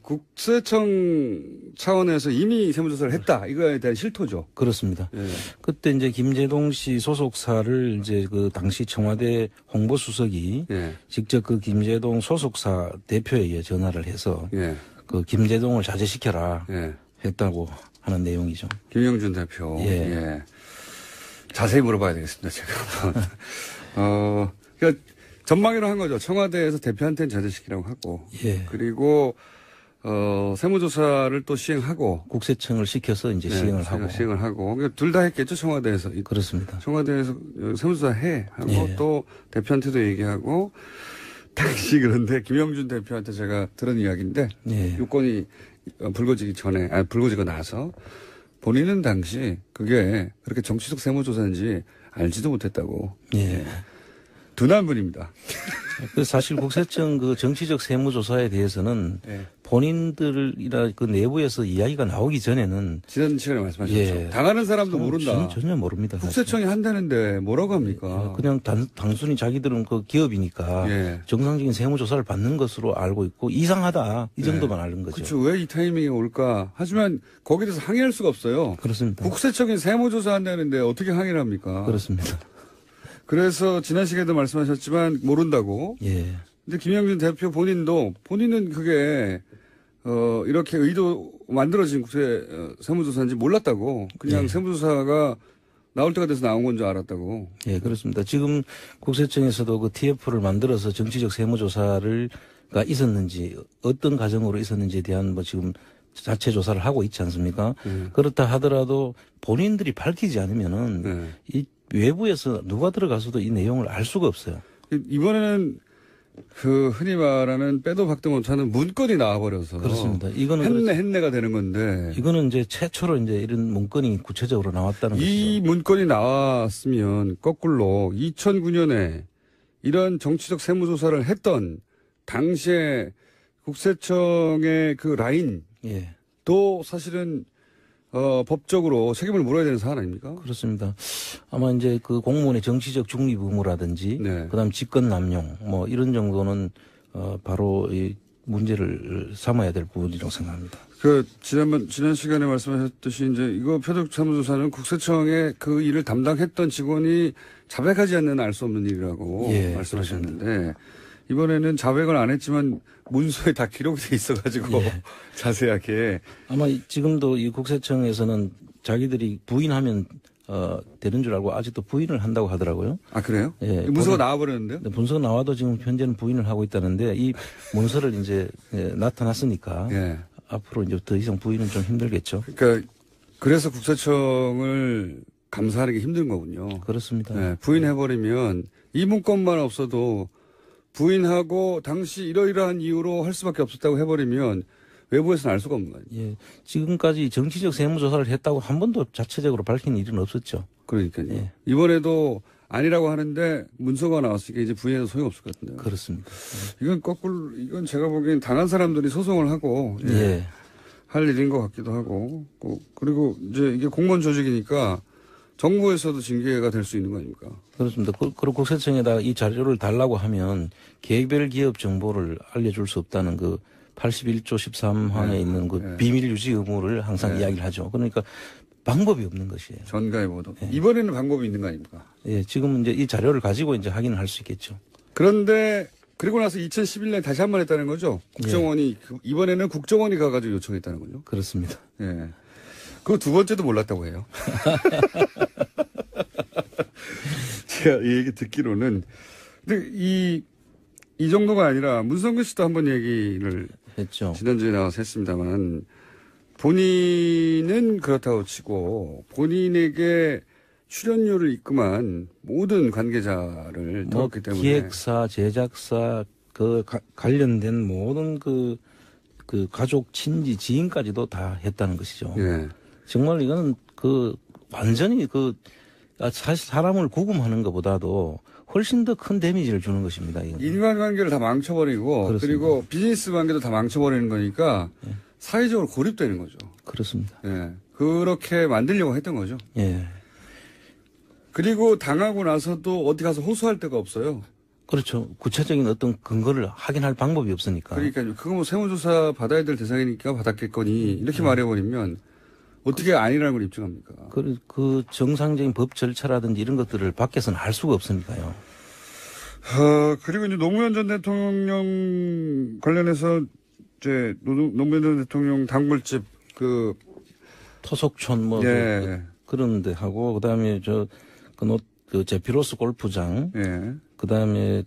국세청 차원에서 이미 세무조사를 했다. 이거에 대한 실토죠.
그렇습니다.
예.
그때 이제 김재동 씨 소속사를 이제 그 당시 청와대 홍보수석이
예.
직접 그 김재동 소속사 대표에게 전화를 해서
예.
그 김재동을 자제시켜라
예.
했다고 하는 내용이죠.
김영준 대표.
예.
예. 자세히 물어봐야 되겠습니다. 제가 한번. 그러니까 전망으로 한 거죠. 청와대에서 대표한테는 자제시키라고 하고.
예.
그리고 세무조사를 또 시행하고.
국세청을 시켜서 이제 시행을 하고.
시행을 하고. 그러니까 둘 다 했겠죠. 청와대에서.
그렇습니다.
청와대에서 세무조사 해 하고
예.
또 대표한테도 얘기하고. 당시 그런데 김영준 대표한테 제가 들은 이야기인데.
예.
요건이 불거지기 전에, 불거지고 나서 본인은 당시 그게 그렇게 정치적 세무조사인지 알지도 못했다고.
예.
둔한 분입니다.
그 사실 국세청 그 정치적 세무조사에 대해서는
예.
본인들이나 그 내부에서 이야기가 나오기 전에는
지난 시간에 말씀하셨죠.
예.
당하는 사람도 모른다.
전혀 모릅니다.
국세청이 한다는데 뭐라고 합니까?
그냥 단순히 자기들은 그 기업이니까
예.
정상적인 세무조사를 받는 것으로 알고 있고 이상하다 이 정도만 아는 거죠.
그렇죠. 왜 이 타이밍에 올까? 하지만 거기에 대해서 항의할 수가 없어요.
그렇습니다.
국세청이 세무조사 한다는데 어떻게 항의를 합니까?
그렇습니다.
그래서 지난 시간에도 말씀하셨지만 모른다고.
예.
근데 김영준 대표 본인은 그게 이렇게 만들어진 세무조사인지 몰랐다고. 그냥
예.
세무조사가 나올 때가 돼서 나온 건 줄 알았다고.
예, 그렇습니다. 지금 국세청에서도 그 TF를 만들어서 정치적 세무조사가 있었는지 어떤 과정으로 있었는지에 대한 지금 자체 조사를 하고 있지 않습니까? 그렇다 하더라도 본인들이 밝히지 않으면은 이 외부에서 누가 들어가서도 이 내용을 알 수가 없어요.
이번에는 그 흔히 말하는 빼도 박도 못하는 문건이 나와버려서
그렇습니다. 이거는
했네가 되는 건데
이거는 이제 최초로 이제 이런 문건이 구체적으로 나왔다는 것이죠.
이 문건이 나왔으면 거꾸로 2009년에 이런 정치적 세무조사를 했던 당시에 국세청의 그 라인
예.
또 사실은 법적으로 책임을 물어야 되는 사안 아닙니까?
그렇습니다. 아마 이제 그 공무원의 정치적 중립 의무라든지,
네.
그다음 직권 남용, 이런 정도는 바로 이 문제를 삼아야 될 부분이라고 생각합니다.
지난 시간에 말씀하셨듯이 이제 이거 표적 세무조사는 국세청의 그 일을 담당했던 직원이 자백하지 않는 알 수 없는 일이라고
예,
말씀하셨는데
그렇습니다.
이번에는 자백을 안 했지만 문서에 다 기록이 돼 있어가지고
예.
자세하게
아마 지금도 이 국세청에서는 자기들이 부인하면 되는 줄 알고 아직도 부인을 한다고 하더라고요.
아 그래요?
예.
문서가 나와버렸는데요?
네, 문서가 나와도 지금 현재는 부인을 하고 있다는데 이 문서를 이제 나타났으니까
예.
앞으로 이제 더 이상 부인은 좀 힘들겠죠.
그러니까 그래서 국세청을 감사하는 게 힘든 거군요.
그렇습니다.
네, 부인해버리면 이 문건만 없어도 부인하고 당시 이러이러한 이유로 할 수밖에 없었다고 해버리면 외부에서는 알 수가 없는 거 아니에요.
예. 지금까지 정치적 세무조사를 했다고 한 번도 자체적으로 밝힌 일은 없었죠.
그러니까요.
예.
이번에도 아니라고 하는데 문서가 나왔으니까 이제 부인해도 소용없을 것 같은데요.
그렇습니다.
이건 거꾸로, 이건 제가 보기엔 당한 사람들이 소송을 하고, 예.
예.
할 일인 것 같기도 하고, 그리고 이제 이게 공무원 조직이니까 정부에서도 징계가 될 수 있는 거 아닙니까?
그렇습니다. 그리고 국세청에다 이 자료를 달라고 하면 개별 기업 정보를 알려줄 수 없다는 그 81조 13항에 있는 그 비밀 유지 의무를 항상 이야기를 하죠. 그러니까 방법이 없는 것이에요.
전가의 보도. 이번에는 방법이 있는 거 아닙니까?
예, 지금 이제 이 자료를 가지고 이제 확인을 할 수 있겠죠.
그런데 그리고 나서 2011년에 다시 한 번 했다는 거죠? 국정원이, 이번에는 국정원이 가가지고 요청했다는 거죠?
그렇습니다.
예. 그거 두 번째도 몰랐다고 해요. 제가 이 얘기 듣기로는. 근데 이 정도가 아니라 문성근 씨도 한번 얘기를
했죠.
지난주에 나와서 했습니다만 본인은 그렇다고 치고 본인에게 출연료를 입금한 모든 관계자를 들었기 때문에
기획사, 제작사, 관련된 모든 그 가족, 친지, 지인까지도 다 했다는 것이죠.
예.
정말 이거는 완전히 사실 사람을 구금하는 것보다도 훨씬 더 큰 데미지를 주는 것입니다. 이건.
인간관계를 다 망쳐버리고 그렇습니다. 그리고 비즈니스 관계도 다 망쳐버리는 거니까 사회적으로 고립되는 거죠.
그렇습니다.
예. 그렇게 만들려고 했던 거죠.
예.
그리고 당하고 나서도 어디 가서 호소할 데가 없어요.
그렇죠. 구체적인 어떤 근거를 확인할 방법이 없으니까.
그러니까요. 그거 뭐 세무조사 받아야 될 대상이니까 받았겠거니 이렇게 말해버리면 어떻게 아니라는 걸 입증합니까?
그 정상적인 법 절차라든지 이런 것들을 밖에서는 알 수가 없으니까요.
그리고 이제 노무현 전 대통령 관련해서 이제 노무현 전 대통령 단골집
토속촌 그런 데 하고 그다음에 제피로스 골프장 그다음에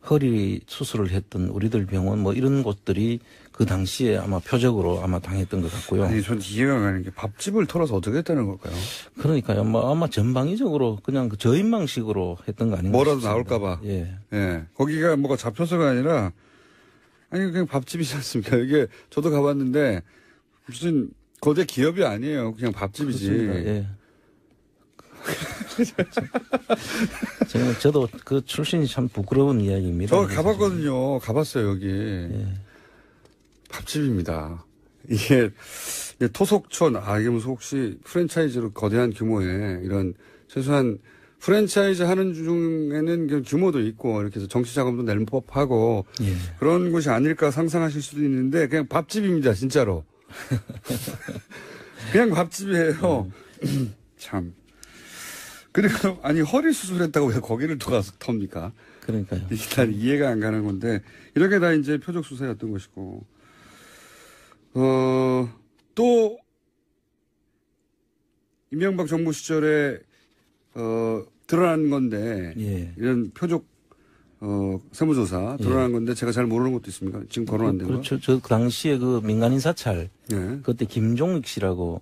허리 수술을 했던 우리들 병원 이런 곳들이 그 당시에 아마 표적으로 아마 당했던 것 같고요.
아니, 전 이해가 가는 게 밥집을 털어서 어떻게 했다는 걸까요?
그러니까요. 아마 전방위적으로 그냥 저인망식으로 했던 거 아닌가
뭐라도
싶습니다.
나올까봐.
예.
예. 거기가 뭐가 잡혀서가 아니라 아니 그냥 밥집이지 않습니까? 이게 저도 가봤는데 무슨 거대 기업이 아니에요. 그냥 밥집이지.
그렇습니다. 예. 저도 그 출신이 참 부끄러운 이야기입니다.
저 가봤거든요. 가봤어요, 여기.
예.
밥집입니다. 이게 토속촌, 이게 무슨 혹시 프랜차이즈로 거대한 규모의 이런 최소한 프랜차이즈 하는 중에는 규모도 있고 이렇게 해서 정치 자금도 낼 법하고 그런 곳이 아닐까 상상하실 수도 있는데 그냥 밥집입니다, 진짜로. 그냥 밥집이에요. 참. 그리고 아니 허리 수술했다고 왜 거기를 또 가서 텁니까?
그러니까요.
일단 이해가 안 가는 건데 이렇게 다 이제 표적 수사였던 것이고 또 이명박 정부 시절에 드러난 건데 이런 표적 세무조사 드러난 건데 제가 잘 모르는 것도 있습니까? 지금 거론한 데가.
그렇죠. 저 당시에 민간인 사찰 그때 김종익 씨라고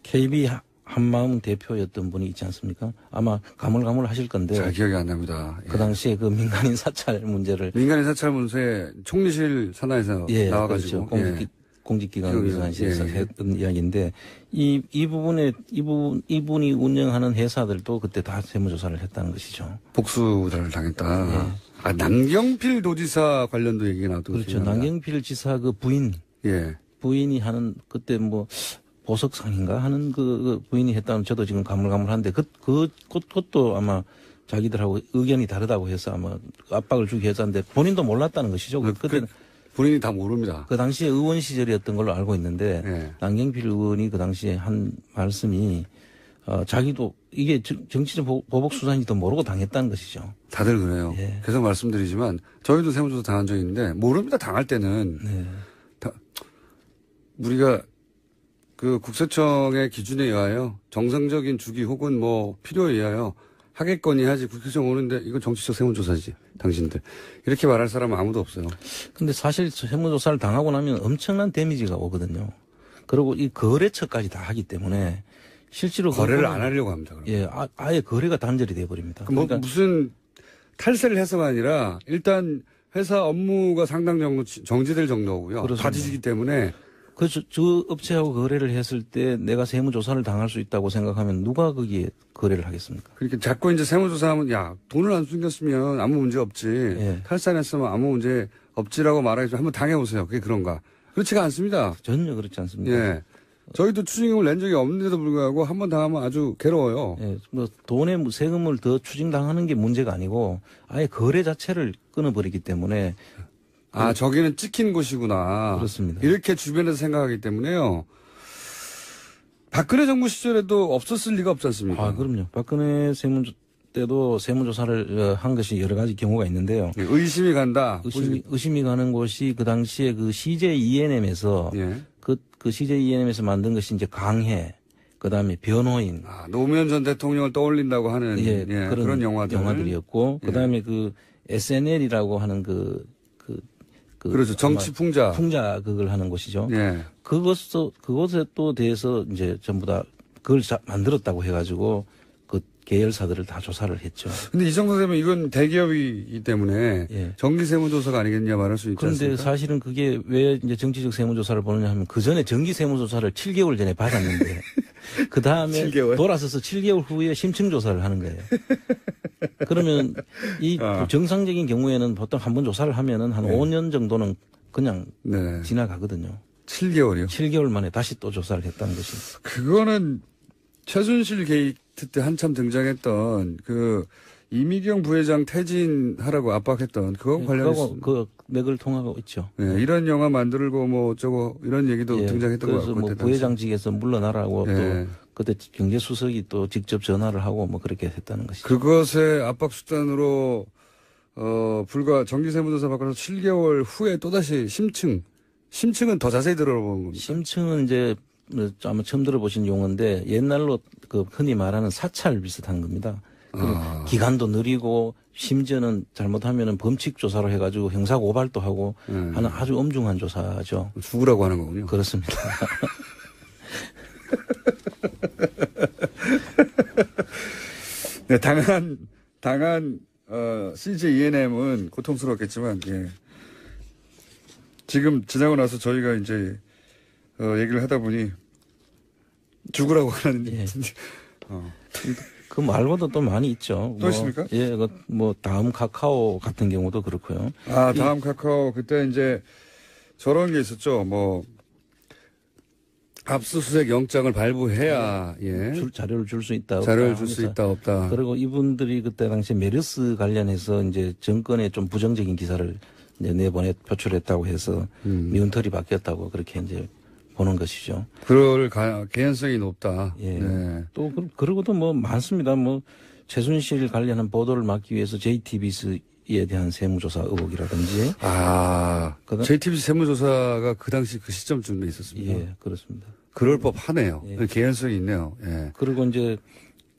KB 한마음 대표였던 분이 있지 않습니까? 아마 가물가물하실 건데.
잘 기억이 안 납니다.
그 당시에 민간인 사찰 문제를.
민간인 사찰 문서에 총리실 산하에서 나와가지고.
그렇죠. 공직기관 비서관실에서 했던 이야기인데 이분이 운영하는 회사들도 그때 다 세무조사를 했다는 것이죠.
복수를 당했다. 남경필 도지사 관련도 얘기가 나왔던 거죠.
그렇죠. 남경필 지사 부인이 하는 그때 보석상인가 하는 부인이 했다는 저도 지금 가물가물한데 그것도 아마 자기들하고 의견이 다르다고 해서 아마 압박을 주기 했었는데 본인도 몰랐다는 것이죠. 그때
본인이 다 모릅니다.
그 당시에 의원 시절이었던 걸로 알고 있는데 남경필 의원이 그 당시에 한 말씀이 자기도 이게 정치적 보복 수사인지도 모르고 당했다는 것이죠.
다들 그래요. 계속 말씀드리지만 저희도 세무조사 당한 적이 있는데 모릅니다. 당할 때는 우리가 국세청의 기준에 의하여 정상적인 주기 혹은 필요에 의하여 하겠거니 하지 국세청 오는데 이건 정치적 세무조사지 당신들 이렇게 말할 사람은 아무도 없어요.
근데 사실 세무조사를 당하고 나면 엄청난 데미지가 오거든요. 그리고 이 거래처까지 다 하기 때문에 실제로
거래를 안 하려고 합니다.
그러면. 아예 거래가 단절이 돼버립니다.
그러니까 무슨 탈세를 해서가 아니라 일단 회사 업무가 상당 정도 정지될 정도고요.
그렇습니다.
다 뒤지기 때문에.
그래서 저 업체하고 거래를 했을 때 내가 세무조사를 당할 수 있다고 생각하면 누가 거기에 거래를 하겠습니까?
그러니까 자꾸 이제 세무조사하면 야 돈을 안 숨겼으면 아무 문제 없지.
예.
탈세 안 했으면 아무 문제 없지라고 말하기 좀 한번 당해보세요. 그게 그런가. 그렇지가 않습니다.
전혀 그렇지 않습니다.
예. 저희도 추징금을 낸 적이 없는데도 불구하고 한 번 당하면 아주 괴로워요.
예, 뭐 돈에 세금을 더 추징당하는 게 문제가 아니고 아예 거래 자체를 끊어버리기 때문에
아, 저기는 찍힌 곳이구나.
그렇습니다.
이렇게 주변에서 생각하기 때문에요. 박근혜 정부 시절에도 없었을 리가 없지 않습니까?
아, 그럼요. 박근혜 때도 세무조사를 한 것이 여러 가지 경우가 있는데요.
예, 의심이 간다.
의심이 가는 곳이 그 당시에 그 CJ ENM에서
예.
그 CJ ENM에서 만든 것이 이제 강해, 그 다음에 변호인.
아, 노무현 전 대통령을 떠올린다고 하는
예,
그런
영화들이었고, 그 다음에 그 SNL이라고 하는
그렇죠. 정치 풍자.
풍자 그걸 하는 곳이죠.
예.
그것에 또 대해서 이제 전부 다 그걸 만들었다고 해가지고 그 계열사들을 다 조사를 했죠.
근데 이 정도 되면 이건 대기업이기 때문에
예.
정기 세무조사가 아니겠냐 말할 수 있지
그런데
않습니까?
사실은 그게 왜 이제 정치적 세무조사를 보느냐 하면 그 전에 정기 세무조사를 7개월 전에 받았는데 그 다음에
7개월?
돌아서서 7개월 후에 심층조사를 하는 거예요. 그러면 이 정상적인 경우에는 보통 한 번 조사를 하면은 한 5년 정도는 그냥
네.
지나가거든요.
7개월이요?
7개월 만에 다시 또 조사를 했다는 것이.
그거는 최순실 게이트 때 한참 등장했던 그 이미경 부회장 퇴진하라고 압박했던 그거 관련해서
그 맥을 통하고 있죠.
네, 이런 영화 만들고 뭐 어쩌고 이런 얘기도 등장했던 것
그래서
같고
뭐 부회장직에서 물러나라고 또 그때 경제수석이 또 직접 전화를 하고 뭐 그렇게 했다는 것이죠.
그것의 압박 수단으로 불과 정기세무조사 받고서 7개월 후에 또다시 심층은 더 자세히 들어보는 겁니다.
심층은 이제 아마 처음 들어보신 용어인데 옛날로 그 흔히 말하는 사찰 비슷한 겁니다. 기간도 느리고 심지어는 잘못하면은 범칙 조사로 해가지고 형사 고발도 하고 하는 아주 엄중한 조사죠.
죽으라고 하는 거군요.
그렇습니다.
네, 당한 CJ ENM은 고통스럽겠지만 예. 지금 지나고 나서 저희가 이제 얘기를 하다 보니 죽으라고 하는
예. 그 말고도 또 많이 있죠.
또 있습니까?
예, 뭐 다음 카카오 같은 경우도 그렇고요.
아, 다음 카카오 그때 이제 저런 게 있었죠. 뭐 압수수색 영장을 발부해야
자료를 줄 수 있다.
자료를 줄 수 있다 없다.
그리고 이분들이 그때 당시에 메르스 관련해서 이제 정권에 좀 부정적인 기사를 이제 내보내 표출했다고 해서 미운털이 바뀌었다고 그렇게 이제 보는 것이죠.
그럴 개연성이 높다.
예.
네.
또 그러고도 뭐 많습니다. 뭐 최순실 관련한 보도를 막기 위해서 JTBC에 대한 세무조사 의혹이라든지.
JTBC 세무조사가 그 당시 그 시점쯤에 있었습니다.
예, 그렇습니다.
그럴 법하네요.
예.
개연성이 있네요. 예.
그리고 이제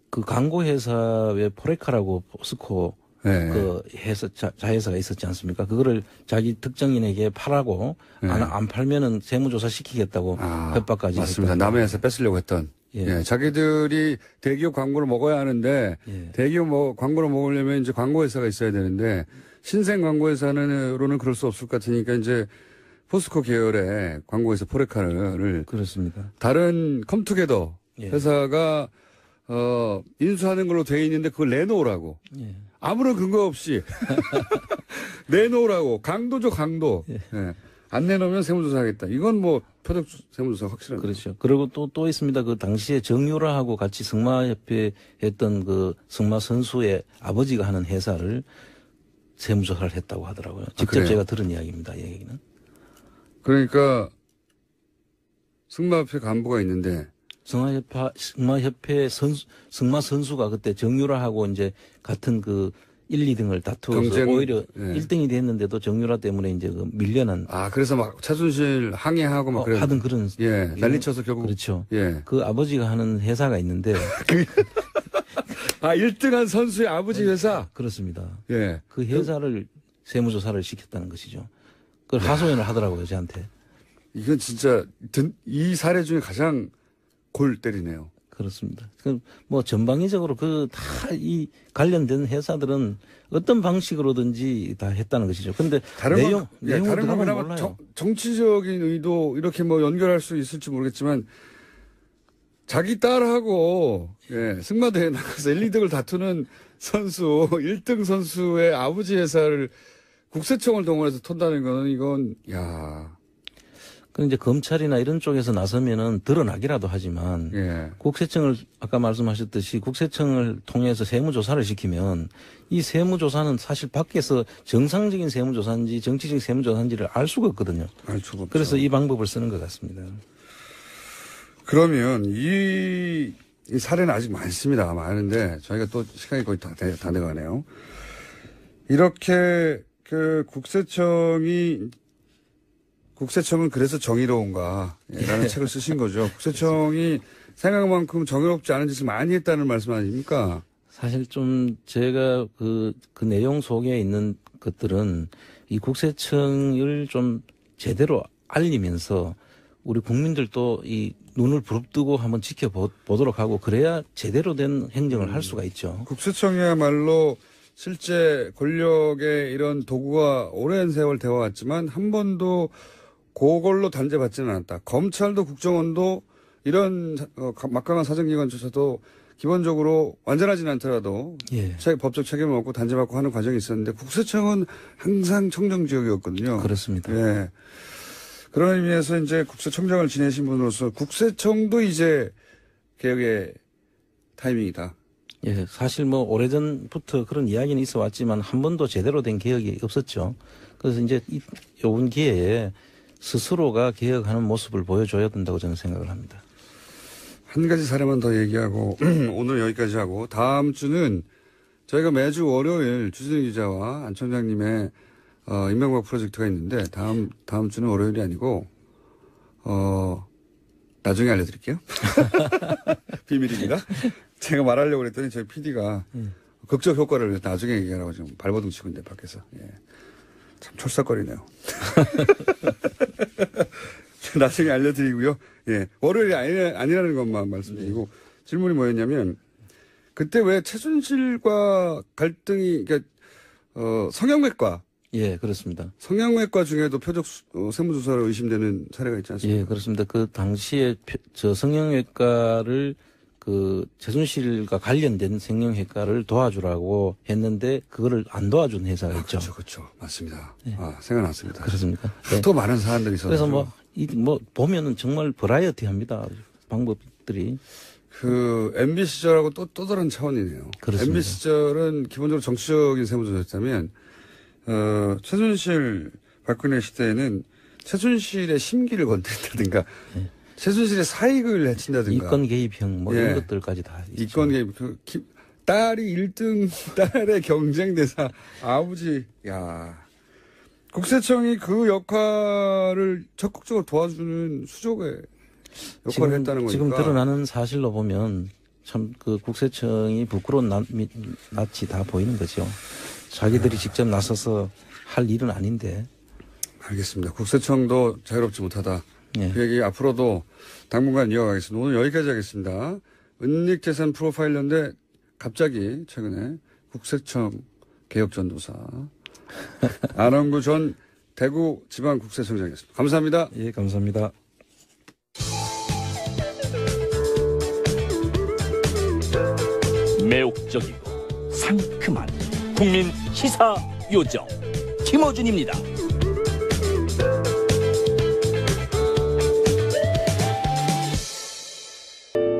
그 광고 회사의 포레카라고 포스코 그 자회사가 있었지 않습니까? 그거를 자기 특정인에게 팔라고 안 팔면은 세무조사 시키겠다고 협박까지
맞습니다. 남의 회사 뺏으려고 했던. 예. 자기들이 대기업 광고를 먹어야 하는데 대기업 광고를 먹으려면 이제 광고 회사가 있어야 되는데 신생 광고 회사로는 그럴 수 없을 것 같으니까 이제 포스코 계열의 광고 회사 포레카를
그렇습니다.
다른 컴투게더 회사가 인수하는 걸로 돼 있는데 그걸 내놓으라고. 아무런 근거 없이 내놓으라고. 강도죠, 강도. 예. 안 내놓으면 세무조사 하겠다. 이건 뭐 표적 세무조사 확실한.
그렇죠. 그리고 또 있습니다. 그 당시에 정유라하고 같이 승마협회 했던 그 승마 선수의 아버지가 하는 회사를 세무조사를 했다고 하더라고요. 직접 제가 들은 이야기입니다. 이 얘기는.
그러니까 승마협회 간부가 있는데
승마협회 승마 선수가 그때 정유라하고 이제 같은 그 1, 2등을 다투어서 오히려 1등이 됐는데도 정유라 때문에 이제 그 밀려난.
그래서 막 최순실 항의하고 막
하던 그런.
난리쳐서 결국.
그렇죠. 그 아버지가 하는 회사가 있는데.
1등한 선수의 아버지 회사?
그렇습니다. 그 회사를 세무조사를 시켰다는 것이죠. 그걸 하소연을 하더라고요, 저한테.
이건 진짜 이 사례 중에 가장 골 때리네요.
그렇습니다. 뭐 전방위적으로 다 이 관련된 회사들은 어떤 방식으로든지 다 했다는 것이죠. 근데 내용은 몰라요.
정치적인 의도 이렇게 뭐 연결할 수 있을지 모르겠지만 자기 딸하고 승마대회 나가서 1, 2등을 다투는 선수, 1등 선수의 아버지 회사를 국세청을 동원해서 턴다는 거는 이건
그 이제 검찰이나 이런 쪽에서 나서면은 드러나기라도 하지만 국세청을 아까 말씀하셨듯이 국세청을 통해서 세무조사를 시키면 이 세무조사는 사실 밖에서 정상적인 세무조사인지 정치적인 세무조사인지를 알 수가 없거든요.
알 수가 없죠.
그래서 이 방법을 쓰는 것 같습니다.
그러면 이 사례는 아직 많습니다. 많은데 저희가 또 시간이 거의 다 돼가네요. 이렇게 국세청은 그래서 정의로운가 라는 책을 쓰신 거죠. 국세청이 생각만큼 정의롭지 않은 짓을 많이 했다는 말씀 아닙니까?
사실 좀 제가 그 내용 속에 있는 것들은 이 국세청을 좀 제대로 알리면서 우리 국민들도 이 눈을 부릅뜨고 한번 지켜보도록 하고 그래야 제대로 된 행정을 할 수가 있죠.
국세청이야말로 실제 권력의 이런 도구가 오랜 세월 되어왔지만 한 번도 그걸로 단죄받지는 않았다. 검찰도 국정원도 이런 막강한 사정기관조차도 기본적으로 완전하지는 않더라도 법적 책임을 얻고 단죄받고 하는 과정이 있었는데 국세청은 항상 청정지역이었거든요.
그렇습니다.
그런 의미에서 이제 국세청장을 지내신 분으로서 국세청도 이제 개혁의 타이밍이다.
사실 뭐 오래전부터 그런 이야기는 있어 왔지만 한 번도 제대로 된 개혁이 없었죠. 그래서 이제 이번 기회에 스스로가 개혁하는 모습을 보여줘야 된다고 저는 생각을 합니다.
한 가지 사례만 더 얘기하고 오늘 여기까지 하고 다음 주는 저희가 매주 월요일 주진우 기자와 안 총장님의 임명박 프로젝트가 있는데 다음 주는 월요일이 아니고 나중에 알려드릴게요. 비밀입니다. 제가 말하려고 그랬더니 저희 PD가 극적 효과를 나중에 얘기하라고 지금 발버둥 치고 있는데 밖에서. 참 철썩거리네요. 나중에 알려드리고요. 월요일이 아니라는 것만 말씀드리고 질문이 뭐였냐면 그때 왜 최순실과 갈등이 그러니까 성형외과
그렇습니다.
성형외과 중에도 표적 세무조사로 의심되는 사례가 있지 않습니까?
그렇습니다. 그 당시에 성형외과를 최순실과 관련된 성형외과를 도와주라고 했는데 그거를 안 도와준 회사가 있죠.
그렇죠. 맞습니다. 생각났습니다.
그렇습니까?
또 많은 사안들이 있어서.
그래서 보면은 정말 버라이어티합니다. 방법들이.
MB 시절하고 또 다른 차원이네요.
그렇습니다.
MB 시절은 기본적으로 정치적인 세무조사였다면 최순실 박근혜 시대에는 최순실의 심기를 건드린다든가 최순실의 사익을 해친다든가
이권 개입형 이런 것들까지 다 있죠.
이권 개입 딸이 1등 딸의 경쟁 대사 아버지 국세청이 그 역할을 적극적으로 도와주는 수족의 역할을 했다는 거니까
지금 드러나는 사실로 보면 참 국세청이 부끄러운 낯이 다 보이는 거죠. 자기들이 직접 나서서 할 일은 아닌데.
알겠습니다. 국세청도 자유롭지 못하다. 그 얘기 앞으로도 당분간 이어가겠습니다. 오늘 여기까지 하겠습니다. 은닉재산 프로파일러인데 갑자기 최근에 국세청 개혁전도사 안원구 전 대구지방국세청장이었습니다. 감사합니다.
감사합니다.
매혹적이고 상큼한 국민 시사 요정 김어준입니다.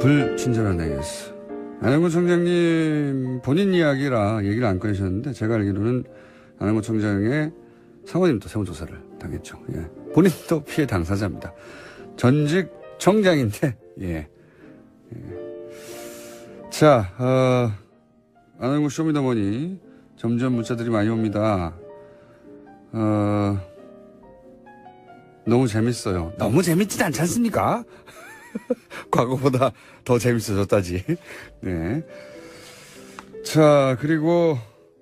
불친절한 AS. 안원구 청장님 본인 이야기라 얘기를 안 꺼내셨는데 제가 알기로는 안원구 청장의 사모님도 세무조사를 당했죠. 본인도 피해 당사자입니다. 전직 청장인데 자, 안원구 쇼미더머니 점점 문자들이 많이 옵니다. 너무 재밌어요. 너무 재밌진 않지 않습니까? 과거보다 더 재밌어졌다지. 자, 그리고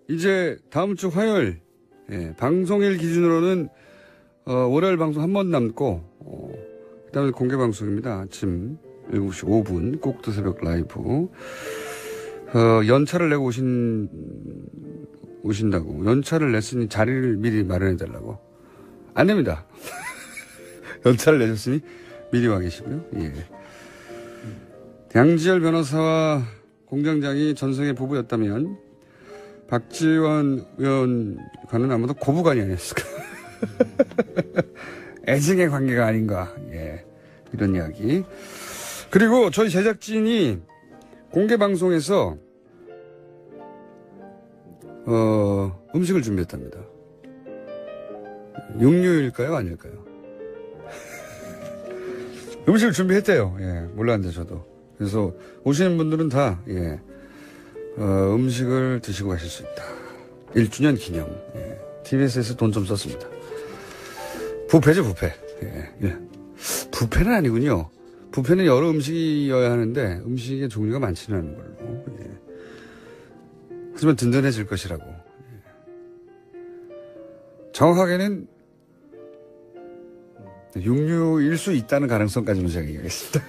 이제 다음 주 화요일, 방송일 기준으로는, 월요일 방송 한 번 남고, 그 다음에 공개 방송입니다. 아침 7시 5분 꼭두 새벽 라이브. 연차를 내고 오신다고. 연차를 냈으니 자리를 미리 마련해달라고. 안 됩니다. 연차를 내셨으니 미리 와 계시고요. 예. 양지열 변호사와 공장장이 전생의 부부였다면 박지원 의원과는 아마도 고부간이 아니었을까. 애증의 관계가 아닌가. 예. 이런 이야기. 그리고 저희 제작진이 공개 방송에서 음식을 준비했답니다. 육류일까요? 아닐까요? 음식을 준비했대요. 예, 몰랐는데 저도. 그래서 오시는 분들은 다 예, 음식을 드시고 가실 수 있다. 1주년 기념. 예, TBS에서 돈 좀 썼습니다. 뷔페죠, 뷔페. 예, 예. 뷔페는 아니군요. 뷔페는 여러 음식이어야 하는데 음식의 종류가 많지는 않은 걸로. 예. 하지만 든든해질 것이라고. 예. 정확하게는 육류일 수 있다는 가능성까지는 제가 얘기하겠습니다.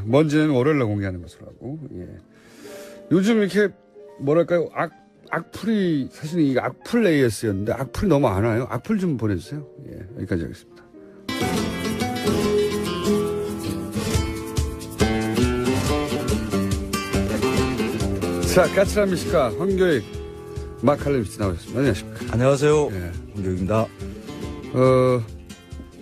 뭔지는 월요일날 공개하는 것으로 하고. 예. 요즘 이렇게 뭐랄까요 악플이 사실은 이게 악플 AS였는데 악플이 너무 안 와요. 악플 좀 보내주세요. 예, 여기까지 하겠습니다. 자, 까칠한 미식가 황교익 마칼레미스 나오셨습니다. 안녕하십니까.
안녕하세요.
예.
황교익입니다.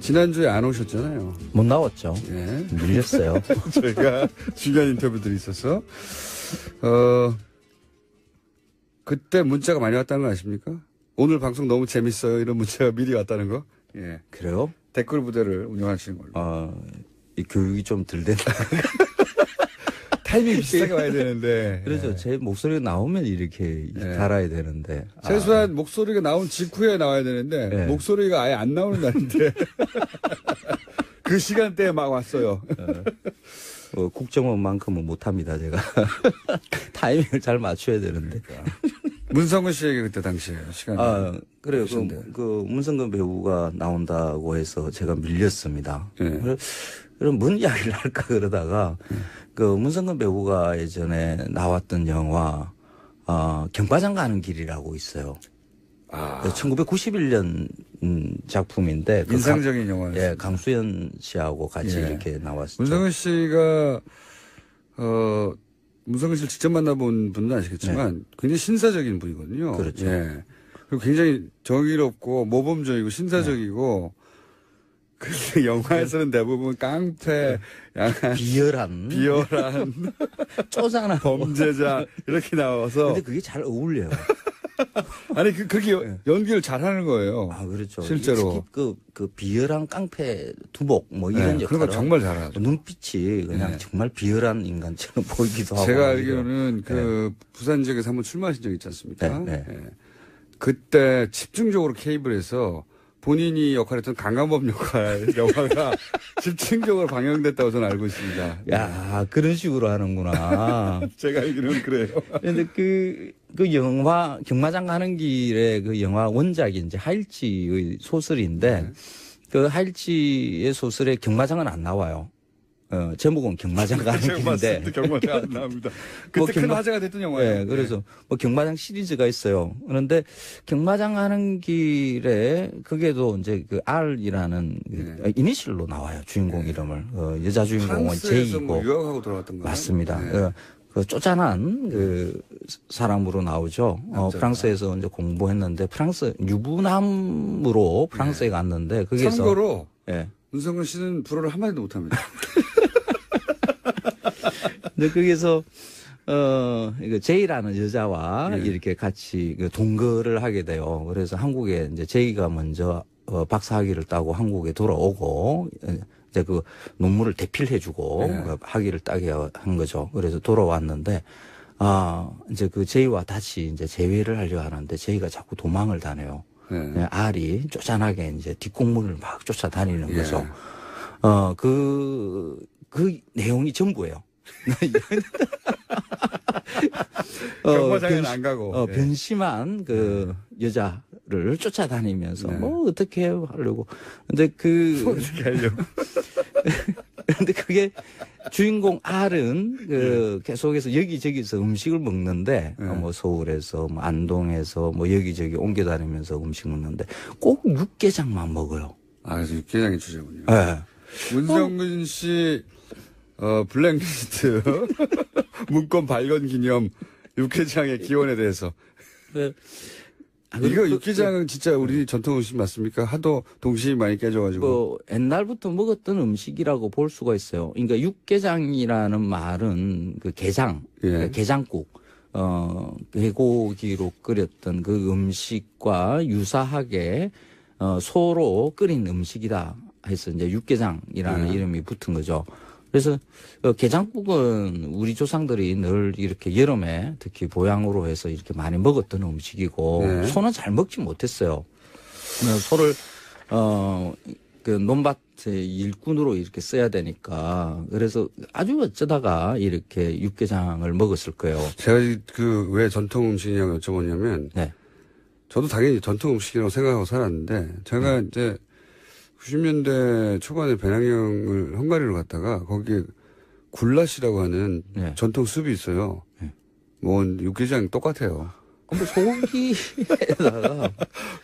지난주에 안 오셨잖아요.
못 나왔죠.
예.
밀렸어요.
저희가 중요한 인터뷰들이 있어서 그때 문자가 많이 왔다는 거 아십니까? 오늘 방송 너무 재밌어요. 이런 문자가 미리 왔다는 거. 예.
그래요?
댓글 부대를 운영하시는 걸로.
이 교육이 좀 덜 된다.
타이밍이 비슷하게 와야 되는데.
그렇죠.
예.
제 목소리가 나오면 이렇게 달아야 되는데.
최소한 목소리가 나온 직후에 나와야 되는데 목소리가 아예 안 나오는 날인데 그 시간대에 막 왔어요.
국정원만큼은 못합니다, 제가. 타이밍을 잘 맞춰야 되는데.
그러니까. 문성근 씨에게 그때 당시에 시간이.
그래요. 그 문성근 배우가 나온다고 해서 제가 밀렸습니다.
네.
그럼 뭔 이야기를 할까 그러다가 그 문성근 배우가 예전에 나왔던 영화, 경과장 가는 길이라고 있어요. 1991년 작품인데.
인상적인 영화였어요.
예, 강수연 씨하고 같이 이렇게 나왔었죠.
문성근 씨가, 문성근 씨를 직접 만나본 분은 아시겠지만 굉장히 신사적인 분이거든요.
그렇죠.
예. 그리고 굉장히 정의롭고 모범적이고 신사적이고 근데 영화에서는 대부분 깡패, 양한
비열한 쪼잔한
범죄자 이렇게 나와서.
근데 그게 잘 어울려요.
아니 그렇게 연기를 잘하는 거예요.
그렇죠.
실제로
그 비열한 깡패 두목 뭐 이런 역할.
그런 거 정말 잘하죠.
눈빛이 그냥 정말 비열한 인간처럼 보이기도 하고.
제가 알기로는 부산 지역에서 한번 출마하신 적 있지 않습니까? 네. 그때 집중적으로 케이블에서 본인이 역할했던 강간범 영화가 집중적으로 방영됐다고 저는 알고 있습니다.
야, 그런 식으로 하는구나.
제가 알기로는 그래요.
그런데 그 영화, 경마장 가는 길에 그 영화 원작이 이제 하일치의 소설인데 그 하일치의 소설에 경마장은 안 나와요. 제목은 경마장 가는 길인데.
경마장 안 나옵니다. 그때 큰 화제가 됐던 영화예요.
네, 그래서 뭐 경마장 시리즈가 있어요. 그런데 경마장 가는 길에 그게도 이제 그 R이라는 이니셜로 나와요. 주인공 이름을. 여자 주인공은 J이고.
뭐 유학하고 돌아왔던 거예요.
맞습니다. 그 쪼잔한 그 사람으로 나오죠. 프랑스에서 이제 공부했는데 프랑스 유부남으로 프랑스에 갔는데 거기서
참고로 문성근 씨는 불어를 한마디도 못합니다.
근데 거기서 이거 제이라는 여자와 이렇게 같이 동거를 하게 돼요. 그래서 한국에 이제 제이가 먼저 박사학위를 따고 한국에 돌아오고 이제 그 논문을 대필해주고 학위를 따게 한 거죠. 그래서 돌아왔는데 이제 그 제이와 다시 이제 재회를 하려 하는데 제이가 자꾸 도망을 다녀요. 알이 쪼잔하게 이제 뒷공문을 막 쫓아다니는 거죠. 그 내용이 전부예요.
경마장에는 안 가고.
변심한 그 여자 를 쫓아다니면서 뭐 어떻게 하려고. 근데
어떻게 하려고.
근데 그게 주인공 R은 계속해서 여기저기서 음식을 먹는데 뭐 서울에서 뭐 안동에서 뭐 여기저기 옮겨 다니면서 음식 먹는데 꼭 육개장만 먹어요.
아, 그래서 육개장이 주제군요.
네.
문성근 씨 블랙리스트 문건 발견 기념 육개장의 기원에 대해서.
네.
이거 육개장은 진짜 우리 전통 음식 맞습니까? 하도 동심이 많이 깨져가지고.
뭐 옛날부터 먹었던 음식이라고 볼 수가 있어요. 그러니까 육개장이라는 말은 그 게장, 그러니까 게장국, 개고기로 끓였던 그 음식과 유사하게 소로 끓인 음식이다 해서 이제 육개장이라는 이름이 붙은 거죠. 그래서 게장국은 우리 조상들이 늘 이렇게 여름에 특히 보양으로 해서 이렇게 많이 먹었던 음식이고 소는 잘 먹지 못했어요. 소를 그 논밭의 일꾼으로 이렇게 써야 되니까 그래서 아주 어쩌다가 이렇게 육개장을 먹었을 거예요.
제가 그 왜 전통 음식이냐고 여쭤보냐면 저도 당연히 전통 음식이라고 생각하고 살았는데 제가 이제 90년대 초반에 배낭여행을 헝가리로 갔다가 거기에 굴라시라고 하는 전통 숲이 있어요. 뭐 육개장 똑같아요.
뭐 소고기에다가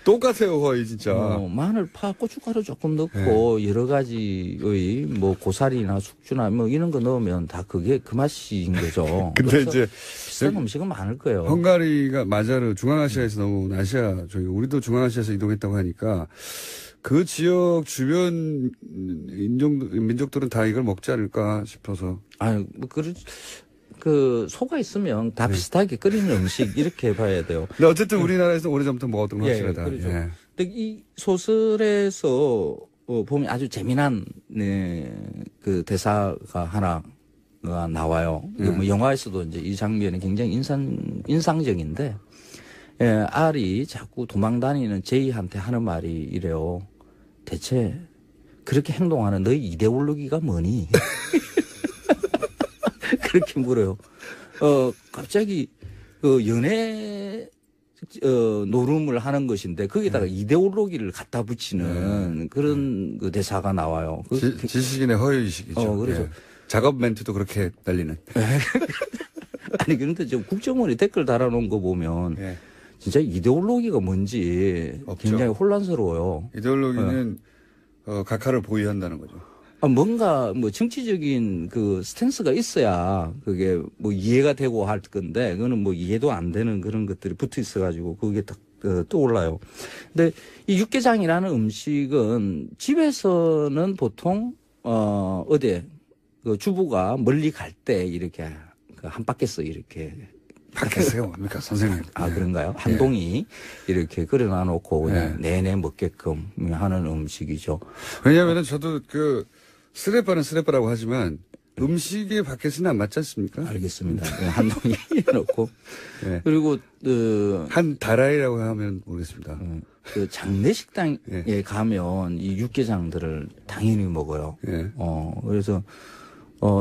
똑같아요 거의 진짜.
마늘, 파, 고춧가루 조금 넣고 여러 가지의 뭐 고사리나 숙주나 뭐 이런 거 넣으면 다 그게 그 맛인 거죠.
근데 이제
비싼 음식은 많을 거예요.
헝가리가 마자르 중앙아시아에서 넘어온 아시아 저희 우리도 중앙아시아에서 이동했다고 하니까 그 지역 주변 민족들은 다 이걸 먹지 않을까 싶어서.
아유, 뭐 그 소가 있으면 다 비슷하게 끓이는 음식 이렇게 봐야 돼요.
근데 어쨌든 우리나라에서 오래전부터 먹었던 건 확실하다.
그렇죠. 근데 이 소설에서 보면 아주 재미난 그 대사가 하나가 나와요. 뭐 영화에서도 이제 이 장면이 굉장히 인상적인데 R이 자꾸 도망다니는 제이한테 하는 말이 이래요. 대체 그렇게 행동하는 너희 이데올로기가 뭐니? 그렇게 물어요. 갑자기 연애 노름을 하는 것인데 거기다가 이데올로기를 갖다 붙이는 그런 그 대사가 나와요.
지식인의 허위의식이죠.
그래서
작업 멘트도 그렇게 날리는.
아니 그런데 지금 국정원이 댓글 달아놓은 거 보면 진짜 이데올로기가 뭔지 굉장히 혼란스러워요.
이데올로기는 각하를 보유한다는 거죠.
뭔가 뭐 정치적인 그 스탠스가 있어야 그게 뭐 이해가 되고 할 건데 그거는 뭐 이해도 안 되는 그런 것들이 붙어 있어가지고 그게 딱 떠올라요. 근데 이 육개장이라는 음식은 집에서는 보통 어디에 그 주부가 멀리 갈 때 이렇게 한 바퀴서 이렇게
밖에서요 뭡니까 선생님?
그런가요? 한 동이 이렇게 끓여놔 놓고 그냥 내내 먹게끔 하는 음식이죠.
왜냐하면은 저도 그 스레빠는 스레빠라고 하지만 음식이 밖에서는 안 맞지 않습니까?
알겠습니다. 한 동이 놓고 그리고
한 다라이라고 하면 모르겠습니다.
그 장례식당에 가면 이 육개장들을 당연히 먹어요. 그래서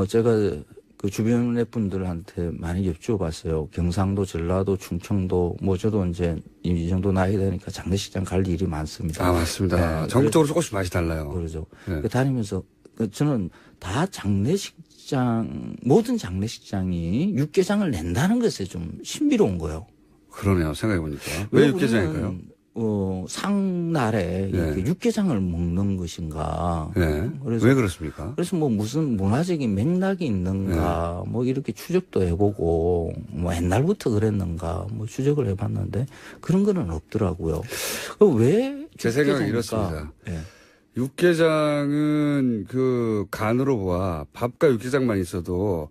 제가 그 주변의 분들한테 많이 여쭤봤어요. 경상도, 전라도, 충청도, 뭐 저도 이제 이 정도 나이 되니까 장례식장 갈 일이 많습니다.
아, 맞습니다. 전국적으로 조금씩 맛이 달라요.
그러죠. 다니면서 저는 다 모든 장례식장이 육개장을 낸다는 것에 좀 신비로운 거예요.
그러네요. 생각해보니까. 왜 육개장일까요?
상날에 이렇게 육개장을 먹는 것인가.
그래서 왜 그렇습니까?
그래서 뭐 무슨 문화적인 맥락이 있는가, 뭐 이렇게 추적도 해보고, 뭐 옛날부터 그랬는가, 뭐 추적을 해봤는데 그런 거는 없더라고요. 왜?
제 생각은 이렇습니다. 육개장은 그 간으로 보아 밥과 육개장만 있어도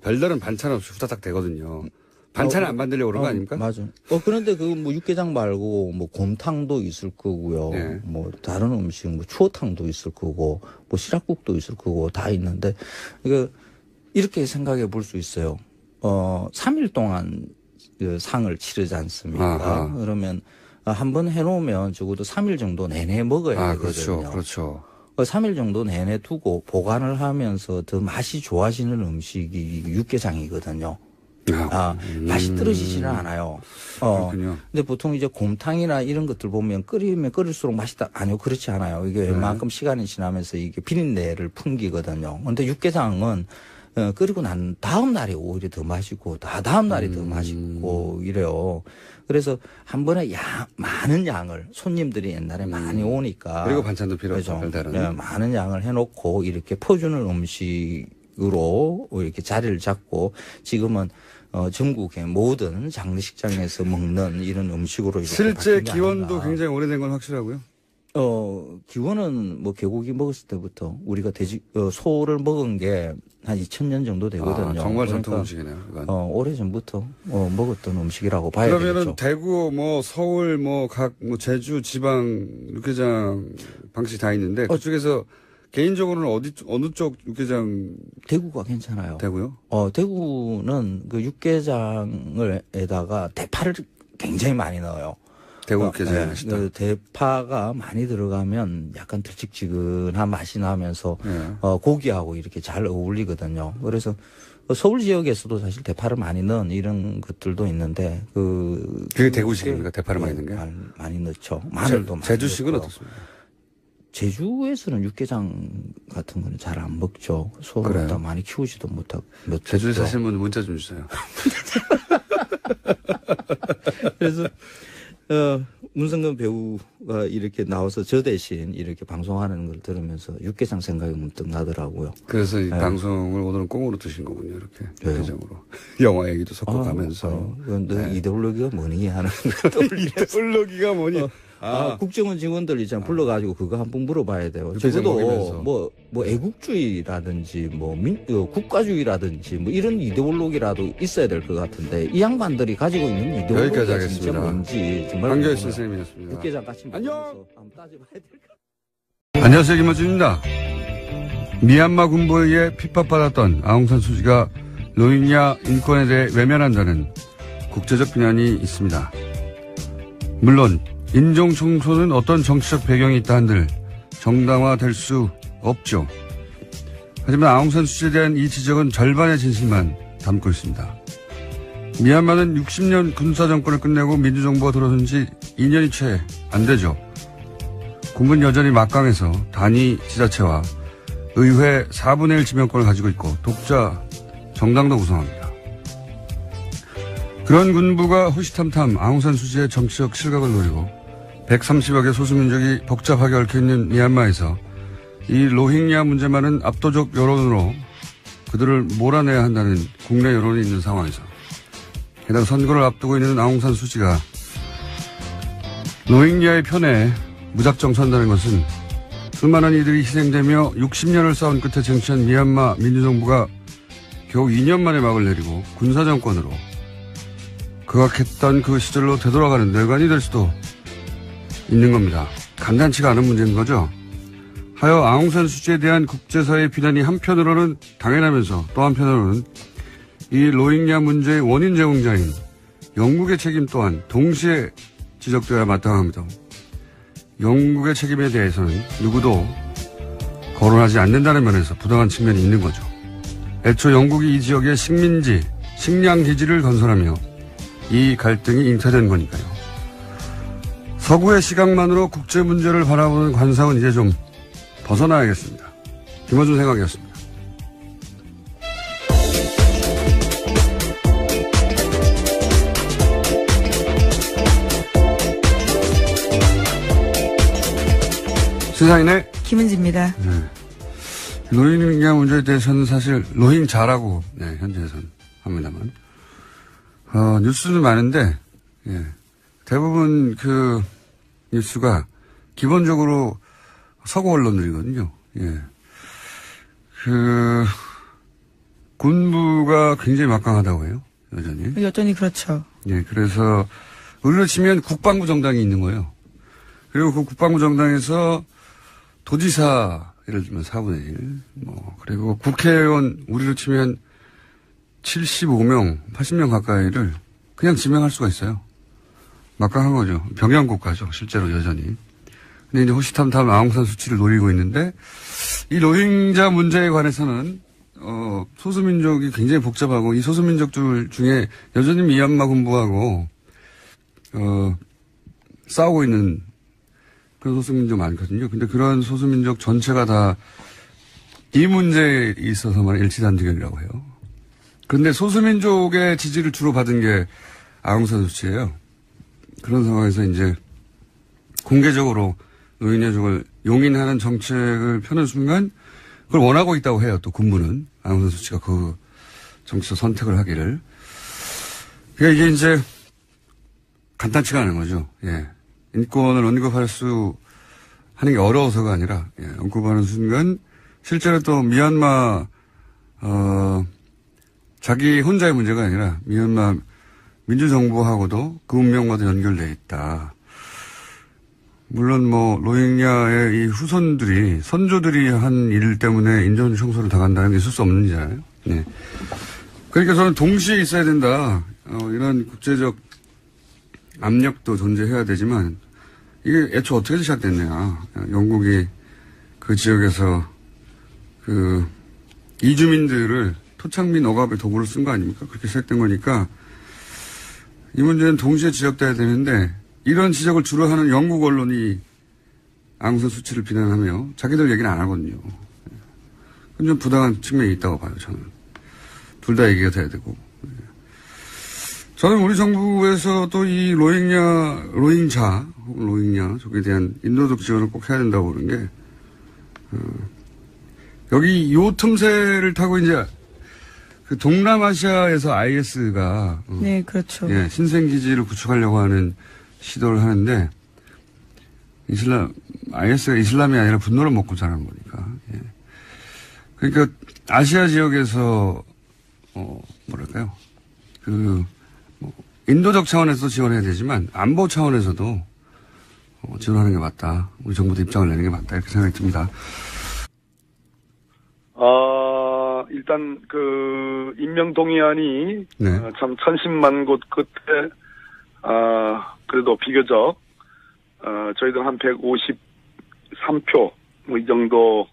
별다른 반찬 없이 후다닥 되거든요. 반찬을 안 만들려고 그런 거 아닙니까?
맞아. 그런데 그 뭐 육개장 말고 뭐 곰탕도 있을 거고요. 뭐 다른 음식 뭐 추어탕도 있을 거고 뭐 시락국도 있을 거고 다 있는데 이렇게 생각해 볼 수 있어요. 3일 동안 그 상을 치르지 않습니까? 그러면 한번 해놓으면 적어도 3일 정도 내내 먹어야 되거든요.
그렇죠.
3일 정도 내내 두고 보관을 하면서 더 맛이 좋아지는 음식이 육개장이거든요. 맛이 떨어지지는 않아요.
그렇군요.
근데 보통 이제 곰탕이나 이런 것들 보면 끓이면 끓일수록 맛이 아니요, 그렇지 않아요. 이게 웬만큼 시간이 지나면서 이게 비린내를 풍기거든요. 근데 육개장은 끓이고 난 다음 날이 오히려 더 맛있고, 다음 날이 더 맛있고, 이래요. 그래서 한 번에 많은 양을, 손님들이 옛날에 많이 오니까.
그리고 반찬도 필요하죠.
네, 많은 양을 해놓고 이렇게 퍼주는 음식으로 이렇게 자리를 잡고, 지금은 전국의 모든 장례식장에서 먹는 이런 음식으로 이렇게
실제 기원도 굉장히 오래된 건 확실하고요.
기원은 뭐 개고기 먹었을 때부터 우리가 소를 먹은 게 한 2000년 정도 되거든요.
정말 전통 음식이네요.
오래 전부터 먹었던 음식이라고 봐야
그러면은
되겠죠.
대구, 뭐 서울, 뭐 제주, 지방 육개장 방식 다 있는데 그중에서 개인적으로는 어느 쪽 육개장?
대구가 괜찮아요.
대구요?
대구는 그 육개장에다가 대파를 굉장히 많이 넣어요.
대구 육개장.
그 대파가 많이 들어가면 약간 들찍지근한 맛이 나면서 고기하고 이렇게 잘 어울리거든요. 그래서 서울 지역에서도 사실 대파를 많이 넣은 이런 것들도 있는데
그게 대구식입니까? 대파를 많이 넣는 게?
많이 넣죠. 마늘도 많이.
제주식은 어떻습니까?
제주에서는 육개장 같은 거는 잘 안 먹죠. 소를 다 많이 키우지도 못하고.
제주에 사시는 분 문자 좀 주세요.
그래서 문성근 배우가 이렇게 나와서 저 대신 이렇게 방송하는 걸 들으면서 육개장 생각이 문득 나더라고요.
그래서 이 방송을 오늘은 꽁으로 드신 거군요, 이렇게. 육개장으로. 영화 얘기도 섞어가면서.
근데 이데올로기가 뭐니 하는
이데올로기가 뭐니?
국정원 직원들 있잖아 불러가지고 그거 한번 물어봐야 돼요. 적어도 뭐 애국주의라든지 국가주의라든지 뭐 이런 이데올로기라도 있어야 될 것 같은데 이 양반들이 가지고 있는 이데올로기가 진짜 뭔지 정말
한결 선생님이었습니다.
육개장 같이
안녕.
한번 따져봐야 될 것 같아요.
안녕하세요, 김어준입니다. 미얀마 군부에 의해 핍박받았던 아웅산 수지가 로힝야 인권에 대해 외면한다는 국제적 비난이 있습니다. 물론 인종 청소는 어떤 정치적 배경이 있다 한들 정당화될 수 없죠. 하지만 아웅산 수지에 대한 이 지적은 절반의 진실만 담고 있습니다. 미얀마는 60년 군사정권을 끝내고 민주정부가 들어선 지 2년이 채 안 되죠. 군부는 여전히 막강해서 단위 지자체와 의회 4분의 1 지명권을 가지고 있고 독자 정당도 구성합니다. 그런 군부가 호시탐탐 아웅산 수지의 정치적 실각을 노리고 130여 개 소수민족이 복잡하게 얽혀있는 미얀마에서 이 로힝야 문제만은 압도적 여론으로 그들을 몰아내야 한다는 국내 여론이 있는 상황에서 게다가 선거를 앞두고 있는 아웅산 수지가 로힝야의 편에 무작정 선다는 것은 수많은 이들이 희생되며 60년을 싸운 끝에 쟁취한 미얀마 민주정부가 겨우 2년 만에 막을 내리고 군사정권으로 극악했던 그 시절로 되돌아가는 뇌관이 될 수도 있는 겁니다. 간단치가 않은 문제인 거죠. 하여 아웅산 수지에 대한 국제사회의 비난이 한편으로는 당연하면서 또 한편으로는 이 로힝야 문제의 원인 제공자인 영국의 책임 또한 동시에 지적되어야 마땅합니다. 영국의 책임에 대해서는 누구도 거론하지 않는다는 면에서 부당한 측면이 있는 거죠. 애초 영국이 이 지역에 식민지, 식량기지를 건설하며 이 갈등이 잉태된 거니까요. 서구의 시각만으로 국제 문제를 바라보는 관상은 이제 좀 벗어나야겠습니다. 김어준 생각이었습니다. 시사인의
김은지입니다.
로힝야 문제에 대해서는 사실 로힝자라고 현재에서는 합니다만 뉴스는 많은데 대부분 그 뉴스가 기본적으로 서구 언론들이거든요. 그 군부가 굉장히 막강하다고 해요.
여전히 그렇죠.
그래서 우리로 치면 국방부 정당이 있는 거예요. 그리고 그 국방부 정당에서 도지사 예를 들면 4분의 1 그리고 국회의원 우리로 치면 75명 80명 가까이를 그냥 지명할 수가 있어요. 막강한 거죠. 병영국가죠. 실제로 여전히. 근데 이제 호시탐탐 아웅산 수치를 노리고 있는데 이 로힝자 문제에 관해서는 소수민족이 굉장히 복잡하고 이 소수민족들 중에 여전히 미얀마 군부하고 싸우고 있는 그런 소수민족 많거든요. 근데 그런 소수민족 전체가 다 이 문제에 있어서만 일치단결이라고 해요. 그런데 소수민족의 지지를 주로 받은 게 아웅산 수치예요. 그런 상황에서 이제 공개적으로 노인야족을 용인하는 정책을 펴는 순간 그걸 원하고 있다고 해요. 또 군부는 아웅산 수치가 그 정치적 선택을 하기를. 그러니까 이게 이제 간단치가 않은 거죠. 예. 인권을 언급할 수 하는 게 어려워서가 아니라 언급하는 순간 실제로 또 미얀마 자기 혼자의 문제가 아니라 미얀마 민주정부하고도 그 운명과도 연결돼 있다. 물론 뭐 로힝야의 이 후손들이 선조들이 한 일 때문에 인종 청소를 당한다는 게 있을 수 없는 일이잖아요. 네. 그러니까 저는 동시에 있어야 된다. 이런 국제적 압력도 존재해야 되지만 이게 애초 어떻게 시작됐냐. 영국이 그 지역에서 그 이주민들을 토착민 억압의 도구로 쓴 거 아닙니까? 그렇게 시작된 거니까 이 문제는 동시에 지적돼야 되는데 이런 지적을 주로 하는 영국 언론이 아웅산 수치를 비난하며 자기들 얘기는 안 하거든요. 그건 좀 부당한 측면이 있다고 봐요, 저는. 둘 다 얘기가 돼야 되고. 저는 우리 정부에서도 이 로힝자, 혹은 로힝야족에 대한 인도적 지원을 꼭 해야 된다고 보는 게, 여기 요 틈새를 타고 이제 그 동남아시아에서 IS가
네, 그렇죠.
예, 신생기지를 구축하려고 하는 시도를 하는데 IS가 이슬람이 아니라 분노를 먹고 자라는 거니까. 예. 그러니까 아시아 지역에서 뭐랄까요? 인도적 차원에서 지원해야 되지만 안보 차원에서도 지원하는 게 맞다. 우리 정부도 입장을 내는 게 맞다. 이렇게 생각이 듭니다.
일단 그 임명동의안이
네.
참 천신만 곳 끝에 그래도 비교적 저희들 한 153표 뭐 이 정도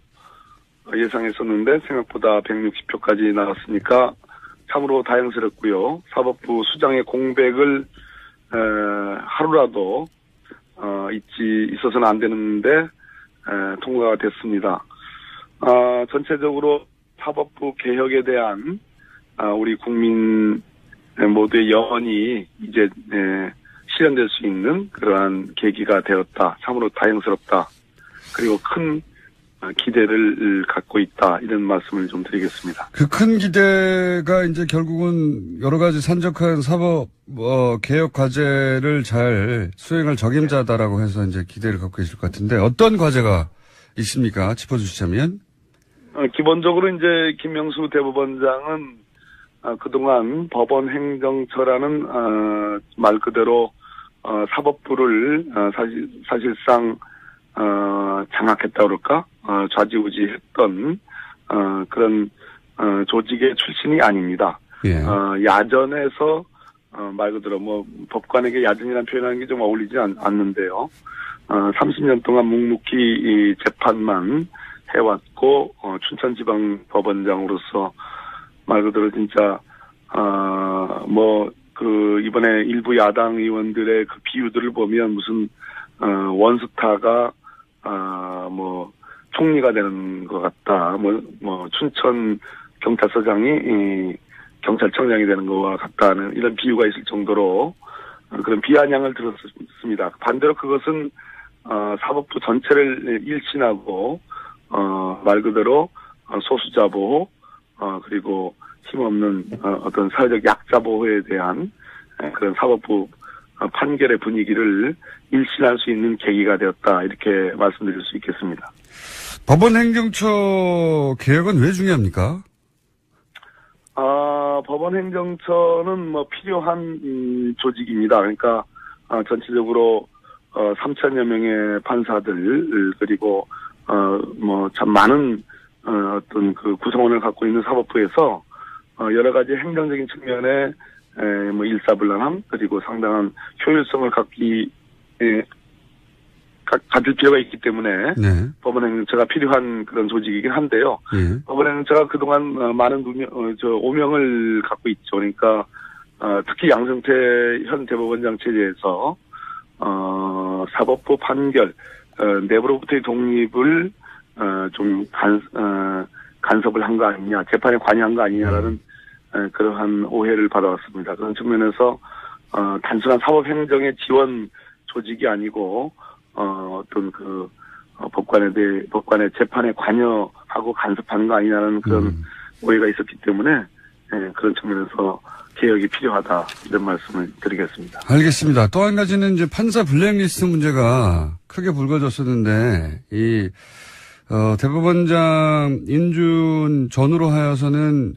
예상했었는데 생각보다 160표까지 나왔으니까 참으로 다행스럽고요. 사법부 수장의 공백을 하루라도 있어서는 안 되는데 통과가 됐습니다. 전체적으로 사법부 개혁에 대한 우리 국민 모두의 염원이 이제 실현될 수 있는 그러한 계기가 되었다. 참으로 다행스럽다. 그리고 큰 기대를 갖고 있다. 이런 말씀을 좀 드리겠습니다.
그 큰 기대가 이제 결국은 여러 가지 산적한 사법 개혁 과제를 잘 수행할 적임자다라고 해서 이제 기대를 갖고 계실 것 같은데 어떤 과제가 있습니까? 짚어주시자면.
기본적으로 이제 김명수 대법원장은 그동안 법원 행정처라는 말 그대로 사법부를 사실상 장악했다 그럴까 좌지우지했던 그런 조직의 출신이 아닙니다.
예.
야전에서 말 그대로 뭐 법관에게 야전이라는 표현하는 게 좀 어울리지 않는데요. 30년 동안 묵묵히 이 재판만 해왔고 춘천지방법원장으로서 말 그대로 진짜 이번에 일부 야당 의원들의 그 비유들을 보면 무슨 원스타가 총리가 되는 것 같다. 춘천 경찰서장이 경찰청장이 되는 것과 같다는 이런 비유가 있을 정도로 그런 비아냥을 들었습니다. 반대로 그것은 사법부 전체를 일신하고 말 그대로 소수자 보호 그리고 힘없는 어떤 사회적 약자 보호에 대한 그런 사법부 판결의 분위기를 일신할 수 있는 계기가 되었다. 이렇게 말씀드릴 수 있겠습니다.
법원 행정처 개혁은 왜 중요합니까?
법원 행정처는 필요한 조직입니다. 그러니까 전체적으로 3,000여 명의 판사들 그리고 참 많은 어떤 그 구성원을 갖고 있는 사법부에서 여러 가지 행정적인 측면에 일사불란함 그리고 상당한 효율성을 갖기 가질 필요가 있기 때문에 네. 법원행정처가 필요한 그런 조직이긴 한데요. 네. 법원행정처가 그동안 많은 오명을 갖고 있죠. 그러니까 특히 양승태 현 대법원장 체제에서 사법부 판결 내부로부터의 독립을 좀 간섭을 한 거 아니냐, 재판에 관여한 거 아니냐라는 그러한 오해를 받아왔습니다. 그런 측면에서 단순한 사법행정의 지원 조직이 아니고 어떤 법관의 재판에 관여하고 간섭하는 거 아니냐는 그런 오해가 있었기 때문에 그런 측면에서 개혁이 필요하다 이런 말씀을 드리겠습니다.
알겠습니다. 또 한 가지는 이제 판사 블랙리스트 문제가 크게 불거졌었는데 이 대법원장 인준 전후로 하여서는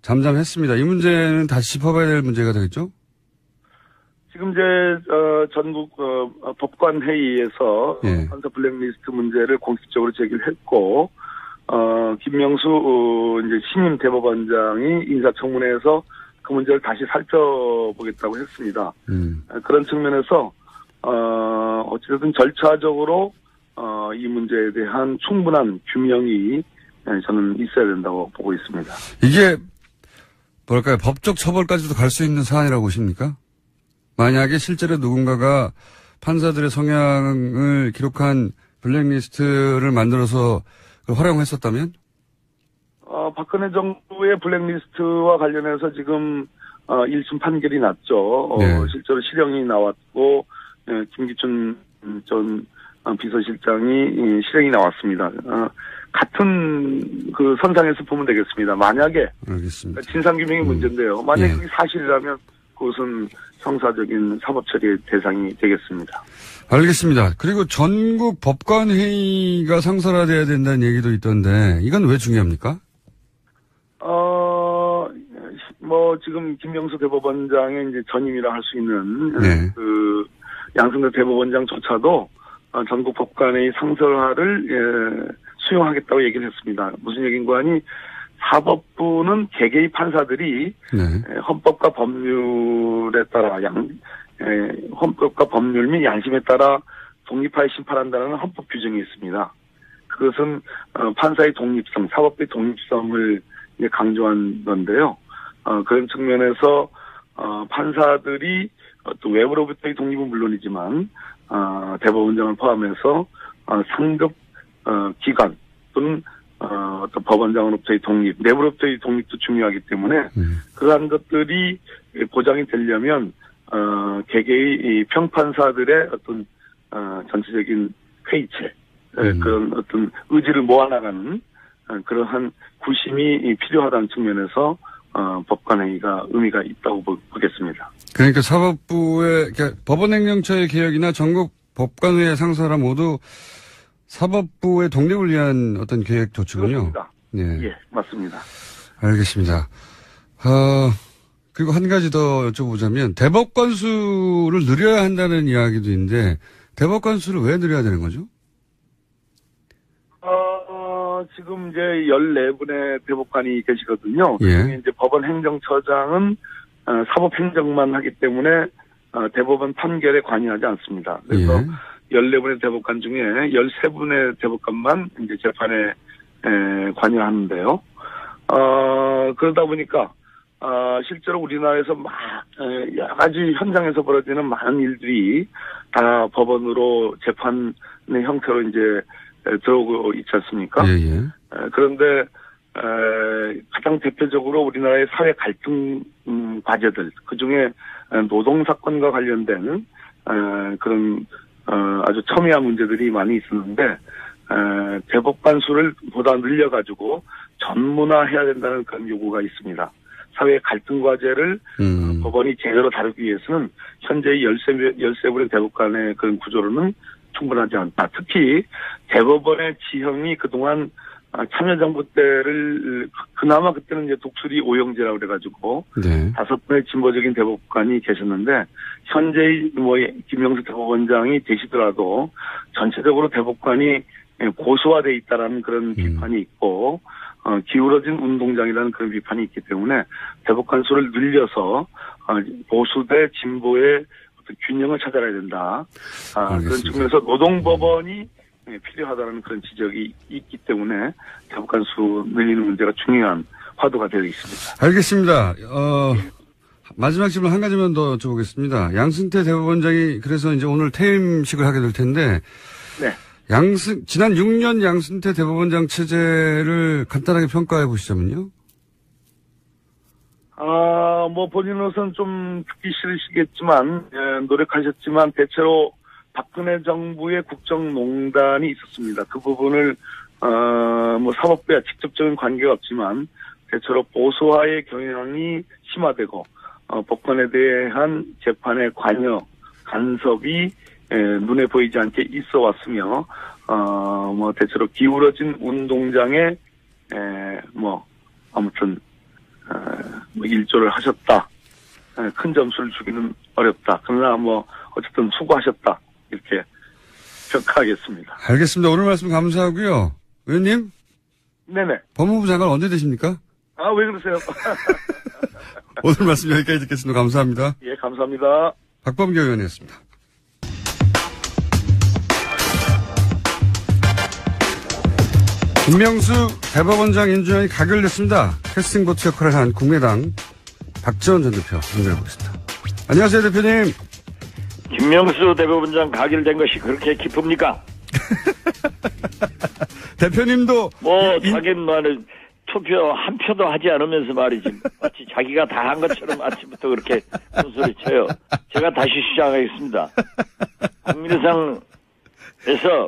잠잠했습니다. 이 문제는 다시 짚어봐야 될 문제가 되겠죠?
지금 이제 전국 법관 회의에서 예. 판사 블랙리스트 문제를 공식적으로 제기를 했고 김명수 이제 신임 대법원장이 인사청문회에서 그 문제를 다시 살펴보겠다고 했습니다. 그런 측면에서 어찌됐든 절차적으로 이 문제에 대한 충분한 규명이 저는 있어야 된다고 보고 있습니다.
이게 뭐랄까요? 법적 처벌까지도 갈 수 있는 사안이라고 보십니까? 만약에 실제로 누군가가 판사들의 성향을 기록한 블랙리스트를 만들어서 활용했었다면?
박근혜 정부의 블랙리스트와 관련해서 지금 1심 판결이 났죠. 네. 실제로 실형이 나왔고 김기춘 전 비서실장이 실형이 나왔습니다. 같은 그 선상에서 보면 되겠습니다. 만약에 알겠습니다. 진상규명이 문제인데요. 만약에 예. 그게 사실이라면 그것은 형사적인 사법 처리의 대상이 되겠습니다.
알겠습니다. 그리고 전국 법관회의가 상설화돼야 된다는 얘기도 있던데 이건 왜 중요합니까?
지금 김명수 대법원장의 이제 전임이라 할 수 있는 네. 그 양승태 대법원장조차도 전국 법관회의 상설화를 수용하겠다고 얘기를 했습니다. 무슨 얘기인가 하니 사법부는 개개의 판사들이 네. 헌법과 법률에 따라 헌법과 법률 및 양심에 따라 독립하여 심판한다는 헌법 규정이 있습니다. 그것은 판사의 독립성, 사법부의 독립성을 강조한 건데요. 그런 측면에서 판사들이 또 외부로부터의 독립은 물론이지만 대법원장을 포함해서 상급 기관 또는 또 법원장으로부터의 독립, 내부로부터의 독립도 중요하기 때문에 그러한 것들이 보장이 되려면 개개의 평판사들의 어떤 전체적인 회의체 그런 어떤 의지를 모아나가는 그러한 구심이 필요하다는 측면에서 법관회의가 의미가 있다고 보겠습니다.
그러니까 사법부의 그러니까 법원행정처의 개혁이나 전국 법관회의 상설화 모두 사법부의 독립을 위한 어떤 계획 조치군요.
그렇습니다. 예. 예, 맞습니다.
알겠습니다. 그리고 한 가지 더 여쭤보자면 대법관 수를 늘려야 한다는 이야기도 있는데 대법관 수를 왜 늘려야 되는 거죠?
지금 이제 14분의 대법관이 계시거든요. 예. 이제 법원 행정처장은 사법행정만 하기 때문에 대법원 판결에 관여하지 않습니다. 그래서 예. 14분의 대법관 중에 13분의 대법관만 이제 재판에 관여하는데요. 그러다 보니까 실제로 우리나라에서 여러 가지 현장에서 벌어지는 많은 일들이 다 법원으로 재판의 형태로 이제 들어오고 있지 않습니까? 예, 예. 그런데 가장 대표적으로 우리나라의 사회 갈등 과제들 그중에 노동사건과 관련된 그런 아주 첨예한 문제들이 많이 있었는데 대법관 수를 보다 늘려가지고 전문화해야 된다는 그런 요구가 있습니다. 사회 갈등 과제를 법원이 제대로 다루기 위해서는 현재의 13분의 대법관의 그런 구조로는 충분하지 않다. 특히 대법원의 지형이 그동안 참여정부 때를 그나마 그때는 이제 독수리 오영제라고 그래가지고 네. 5분의 진보적인 대법관이 계셨는데 현재의 김명수 대법원장이 되시더라도 전체적으로 대법관이 고수화돼 있다라는 그런 비판이 있고 기울어진 운동장이라는 그런 비판이 있기 때문에 대법관 수를 늘려서 보수 대 진보의 어떤 균형을 찾아야 된다. 그런 측면에서 노동법원이 필요하다는 그런 지적이 있기 때문에 대법관수 늘리는 문제가 중요한 화두가 되어 있습니다.
알겠습니다. 마지막 질문 한 가지만 더 여쭤보겠습니다. 양승태 대법원장이 그래서 이제 오늘 퇴임식을 하게 될 텐데,
네.
지난 6년 양승태 대법원장 체제를 간단하게 평가해 보시자면요.
뭐 본인으로서는 좀 듣기 싫으시겠지만, 노력하셨지만 대체로 박근혜 정부의 국정농단이 있었습니다. 그 부분을 뭐 사법부와 직접적인 관계가 없지만 대체로 보수화의 경향이 심화되고 법관에 대한 재판의 관여, 간섭이 눈에 보이지 않게 있어 왔으며 뭐 대체로 기울어진 운동장에 뭐 아무튼 뭐 일조를 하셨다. 큰 점수를 주기는 어렵다. 그러나 뭐 어쨌든 수고하셨다. 이렇게 평가하겠습니다.
알겠습니다. 오늘 말씀 감사하고요. 의원님?
네네.
법무부 장관 언제 되십니까?
왜 그러세요?
오늘 말씀 여기까지 듣겠습니다. 감사합니다.
예, 감사합니다.
박범계 의원이었습니다. 김명수 대법원장 인준이 가결됐습니다. 캐스팅보트 역할을 한 국민의당 박지원 전 대표 연결해보겠습니다. 안녕하세요, 대표님.
김명수 대법원장 가결된 것이 그렇게 기쁩니까?
대표님도
자기는 투표 한 표도 하지 않으면서 말이지 마치 자기가 다 한 것처럼 아침부터 그렇게 손소리 쳐요. 제가 다시 시작하겠습니다.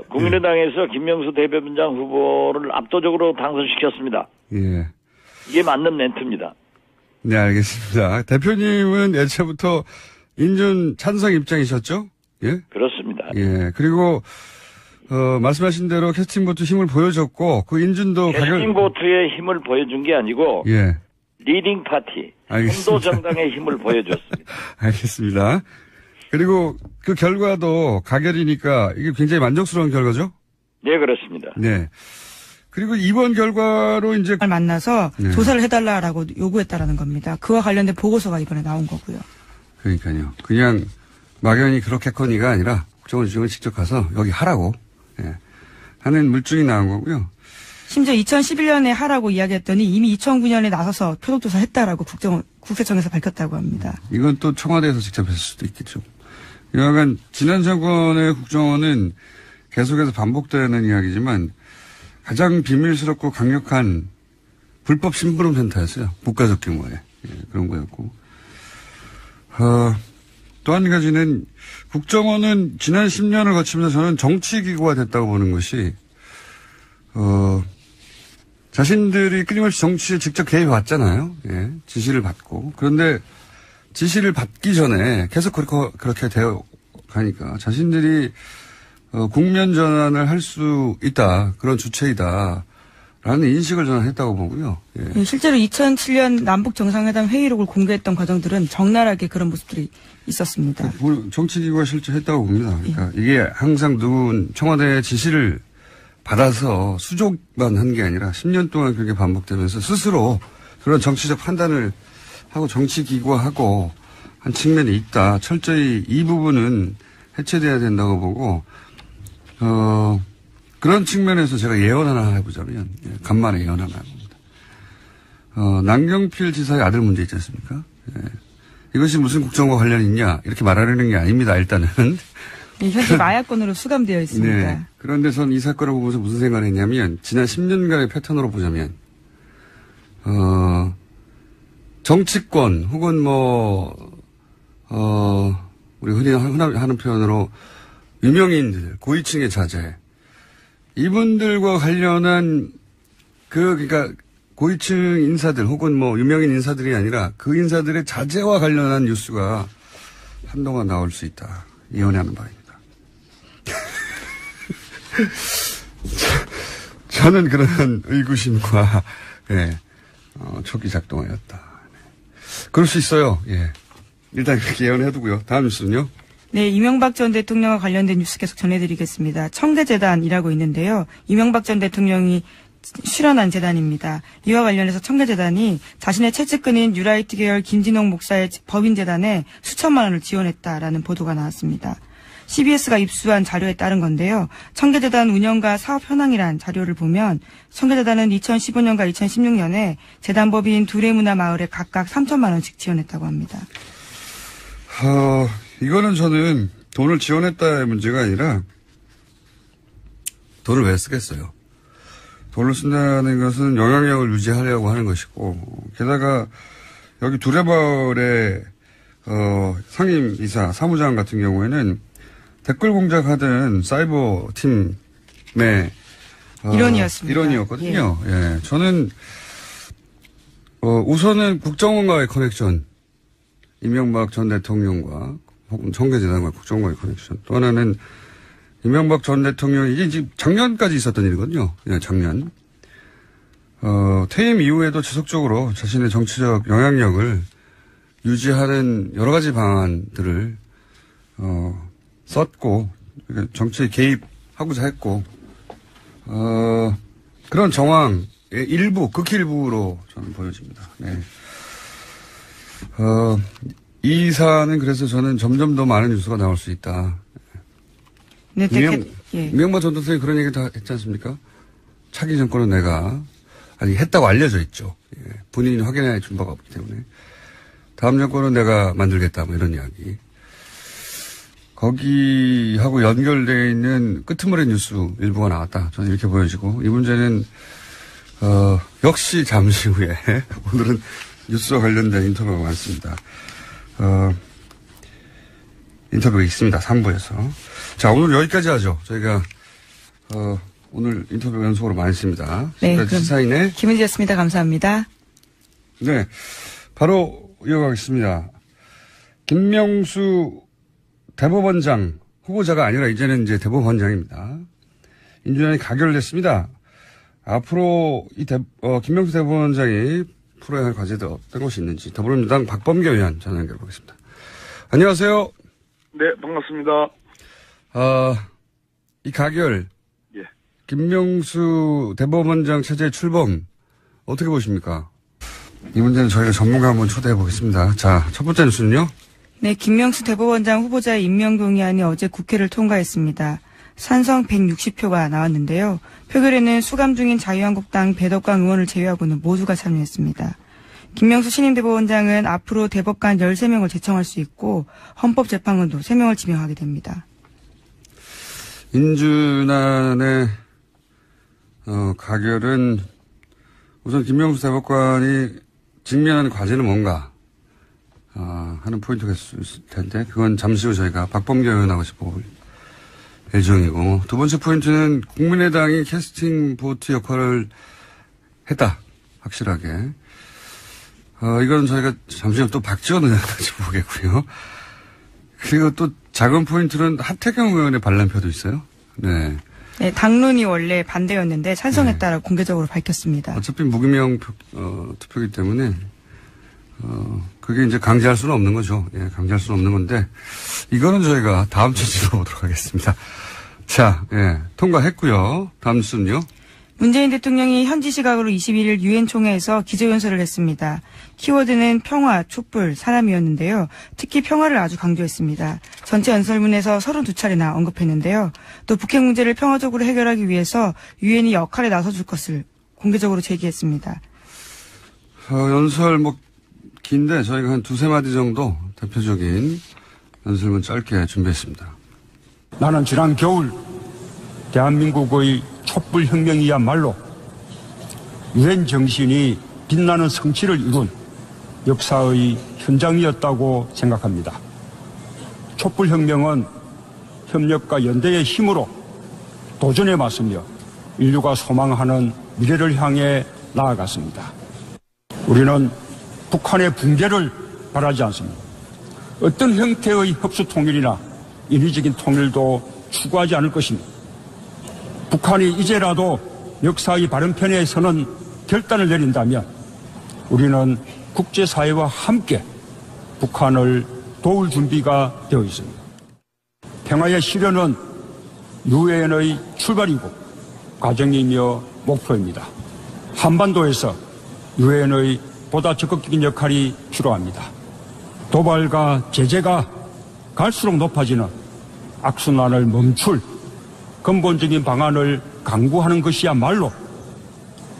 국민의당에서 김명수 대법원장 후보를 압도적으로 당선시켰습니다.
예.
이게 맞는 멘트입니다.
네, 알겠습니다. 대표님은 애초부터 인준 찬성 입장이셨죠? 예?
그렇습니다.
예. 그리고 말씀하신 대로 캐스팅보트 힘을 보여줬고 그 인준도
캐스팅보트의 힘을 보여준 게 아니고
예.
리딩 파티, 선도 정당의 힘을 보여줬습니다.
알겠습니다. 그리고 그 결과도 가결이니까 이게 굉장히 만족스러운 결과죠?
네, 그렇습니다.
네. 그리고 이번 결과로 이제
만나서 조사를 해달라라고 요구했다라는 겁니다. 그와 관련된 보고서가 이번에 나온 거고요.
그러니까요. 그냥 막연히 그렇겠거니가 아니라 국정원수석을 직접 가서 여기 하라고 하는 물증이 나온 거고요.
심지어 2011년에 하라고 이야기했더니 이미 2009년에 나서서 표적조사 했다라고 국세청에서 밝혔다고 합니다.
이건 또 청와대에서 직접 했을 수도 있겠죠. 여하간 지난 정권의 국정원은 계속해서 반복되는 이야기지만 가장 비밀스럽고 강력한 불법 심부름 센터였어요. 국가적 규모의 그런 거였고. 또 한 가지는 국정원은 지난 10년을 거치면서 저는 정치기구가 됐다고 보는 것이 자신들이 끊임없이 정치에 직접 개입해 왔잖아요. 예, 지시를 받고. 그런데 지시를 받기 전에 계속 그렇게 되어 가니까 자신들이 국면 전환을 할 수 있다. 그런 주체이다. 라는 인식을 저는 했다고 보고요. 예.
실제로 2007년 남북 정상회담 회의록을 공개했던 과정들은 적나라하게 그런 모습들이 있었습니다.
정치기구가 실제 했다고 봅니다. 그러니까 이게 항상 청와대의 지시를 받아서 수족만 한 게 아니라 10년 동안 그렇게 반복되면서 스스로 그런 정치적 판단을 하고 정치기구화하고 한 측면이 있다. 철저히 이 부분은 해체돼야 된다고 보고 그런 측면에서 제가 예언 하나 해보자면 간만에 예언 하나 해봅니다. 남경필 지사의 아들 문제 있지 않습니까? 예. 이것이 무슨 국정과 관련이 있냐 이렇게 말하려는 게 아닙니다. 일단은.
네, 현재 마약건으로 수감되어 있습니다.
네. 그런데 전 이 사건을 보면서 무슨 생각을 했냐면 지난 10년간의 패턴으로 보자면 정치권 혹은 우리 흔히 하는 표현으로 유명인들 고위층의 자제 이분들과 관련한 그러니까 고위층 인사들 혹은 유명인 인사들이 아니라 그 인사들의 자제와 관련한 뉴스가 한동안 나올 수 있다. 예언하는 바입니다. 저는 그런 의구심과 초기 작동하였다. 그럴 수 있어요. 예. 일단 그렇게 예언해두고요. 다음 뉴스는요.
네, 이명박 전 대통령과 관련된 뉴스 계속 전해드리겠습니다. 청계재단이라고 있는데요. 이명박 전 대통령이 실현한 재단입니다. 이와 관련해서 청계재단이 자신의 채찍근인 뉴라이트 계열 김진홍 목사의 법인재단에 수천만 원을 지원했다라는 보도가 나왔습니다. CBS가 입수한 자료에 따른 건데요. 청계재단 운영과 사업 현황이란 자료를 보면 청계재단은 2015년과 2016년에 재단법인 두레문화마을에 각각 3천만 원씩 지원했다고 합니다.
이거는 저는 돈을 지원했다의 문제가 아니라 돈을 왜 쓰겠어요. 돈을 쓴다는 것은 영향력을 유지하려고 하는 것이고, 게다가 여기 두레마을의 상임이사 사무장 같은 경우에는 댓글 공작하던 사이버 팀의 일원이었거든요. 예. 저는 우선은 국정원과의 커넥션, 이명박 전 대통령과 혹은 청계재단과 국정원과의 커넥션. 또 하나는 이명박 전 대통령이 이게 지금 작년까지 있었던 일이거든요. 예, 작년. 퇴임 이후에도 지속적으로 자신의 정치적 영향력을 유지하는 여러 가지 방안들을 썼고, 정치에 개입하고자 했고, 그런 정황의 일부, 극일부로 저는 보여집니다. 네. 이 사안은 그래서 저는 점점 더 많은 뉴스가 나올 수 있다. 네, 이명박 전 대통령이 그런 얘기 다 했지 않습니까? 차기 정권은 했다고 알려져 있죠. 예, 본인이 확인해 준 바가 없기 때문에. 다음 정권은 내가 만들겠다, 뭐 이런 이야기. 거기하고 연결되어 있는 끄트머리 뉴스 일부가 나왔다. 저는 이렇게 보여지고, 이 문제는, 역시 잠시 후에, 오늘은 뉴스와 관련된 인터뷰가 많습니다. 인터뷰가 있습니다. 3부에서. 자, 오늘 여기까지 하죠. 저희가, 오늘 인터뷰 연속으로 많이 했습니다.
네.
시사인의
김은지였습니다. 감사합니다.
네. 바로 이어가겠습니다. 김명수 대법원장 후보자가 아니라 이제는 이제 대법원장입니다. 인준안이 가결됐습니다. 앞으로 김명수 대법원장이 풀어야 할 과제도 어떤 것이 있는지 더불어민주당 박범계 의원 전화 연결해 보겠습니다. 안녕하세요.
네, 반갑습니다.
이 가결,
예.
김명수 대법원장 체제 출범 어떻게 보십니까? 이 문제는 저희가 전문가 한번 초대해 보겠습니다. 자, 첫 번째 뉴스는요.
네, 김명수 대법원장 후보자의 임명동의안이 어제 국회를 통과했습니다. 찬성 160표가 나왔는데요. 표결에는 수감 중인 자유한국당 배덕광 의원을 제외하고는 모두가 참여했습니다. 김명수 신임 대법원장은 앞으로 대법관 13명을 제청할 수 있고 헌법재판관도 3명을 지명하게 됩니다.
인준안의 가결은 우선 김명수 대법관이 직면하는 과제는 뭔가 하는 포인트가 있을 텐데 그건 잠시 후 저희가 박범계 의원하고 짚어볼 예정이고, 두 번째 포인트는 국민의당이 캐스팅 보트 역할을 했다. 확실하게. 이건 저희가 잠시 후 또 박지원 의원한테 짚어보겠고요. 그리고 또 작은 포인트는 하태경 의원의 반란표도 있어요. 네.
네, 당론이 원래 반대였는데 찬성했다라고 공개적으로 밝혔습니다.
어차피 무기명 투표이기 때문에 그게 이제 강제할 수는 없는 거죠. 예, 강제할 수는 없는 건데 이거는 저희가 다음 주에 짚어보도록 하겠습니다. 자, 예, 통과했고요. 다음 뉴스는요.
문재인 대통령이 현지 시각으로 21일 유엔 총회에서 기조연설을 했습니다. 키워드는 평화, 촛불, 사람이었는데요. 특히 평화를 아주 강조했습니다. 전체 연설문에서 32차례나 언급했는데요. 또 북핵 문제를 평화적으로 해결하기 위해서 유엔이 역할에 나서줄 것을 공개적으로 제기했습니다.
연설 긴데 저희가 한 두세 마디 정도 대표적인 연설문 짧게 준비했습니다.
나는 지난 겨울 대한민국의 촛불혁명이야말로 유엔 정신이 빛나는 성취를 이룬 역사의 현장이었다고 생각합니다. 촛불혁명은 협력과 연대의 힘으로 도전에 맞서며 인류가 소망하는 미래를 향해 나아갔습니다. 우리는 북한의 붕괴를 바라지 않습니다. 어떤 형태의 흡수 통일이나 인위적인 통일도 추구하지 않을 것입니다. 북한이 이제라도 역사의 바른 편에 서는 결단을 내린다면 우리는 국제사회와 함께 북한을 도울 준비가 되어 있습니다. 평화의 실현은 유엔의 출발이고 과정이며 목표입니다. 한반도에서 유엔의 보다 적극적인 역할이 필요합니다. 도발과 제재가 갈수록 높아지는 악순환을 멈출 근본적인 방안을 강구하는 것이야말로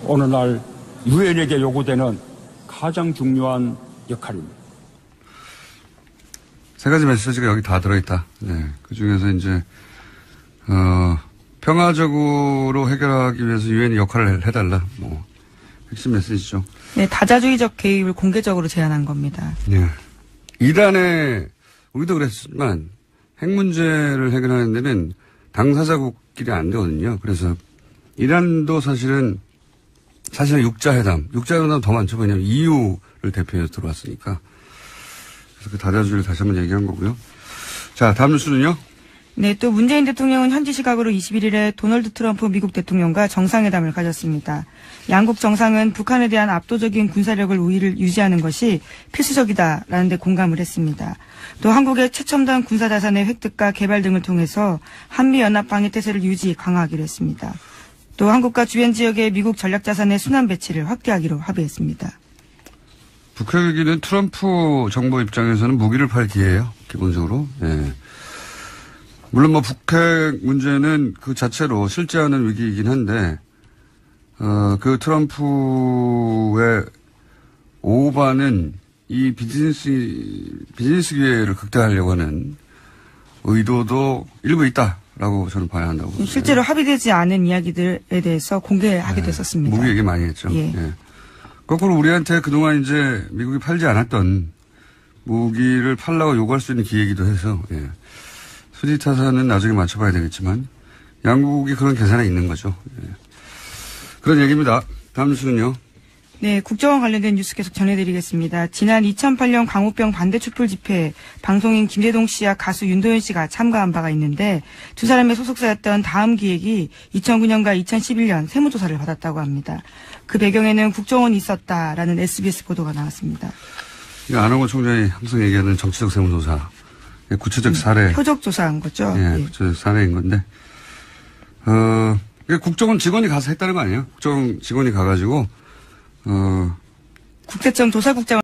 오늘날 유엔에게 요구되는 가장 중요한 역할입니다.
세 가지 메시지가 여기 다 들어있다. 네. 그 중에서 이제, 평화적으로 해결하기 위해서 유엔이 역할을 해달라. 뭐, 핵심 메시지죠.
네, 다자주의적 개입을 공개적으로 제안한 겁니다.
네. 이란에, 우리도 그랬지만, 핵 문제를 해결하는 데는 당사자국끼리 안 되거든요. 그래서, 이란도 사실은 육자회담 더 많죠. 왜냐면 EU를 대표해서 들어왔으니까. 그래서 그 다자주의를 다시 한번 얘기한 거고요. 자, 다음 뉴스는요?
네, 또 문재인 대통령은 현지 시각으로 21일에 도널드 트럼프 미국 대통령과 정상회담을 가졌습니다. 양국 정상은 북한에 대한 압도적인 군사력을 우위를 유지하는 것이 필수적이다라는 데 공감을 했습니다. 또 한국의 최첨단 군사자산의 획득과 개발 등을 통해서 한미연합 방위태세를 유지, 강화하기로 했습니다. 또 한국과 주변 지역의 미국 전략자산의 순환 배치를 확대하기로 합의했습니다.
북핵위기는 트럼프 정부 입장에서는 무기를 팔 기회예요. 기본적으로. 예. 물론 뭐 북핵 문제는 그 자체로 실제하는 위기이긴 한데 그 트럼프의 오바는 이 비즈니스 기회를 극대화하려고 하는 의도도 일부 있다라고 저는 봐야 한다고.
실제로 합의되지 않은 이야기들에 대해서 공개하게 됐었습니다.
무기 얘기 많이 했죠.
예.
예. 거꾸로 우리한테 그동안 이제 미국이 팔지 않았던 무기를 팔라고 요구할 수 있는 기회이기도 해서, 예. 수지 타산은 나중에 맞춰봐야 되겠지만, 양국이 그런 계산에 있는 거죠. 예. 그런 얘기입니다. 다음 뉴스는요.
네, 국정원 관련된 뉴스 계속 전해드리겠습니다. 지난 2008년 광우병 반대 촛불 집회에 방송인 김대동 씨와 가수 윤도현 씨가 참가한 바가 있는데 두 사람의 소속사였던 다음 기획이 2009년과 2011년 세무조사를 받았다고 합니다. 그 배경에는 국정원이 있었다라는 SBS 보도가 나왔습니다.
안홍원 총장이 항상 얘기하는 정치적 세무조사, 구체적 사례.
표적 조사한 거죠.
예, 구체적 사례인 건데, 국정원 직원이 가서 했다는 거 아니에요? 국정원 직원이 가가지고,
국세청 조사국장